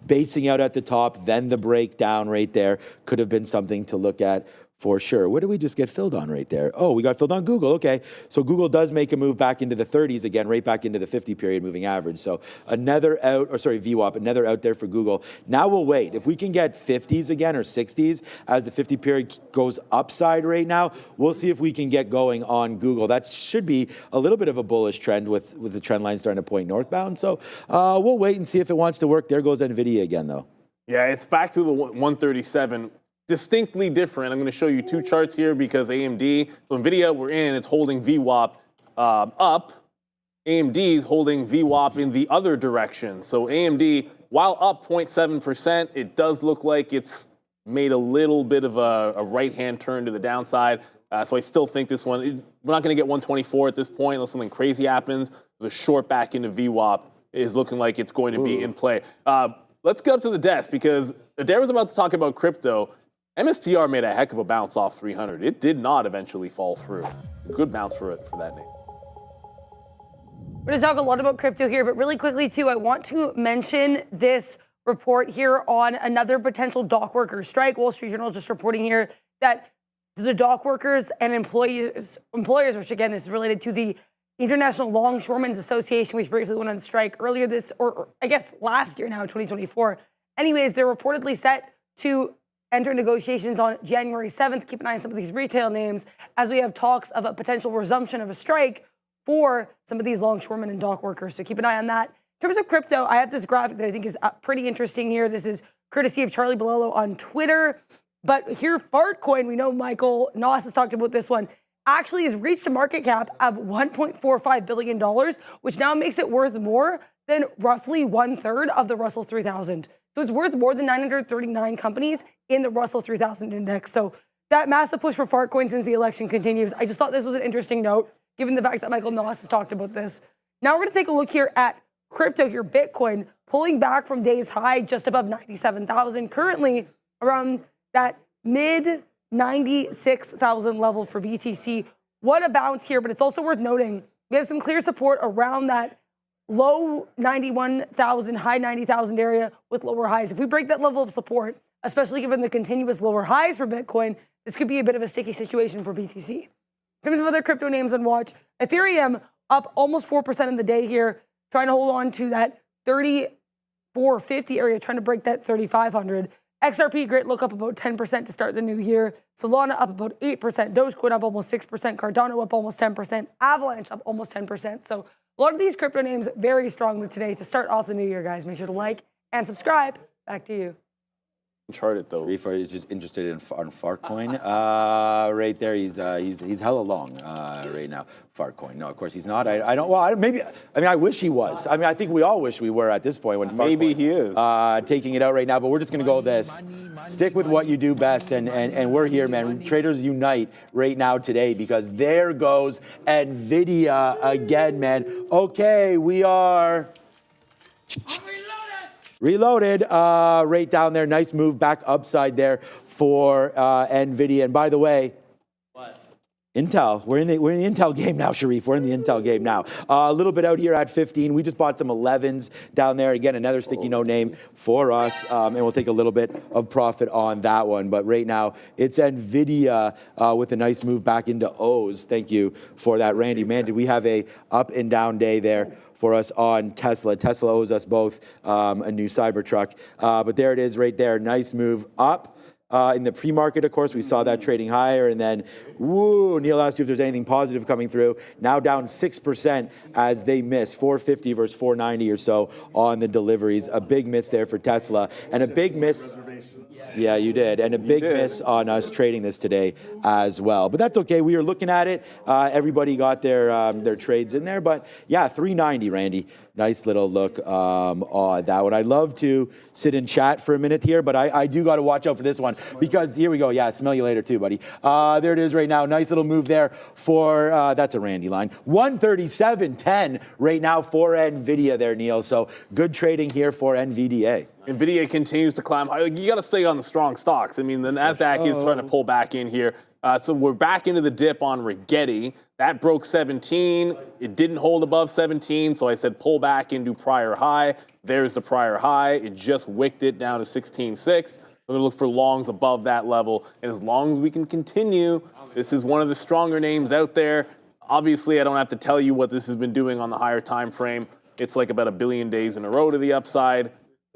basing out at the top, then the breakdown right there could have been something to look at for sure. What did we just get filled on right there? Oh, we got filled on Google. Okay. So Google does make a move back into the 30s again, right back into the 50-period moving average. So another out, or sorry, VWAP, another out there for Google. Now we'll wait. If we can get 50s again or 60s as the 50-period goes upside right now, we'll see if we can get going on Google. That should be a little bit of a bullish trend with the trend line starting to point northbound. So we'll wait and see if it wants to work. There goes NVIDIA again, though. Yeah, it's back to the 137. Distinctly different. I'm going to show you 2 charts here, because AMD, so NVIDIA, we're in, it's holding VWAP up. AMD is holding VWAP in the other direction. So AMD, while up 0.7%, it does look like it's made a little bit of a right-hand turn to the downside. So I still think this one, we're not going to get 124 at this point unless something crazy happens. The short back into VWAP is looking like it's going to be in play. Let's get up to the desk, because Adair was about to talk about crypto. MSTR made a heck of a bounce off 300. It did not eventually fall through. A good bounce for that name. We're going to talk a lot about crypto here, but really quickly, too, I want to mention this report here on another potential dock worker strike. Wall Street Journal just reporting here that the dock workers and employers, which again is related to the International Longshoremen's Association, which briefly went on strike earlier or I guess last year now, 2024. Anyways, they're reportedly set to enter negotiations on January 7th. Keep an eye on some of these retail names as we have talks of a potential resumption of a strike for some of these longshoremen and dock workers. So keep an eye on that. In terms of crypto, I have this graphic that I think is pretty interesting here. This is courtesy of Charlie Bolello on Twitter. But here, Fartcoin, we know Michael Noss has talked about this one, actually has reached a market cap of $1.45 billion, which now makes it worth more than roughly 1/3 of the Russell 3000. So it's worth more than 939 companies in the Russell 3000 index. So that massive push for Fartcoin since the election continues. I just thought this was an interesting note, given the fact that Michael Noss has talked about this. Now we're going to take a look here at crypto here. Bitcoin pulling back from day's high just above 97,000, currently around that mid 96,000 level for BTC. What a bounce here, but it's also worth noting we have some clear support around that low 91,000, high 90,000 area with lower highs. If we break that level of support, especially given the continuous lower highs for Bitcoin, this could be a bit of a sticky situation for BTC. In terms of other crypto names on watch, Ethereum up almost 4% in the day here, trying to hold on to that 3450 area, trying to break that 3500. XRP Grit look up about 10% to start the new year. Solana up about 8%. Dogecoin up almost 6%. Cardano up almost 10%. Avalanche up almost 10%. So a lot of these crypto names very strongly today to start off the new year, guys. Make sure to like and subscribe. Back to you. Uncharted though. Sharif, are you just interested in on Fartcoin? Right there, he's hella long right now. Fartcoin. No, of course he's not. I don't. Well, maybe. I mean, I wish he was. I mean, I think we all wish we were at this point when Fartcoin, Maybe he is taking it out right now. But we're just gonna go with this. Stick with what you do best, and we're here, man. Traders unite right now today because there goes Nvidia again, man. Okay, we are. Reloaded, right down there. Nice move back upside there for Nvidia. And by the way, Intel. We're in the Intel game now, Sharif. We're in the Intel game now. A little bit out here at 15. We just bought some 11s down there. Again, another sticky no name for us, and we'll take a little bit of profit on that one. But right now, it's Nvidia with a nice move back into O's. Thank you for that, Randy. Man, did we have a up and down day there for us on Tesla. Tesla owes us both a new Cybertruck. But there it is right there. Nice move up. In the pre-market, of course, we saw that trading higher. And then, woo, Neil asked you if there's anything positive coming through. Now down 6% as they miss, 450 versus 490 or so on the deliveries. A big miss there for Tesla. And a big miss. Yeah, you did. And a big miss on us trading this today as well. But that's okay. We were looking at it. Everybody got their trades in there. But yeah, 390, Randy. Nice little look on that one. I'd love to sit and chat for a minute here, but I do got to watch out for this one because here we go. Yeah, smell you later too, buddy. There it is right now. Nice little move there for, that's a Randy line. 137.10 right now for Nvidia there, Neil. So good trading here for NVDA. Nvidia continues to climb high. You got to stay on the strong stocks. I mean, the Nasdaq is trying to pull back in here. So we're back into the dip on Rigetti. That broke 17. It didn't hold above 17, so I said pull back into prior high. There's the prior high. It just wicked it down to 16.6. We're going to look for longs above that level. And as long as we can continue, this is one of the stronger names out there. Obviously, I don't have to tell you what this has been doing on the higher time frame. It's like about 1 billion days in a row to the upside,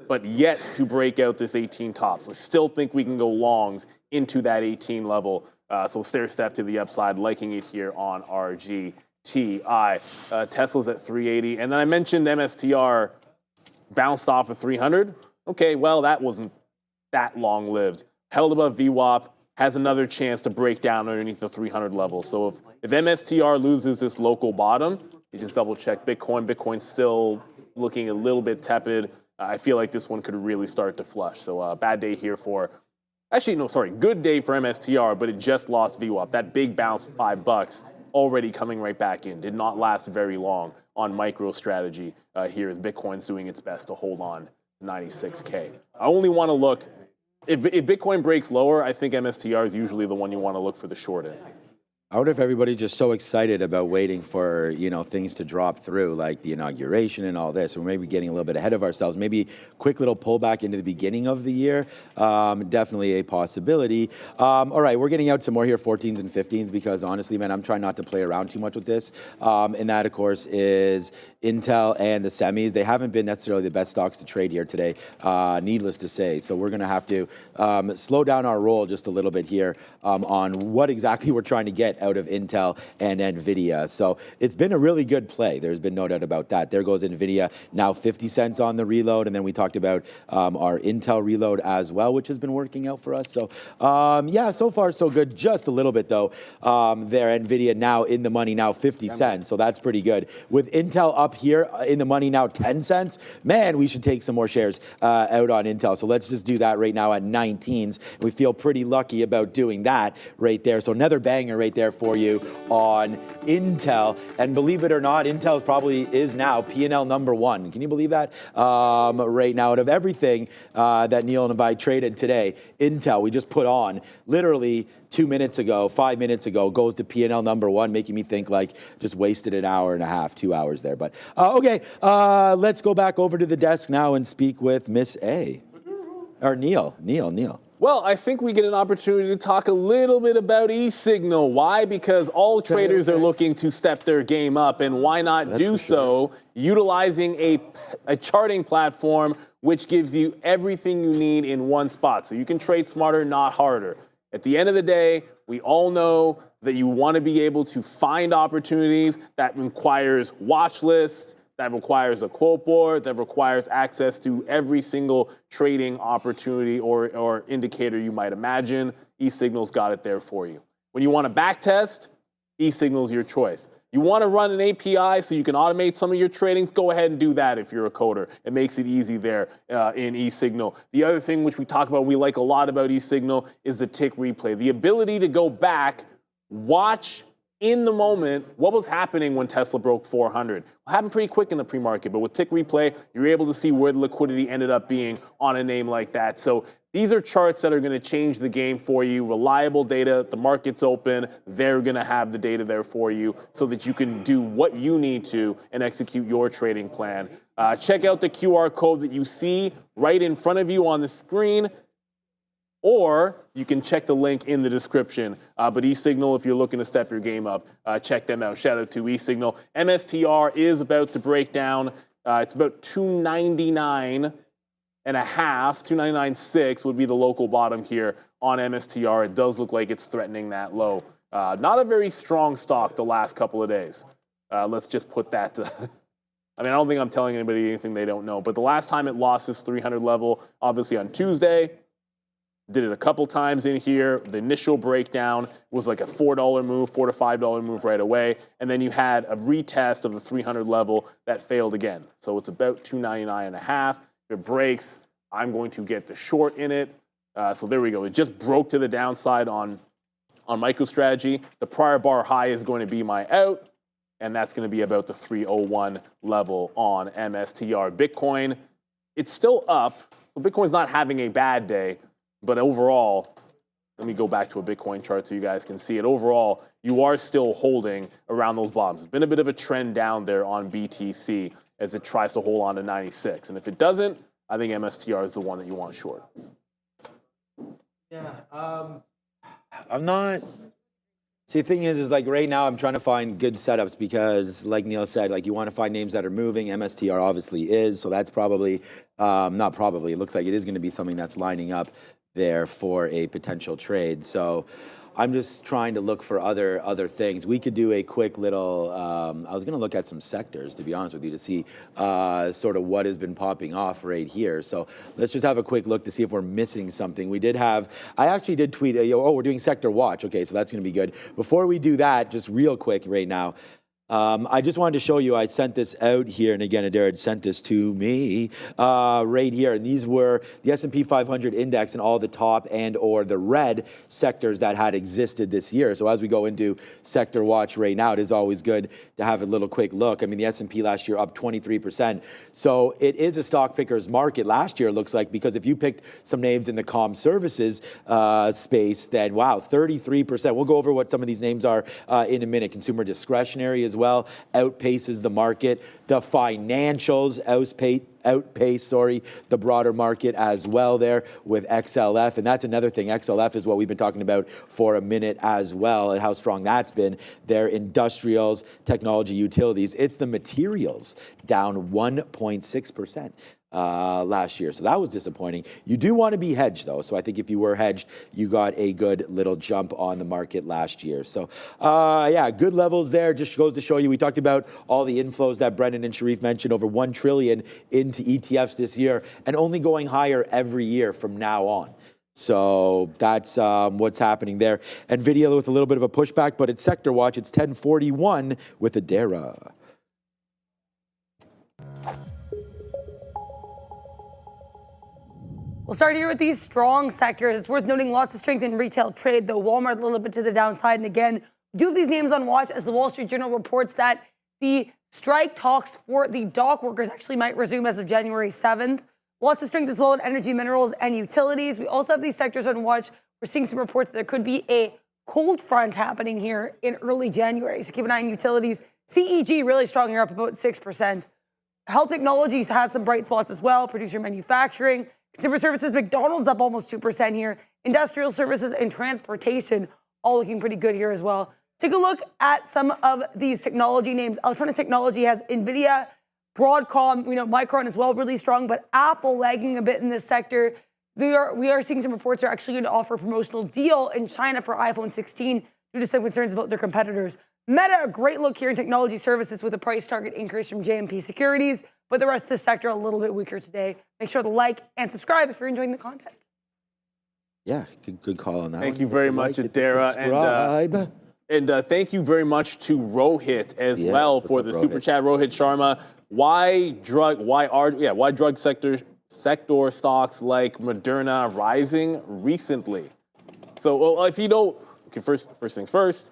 but yet to break out this 18 tops. I still think we can go longs into that 18 level. So stair step to the upside, liking it here on RGTI. Tesla's at 380. And then I mentioned MSTR bounced off of 300. Okay, well, that wasn't that long-lived. Held above VWAP, has another chance to break down underneath the 300 level. So if MSTR loses this local bottom, you just double-check Bitcoin. Bitcoin's still looking a little bit tepid. I feel like this one could really start to flush. So bad day here for... Actually, no, sorry, good day for MSTR, but it just lost VWAP. That big bounce, $5, already coming right back in. Did not last very long on MicroStrategy here as Bitcoin's doing its best to hold on to 96K. I only want to look, if Bitcoin breaks lower, I think MSTR is usually the one you want to look for the short end. I wonder if everybody's just so excited about waiting for, things to drop through, like the inauguration and all this. We're maybe getting a little bit ahead of ourselves. Maybe quick little pullback into the beginning of the year. Definitely a possibility. All right, we're getting out some more here, 14s and 15s, because honestly, man, I'm trying not to play around too much with this. And that, of course, is Intel and the semis. They haven't been necessarily the best stocks to trade here today, needless to say. So we're going to have to slow down our roll just a little bit here on what exactly we're trying to get out of Intel and NVIDIA. So it's been a really good play. There's been no doubt about that. There goes NVIDIA, now 50 cents on the reload. And then we talked about our Intel reload as well, which has been working out for us. So yeah, so far so good. Just a little bit though. There, NVIDIA now in the money, now 50 cents. So that's pretty good. With Intel up here in the money now 10 cents, man, we should take some more shares out on Intel. So let's just do that right now at 19s. We feel pretty lucky about doing that right there. So another banger right there for you on Intel. And believe it or not, Intel probably is now P&L #1. Can you believe that? Right now, out of everything that Neil and I traded today, Intel, we just put on literally 2 minutes ago, 5 minutes ago, goes to P&L #1, making me think like just wasted an hour and a half, 2 hours there. But okay, let's go back over to the desk now and speak with Miss A. Or Neil. Well, I think we get an opportunity to talk a little bit about eSignal. Why? Because all traders are looking to step their game up, and why not do so utilizing a charting platform which gives you everything you need in one spot. So you can trade smarter, not harder. At the end of the day, we all know that you want to be able to find opportunities. That requires watch lists, That requires a quote board, that requires access to every single trading opportunity or indicator you might imagine. eSignal's got it there for you. When you want to back test, eSignal's your choice. You want to run an API so you can automate some of your trading, go ahead and do that if you're a coder. It makes it easy there in eSignal. The other thing which we talk about, we like a lot about eSignal, is the tick replay. The ability to go back, watch in the moment what was happening when Tesla broke 400. It happened pretty quick in the pre-market, but with tick replay, you're able to see where the liquidity ended up being on a name like that. So these are charts that are going to change the game for you. Reliable data, the market's open, they're going to have the data there for you so that you can do what you need to and execute your trading plan. Check out the QR code that you see right in front of you on the screen, or you can check the link in the description. But eSignal, if you're looking to step your game up, check them out. Shout out to eSignal. MSTR is about to break down. It's about 299 and a half, 299.6 would be the local bottom here on MSTR. It does look like it's threatening that low. Not a very strong stock the last couple of days. Let's just put that to, I mean, I don't think I'm telling anybody anything they don't know, but the last time it lost this 300 level, obviously on Tuesday, did it a couple times in here. The initial breakdown was like a $4 move, $4 to $5 move right away. And then you had a retest of the 300 level that failed again. So it's about 299 and a half. If it breaks, I'm going to get the short in it. So there we go. It just broke to the downside on MicroStrategy. The prior bar high is going to be my out, and that's going to be about the 301 level on MSTR. Bitcoin, it's still up. So Bitcoin's not having a bad day, but overall, let me go back to a Bitcoin chart so you guys can see it. Overall, you are still holding around those bottoms. It's been a bit of a trend down there on BTC as it tries to hold on to 96. And if it doesn't, I think MSTR is the one that you want short. Yeah, I'm not. See, the thing is like right now I'm trying to find good setups because, like Neil said, like you want to find names that are moving. MSTR obviously is, so that's probably, not probably, it looks like it is going to be something that's lining up there for a potential trade. So I'm just trying to look for other things. We could do a quick little, I was gonna look at some sectors, to be honest with you, to see sort of what has been popping off right here. So let's just have a quick look to see if we're missing something. We did have, I actually did tweet, oh, we're doing sector watch. Okay, so that's gonna be good. Before we do that, just real quick right now, I just wanted to show you, I sent this out here, and again, Adair had sent this to me right here, and these were the S&P 500 index and all the top and or the red sectors that had existed this year. So as we go into sector watch right now, it is always good to have a little quick look. I mean, the S&P last year up 23%. So it is a stock picker's market last year, it looks like, because if you picked some names in the comm services space, then wow, 33%. We'll go over what some of these names are in a minute. Consumer discretionary as well outpaces the market. The financials outpace the broader market as well there with XLF. And that's another thing. XLF is what we've been talking about for a minute as well, and how strong that's been. Their industrials, technology, utilities. It's the materials down 1.6%. Last year. So that was disappointing. You do want to be hedged though. So I think if you were hedged, you got a good little jump on the market last year. So yeah, good levels there. Just goes to show you, we talked about all the inflows that Brendan and Sharif mentioned, over 1 trillion into ETFs this year, and only going higher every year from now on. So that's what's happening there. NVIDIA with a little bit of a pushback, but it's sector watch. It's 1041 with Adara. We'll start here with these strong sectors. It's worth noting lots of strength in retail trade, though Walmart a little bit to the downside. And again, we do have these names on watch as the Wall Street Journal reports that the strike talks for the dock workers actually might resume as of January 7th. Lots of strength as well in energy, minerals, and utilities. We also have these sectors on watch. We're seeing some reports that there could be a cold front happening here in early January. So keep an eye on utilities. CEG really strong here, up about 6%. Health technologies has some bright spots as well. Producer manufacturing. Consumer services, McDonald's up almost 2% here. Industrial services and transportation all looking pretty good here as well. Take a look at some of these technology names. Electronic technology has NVIDIA, Broadcom, Micron as well, really strong, but Apple lagging a bit in this sector. We are seeing some reports are actually going to offer a promotional deal in China for iPhone 16 due to some concerns about their competitors. Meta, a great look here in technology services with a price target increase from JMP Securities, but the rest of the sector a little bit weaker today. Make sure to like and subscribe if you're enjoying the content. Yeah, good call on that. Thank one. you very Hit the much, hit the Adara. subscribe. And thank you very much to Rohit as Yes, well what's for up, the Rohit? super chat. Rohit Sharma, why drug sector stocks like Moderna rising recently? So, well, if you don't, okay, first things first,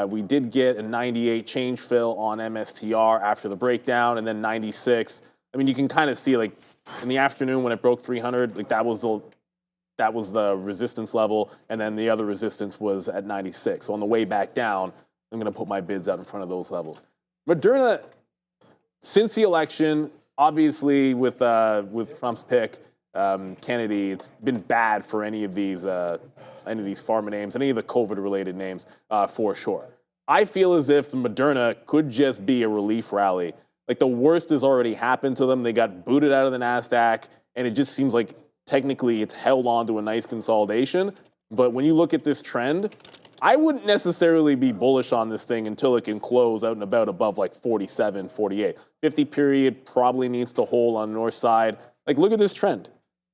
we did get a 98 change fill on MSTR after the breakdown, and then 96. I mean, you can kind of see, like, in the afternoon when it broke 300, like that was the resistance level, and then the other resistance was at 96. So on the way back down, I'm going to put my bids out in front of those levels. Moderna, since the election, obviously with Trump's pick, Kennedy, it's been bad for any of these pharma names, any of the COVID-related names, for sure. I feel as if Moderna could just be a relief rally. Like, the worst has already happened to them. They got booted out of the NASDAQ, and it just seems like technically it's held on to a nice consolidation. But when you look at this trend, I wouldn't necessarily be bullish on this thing until it can close out and about above like 47, 48. 50 period probably needs to hold on the north side. Like, look at this trend.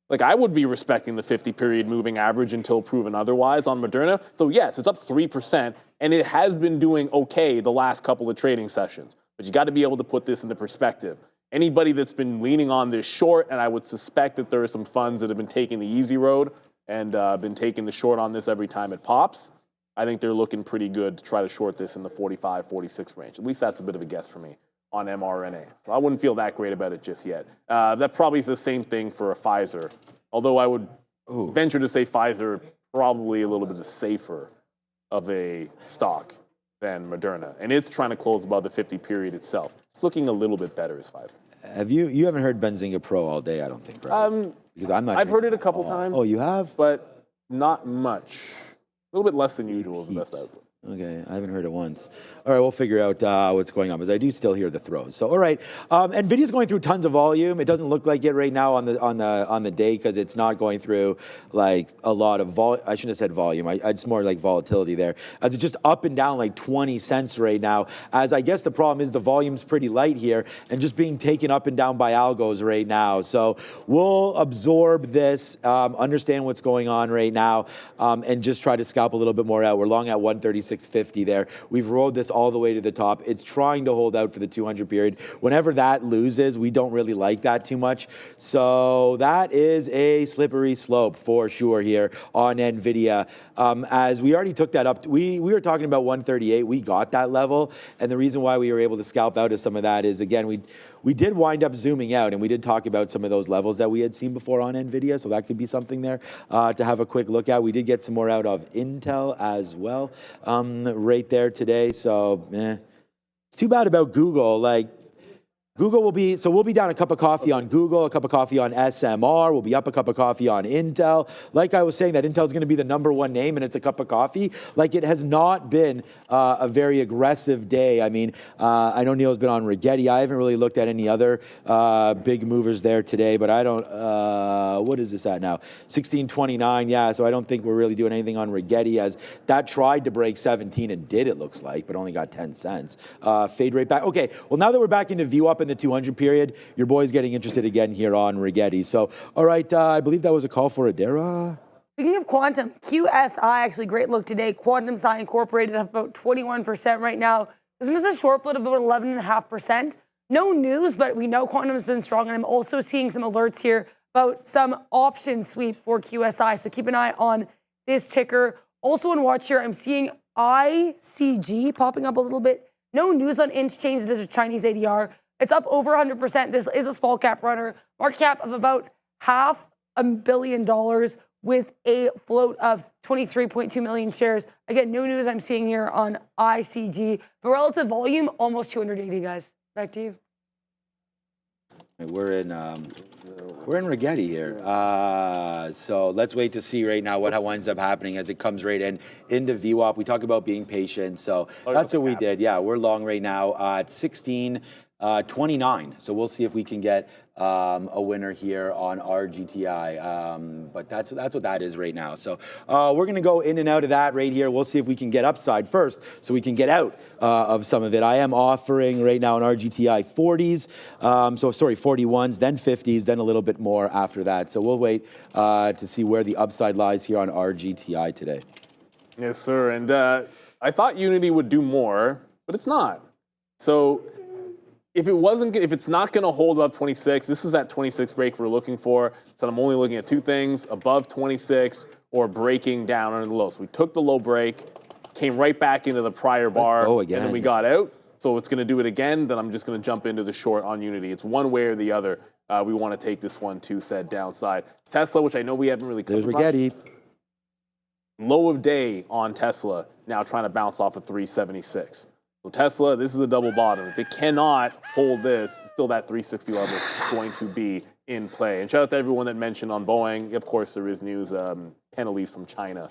Like, I would be respecting the 50 period moving average until proven otherwise on Moderna. So yes, it's up 3%, and it has been doing okay the last couple of trading sessions. But you got to be able to put this into perspective. Anybody that's been leaning on this short, and I would suspect that there are some funds that have been taking the easy road and been taking the short on this every time it pops, I think they're looking pretty good to try to short this in the 45, 46 range. At least that's a bit of a guess for me on mRNA. So I wouldn't feel that great about it just yet. That probably is the same thing for a Pfizer, although I would venture to say Pfizer probably a little bit safer of a stock than Moderna. And it's trying to close above the 50 period itself. It's looking a little bit better as Pfizer. Have you haven't heard Benzinga Pro all day, I don't think, right? Because I've heard it a couple times. Oh, you have? But not much. A little bit less than usual is the best output. Okay, I haven't heard it once. All right, we'll figure out what's going on, because I do still hear the throws. So, all right, Nvidia's going through tons of volume. It doesn't look like it right now on the day, because it's not going through like a lot of I shouldn't have said volume. I just more like volatility there, as it's just up and down like 20 cents right now. As I guess the problem is the volume's pretty light here and just being taken up and down by algos right now. So we'll absorb this, understand what's going on right now, and just try to scalp a little bit more out. We're long at 136.50 there. We've rode this all the way to the top. It's trying to hold out for the 200 period. Whenever that loses, we don't really like that too much. So that is a slippery slope for sure here on NVIDIA. As we already took that up, we were talking about 138. We got that level. And the reason why we were able to scalp out of some of that is, again, we did wind up zooming out, and we did talk about some of those levels that we had seen before on NVIDIA, so that could be something there to have a quick look at. We did get some more out of Intel as well right there today, so it's too bad about Google. Like, Google will be, so we'll be down a cup of coffee on Google, a cup of coffee on SMR, we'll be up a cup of coffee on Intel. Like I was saying, that Intel's gonna be the #1 name and it's a cup of coffee. Like, it has not been a very aggressive day. I mean, I know Neil's been on Rigetti. I haven't really looked at any other big movers there today, but I don't, what is this at now? 16.29, yeah, so I don't think we're really doing anything on Rigetti, as that tried to break 17 and did, it looks like, but only got 10 cents. Fade rate back. Okay, well, now that we're back into view up in the 200 period, your boy's getting interested again here on Rigetti. So, all right, I believe that was a call for Adara. Speaking of quantum, QSI, actually great look today. Quantum Sci Incorporated up about 21% right now. This is a short float of about 11.5%. No news, but we know quantum has been strong, and I'm also seeing some alerts here about some option sweep for QSI. So keep an eye on this ticker. Also on watch here, I'm seeing ICG popping up a little bit. No news on inch change. This is a Chinese ADR. It's up over 100%. This is a small cap runner. Market cap of about $500 million with a float of 23.2 million shares. Again, no news I'm seeing here on ICG. But relative volume, almost 280, guys. Back to you. We're in Rigetti here. So let's wait to see right now what winds up happening as it comes right into VWAP. We talk about being patient, so that's what we did. Yeah, we're long right now at 16. 29. So we'll see if we can get a winner here on our GTI. But that's what that is right now. So we're going to go in and out of that right here. We'll see if we can get upside first so we can get out of some of it. I am offering right now on our GTI 40s. 41s, then 50s, then a little bit more after that. So we'll wait to see where the upside lies here on our GTI today. Yes, sir. And I thought Unity would do more, but it's not. So if it's not going to hold above 26, this is that 26 break we're looking for. So I'm only looking at two things: above 26 or breaking down under the low. So we took the low break, came right back into the prior bar, and then we got out. So it's going to do it again. Then I'm just going to jump into the short on Unity. It's one way or the other. We want to take this one to said downside. Tesla, which I know we haven't really covered. There's Rigetti. Low of day on Tesla, now trying to bounce off of 376. So Tesla, this is a double bottom. If it cannot hold this, still that 360 level is going to be in play. And shout out to everyone that mentioned on Boeing. Of course, there is news, penalties from China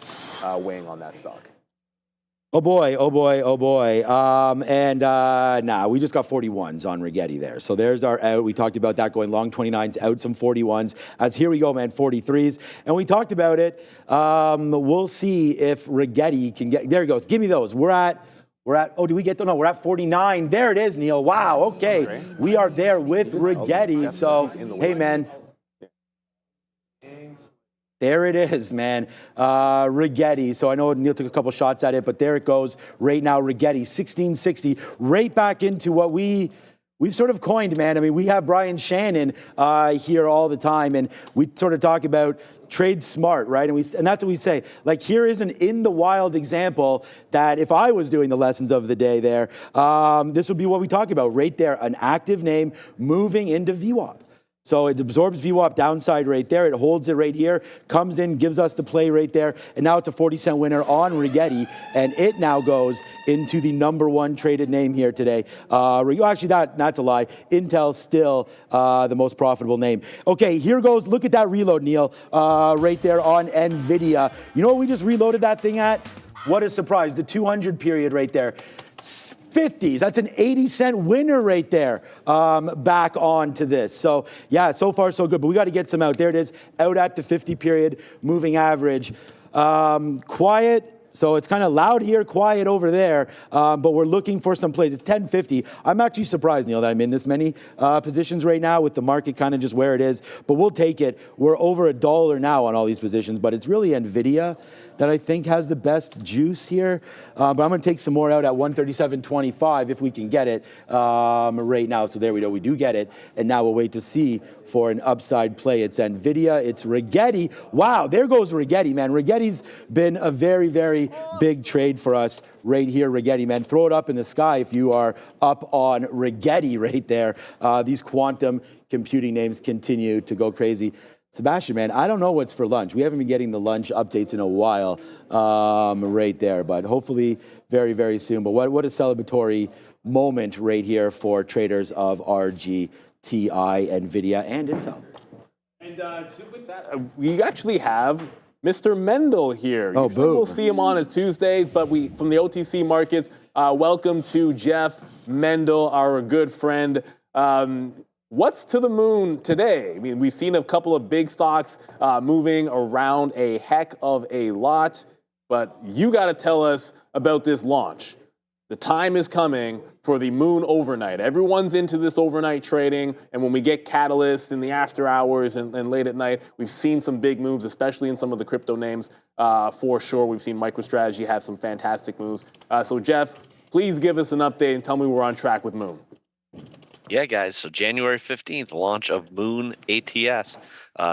weighing on that stock. Oh boy, oh boy, oh boy. We just got 41s on Rigetti there. So there's our out. We talked about that going long 29s, out some 41s. As here we go, man, 43s. And we talked about it. We'll see if Rigetti can get, there it goes. Give me those. We're at, oh, do we get them? No, we're at 49. There it is, Neil. Wow, okay. We are there with Rigetti. So, hey, man. There it is, man. Rigetti. So I know Neil took a couple shots at it, but there it goes right now. Rigetti, 1660, right back into what we've sort of coined, man. I mean, we have Brian Shannon here all the time, and we sort of talk about trade smart, right? And that's what we say. Like, here is an in the wild example that if I was doing the lessons of the day there, this would be what we talk about right there. An active name moving into VWAP. So it absorbs VWAP downside right there. It holds it right here, comes in, gives us the play right there. And now it's a 40-cent winner on Rigetti. And it now goes into the #1 traded name here today. Actually, that's a lie. Intel's still the most profitable name. Okay, here goes. Look at that reload, Neil, right there on NVIDIA. You know what we just reloaded that thing at? What a surprise. The 200 period right there. 50s. That's an 80-cent winner right there. Back on to this. So, yeah, so far so good. But we got to get some out. There it is. Out at the 50 period, moving average. Quiet. So it's kind of loud here, quiet over there, but we're looking for some plays. It's 10.50. I'm actually surprised, Neil, that I'm in this many positions right now with the market kind of just where it is, but we'll take it. We're over $1 now on all these positions, but it's really NVIDIA that I think has the best juice here. But I'm going to take some more out at 137.25 if we can get it right now. So there we go. We do get it. And now we'll wait to see for an upside play. It's NVIDIA. It's Rigetti. Wow, there goes Rigetti, man. Rigetti's been a very, very big trade for us right here, Rigetti, man. Throw it up in the sky if you are up on Rigetti right there. These quantum computing names continue to go crazy. Sebastian, man, I don't know what's for lunch. We haven't been getting the lunch updates in a while right there, but hopefully very, very soon. But what a celebratory moment right here for traders of RG, TI, NVIDIA, and Intel. And with that, we actually have Mr. Mendel here. Oh, Usually boom. We'll see him on Tuesdays, but from the OTC markets, welcome to Jeff Mendel, our good friend. What's to the moon today? I mean, we've seen a couple of big stocks moving around a heck of a lot, but you got to tell us about this launch. The time is coming for the moon overnight. Everyone's into this overnight trading, and when we get catalysts in the after hours and late at night, we've seen some big moves, especially in some of the crypto names for sure. We've seen MicroStrategy have some fantastic moves. So Jeff, please give us an update and tell me we're on track with Moon. Yeah, guys. So January 15th, launch of Moon ATS.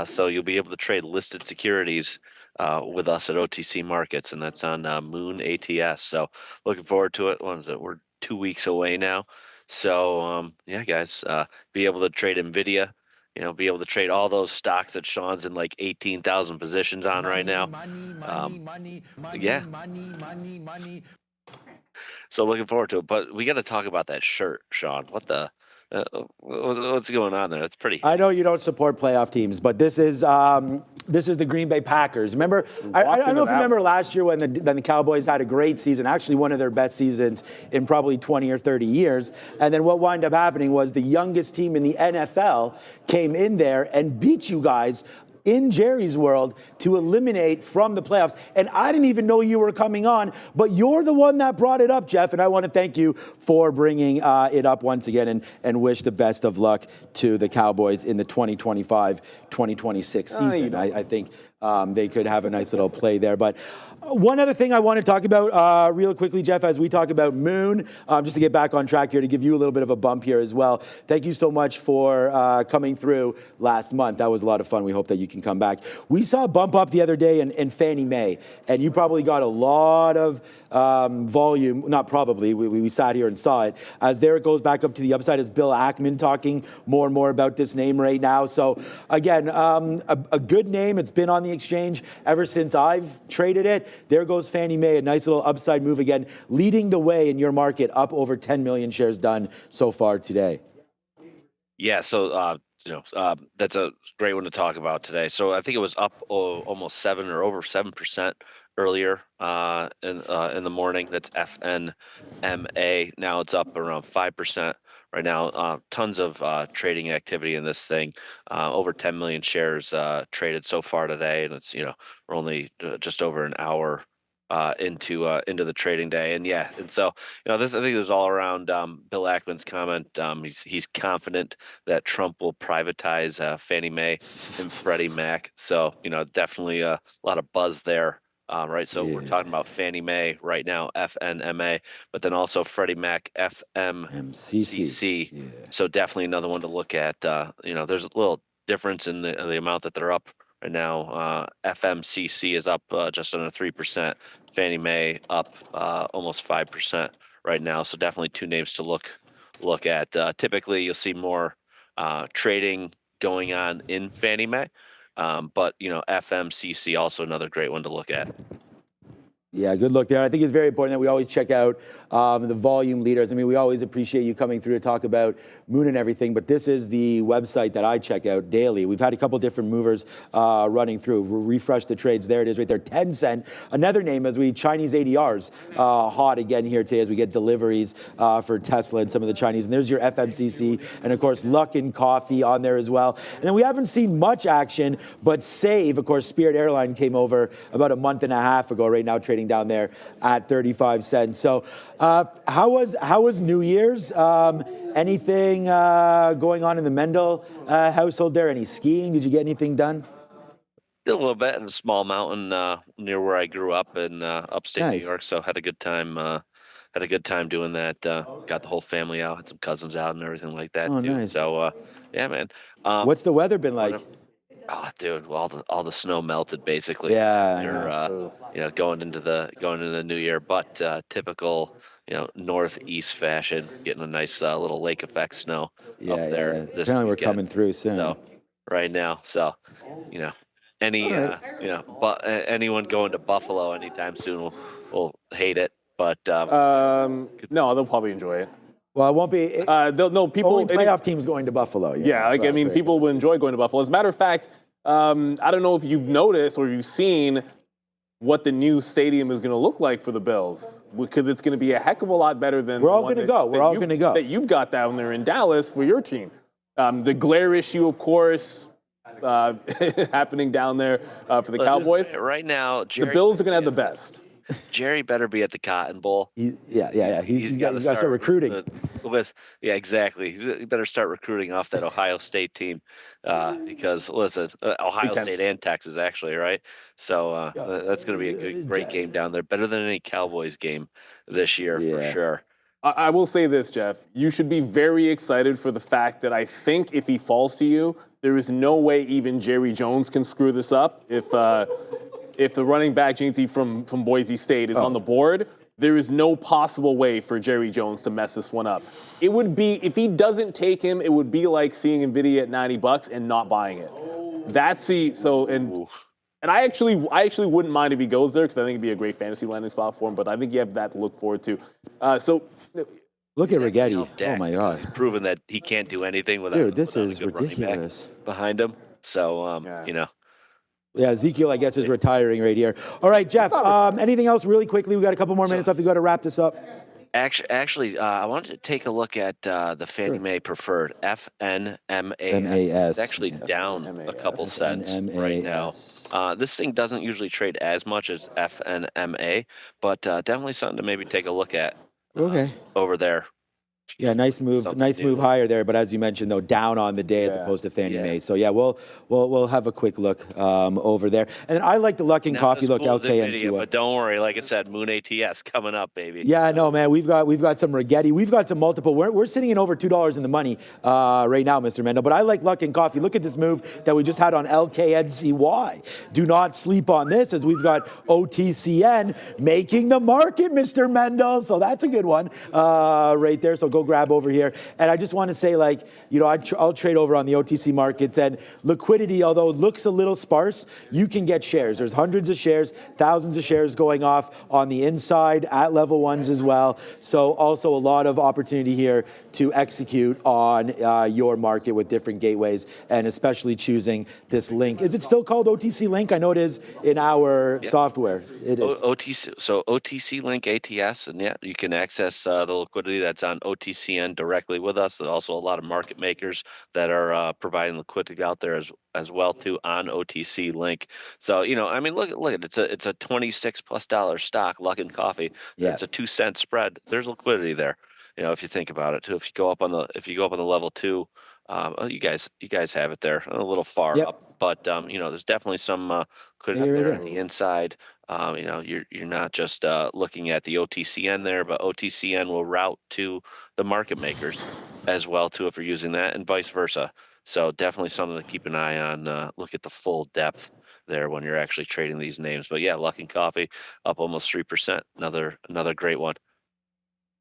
So you'll be able to trade listed securities with us at OTC Markets, and that's on Moon ATS. So looking forward to it. What is it? We're 2 weeks away now. So yeah, guys, be able to trade NVIDIA. You know, be able to trade all those stocks that Sean's in like 18,000 positions on right now. Yeah. So looking forward to it. But we got to talk about that shirt, Sean. What the What's going on there? That's pretty. I know you don't support playoff teams, but this is the Green Bay Packers. Remember, I don't know if you remember last year when the Cowboys had a great season, actually one of their best seasons in probably 20 or 30 years. And then what wound up happening was the youngest team in the NFL came in there and beat you guys in Jerry's world to eliminate from the playoffs. And I didn't even know you were coming on, but you're the one that brought it up, Jeff. And I want to thank you for bringing it up once again and wish the best of luck to the Cowboys in the 2025-2026 season. I think they could have a nice little play there. But one other thing I want to talk about real quickly, Jeff, as we talk about Moon, just to get back on track here, to give you a little bit of a bump here as well. Thank you so much for coming through last month. That was a lot of fun. We hope that you can come back. We saw a bump up the other day in Fannie Mae, and you probably got a lot of volume, not probably, we sat here and saw it, as there it goes back up to the upside, as Bill Ackman talking more and more about this name right now. So again, a good name. It's been on the exchange ever since I've traded it. There goes Fannie Mae, a nice little upside move again, leading the way in your market, up over 10 million shares done so far today. Yeah, so that's a great one to talk about today. So I think it was up almost 7 or over 7% earlier in the morning. That's FNMA. Now it's up around 5% right now. Tons of trading activity in this thing. Over 10 million shares traded so far today, and it's we're only just over an hour into the trading day. And so this, I think it was all around Bill Ackman's comment. He's confident that Trump will privatize Fannie Mae and Freddie Mac. So definitely a lot of buzz there. Right, so we're talking about Fannie Mae right now, FNMA, but then also Freddie Mac, FMCC. Yeah. So definitely another one to look at. There's a little difference in the amount that they're up right now. FMCC is up just under 3%. Fannie Mae up almost 5% right now. So definitely two names to look at. Typically, you'll see more trading going on in Fannie Mae. But FMCC also another great one to look at. Yeah, good look there. I think it's very important that we always check out the volume leaders. I mean, we always appreciate you coming through to talk about Moon and everything, but this is the website that I check out daily. We've had a couple different movers running through. We'll refresh the trades. There it is right there, Tencent. Another name as we Chinese ADRs hot again here today as we get deliveries for Tesla and some of the Chinese. And there's your FMCC, and of course, Luckin Coffee on there as well. And then we haven't seen much action, but Save, of course, Spirit Airline came over about a month and a half ago, right now trading down there at 35 cents. So how was New Year's? Anything going on in the Mendel household there? Any skiing? Did you get anything done? Did a little bit in a small mountain near where I grew up in upstate New York. So had a good time. Had a good time doing that. Got the whole family out. Had some cousins out and everything like that. Oh, too. nice. So yeah, man. What's the weather been like? Oh, dude, well, all the snow melted basically. Yeah, I They're, going into the new year, but typical, northeast fashion, getting a nice little lake effect snow up there. Yeah. This Apparently, we're weekend. coming through soon. So right now, but anyone going to Buffalo anytime soon will hate it. But no, they'll probably enjoy it. Well, it won't be. People. Only playoff teams going to Buffalo. People will enjoy going to Buffalo. As a matter of fact, I don't know if you've noticed or you've seen what the new stadium is going to look like for the Bills, because it's going to be a heck of a lot better than we're all going to go. We're all going to go. That you've got down there in Dallas for your team. The glare issue, of course, happening down there for the Cowboys. Right now, the Bills are going to have the best. Jerry better be at the Cotton Bowl. He's got to start recruiting. Exactly. He better start recruiting off that Ohio State team because, listen, Ohio State and Texas, actually, right? So that's going to be a great game down there. Better than any Cowboys game this year, for sure. I will say this, Jeff. You should be very excited for the fact that I think if he falls to you, there is no way even Jerry Jones can screw this up. If the running back Jinty from Boise State is on the board, there is no possible way for Jerry Jones to mess this one up. It would be, if he doesn't take him, it would be like seeing NVIDIA at $90 and not buying it. And I actually wouldn't mind if he goes there because I think it'd be a great fantasy landing spot for him. But I think you have that to look forward to. So Look at Rigetti. Oh Dak my God. has proven that he can't do anything without, Dude, this without is a good running back ridiculous. behind him. So, you know. Yeah, Ezekiel, I guess, is retiring right here. All right, Jeff, anything else really quickly? We got a couple more minutes left to go to wrap this up. Actually, I wanted to take a look at the Fannie Mae Preferred, FNMAS. It's actually down a couple cents right now. This thing doesn't usually trade as much as FNMA, but definitely something to maybe take a look at over there. Yeah, nice move. Nice move higher there, but as you mentioned, though, down on the day as opposed to Fannie Mae. So yeah, we'll have a quick look over there. And then I like the Luckin Coffee look, LKNC. But don't worry, like I said, Moon ATS coming up, baby. Yeah, no, man, we've got some Rigetti. We've got some multiple. We're sitting in over $2 in the money right now, Mr. Mendel. But I like Luckin Coffee. Look at this move that we just had on LKNCY. Do not sleep on this, as we've got OTCN making the market, Mr. Mendel. So that's a good one right there. So go grab over here. And I just want to say, like, you know, I'll trade over on the OTC markets, and liquidity, although it looks a little sparse, you can get shares. There's hundreds of shares, thousands of shares going off on the inside at level ones as well. So also a lot of opportunity here to execute on your market with different gateways, and especially choosing this link. Is it still called OTC Link? I know it is in our software. It is. OTC, so OTC Link ATS, and yeah, you can access the liquidity that's on OTCN directly with us. There's also a lot of market makers that are providing liquidity out there as well too on OTC Link. So, you know, I mean, look at it. It's a $26+ stock, Luckin Coffee. Yeah. It's a 2-cent spread. There's liquidity there. You know, if you think about it too, if you go up on the level 2, you guys have it there a little far up, but you know, there's definitely some liquidity there on the inside. You know, you're not just looking at the OTCN there, but OTCN will route to the market makers as well too if you're using that, and vice versa. So definitely something to keep an eye on. Look at the full depth there when you're actually trading these names. But yeah, Luckin Coffee up almost 3%. Another great one.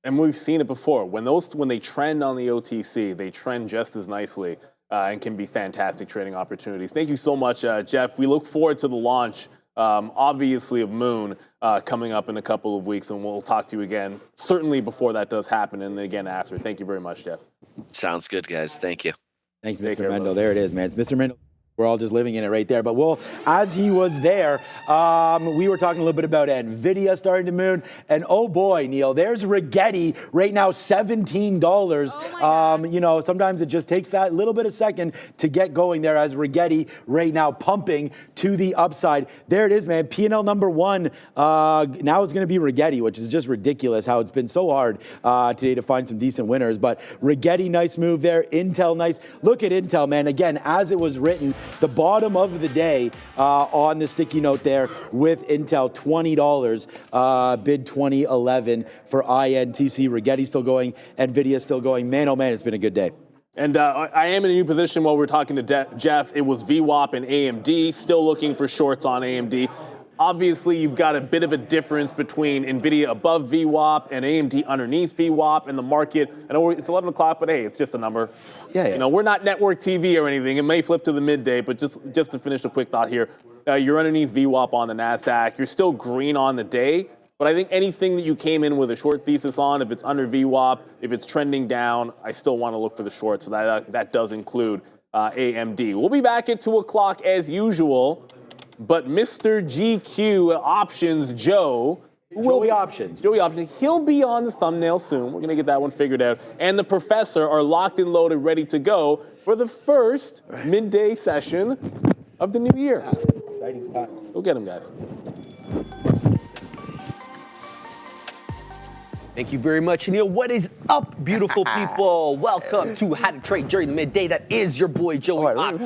And we've seen it before. When they trend on the OTC, they trend just as nicely and can be fantastic trading opportunities. Thank you so much, Jeff. We look forward to the launch, obviously, of Moon coming up in a couple of weeks, and we'll talk to you again, certainly before that does happen, and again after. Thank you very much, Jeff. Sounds good, guys. Thank you. Thanks, Mr. Mendel. There it is, man. It's Mr. Mendel. We're all just living in it right there. But as he was there, we were talking a little bit about NVIDIA starting to moon. And oh boy, Neil, there's Rigetti right now, $17. You know, sometimes it just takes that little bit of second to get going there, as Rigetti right now pumping to the upside. There it is, man. P&L number 1 now is going to be Rigetti, which is just ridiculous how it's been so hard today to find some decent winners. But Rigetti, nice move there. Intel, nice. Look at Intel, man. Again, as it was written, the bottom of the day on the sticky note there with Intel, $20, bid 2011 for INTC. Rigetti still going, NVIDIA still going. Man, oh man, it's been a good day. And I am in a new position while we're talking to Jeff. It was VWAP and AMD, still looking for shorts on AMD. Obviously, you've got a bit of a difference between NVIDIA above VWAP and AMD underneath VWAP in the market. I know it's 11 o'clock, but hey, it's just a number. Yeah. You know, we're not network TV or anything. It may flip to the midday, but just to finish a quick thought here, you're underneath VWAP on the NASDAQ. You're still green on the day, but I think anything that you came in with a short thesis on, if it's under VWAP, if it's trending down, I still want to look for the short. So that does include AMD. We'll be back at 2 o'clock as usual. But Mr. GQ Options Joey Options, he'll be on the thumbnail soon. We're going to get that one figured out. And the professor are locked and loaded, ready to go for the first midday session of the new year. Exciting times. Go get them, guys. Thank you very much, Neil. What is up, beautiful people? Welcome to How to Trade during the midday. That is your boy, Joey Options.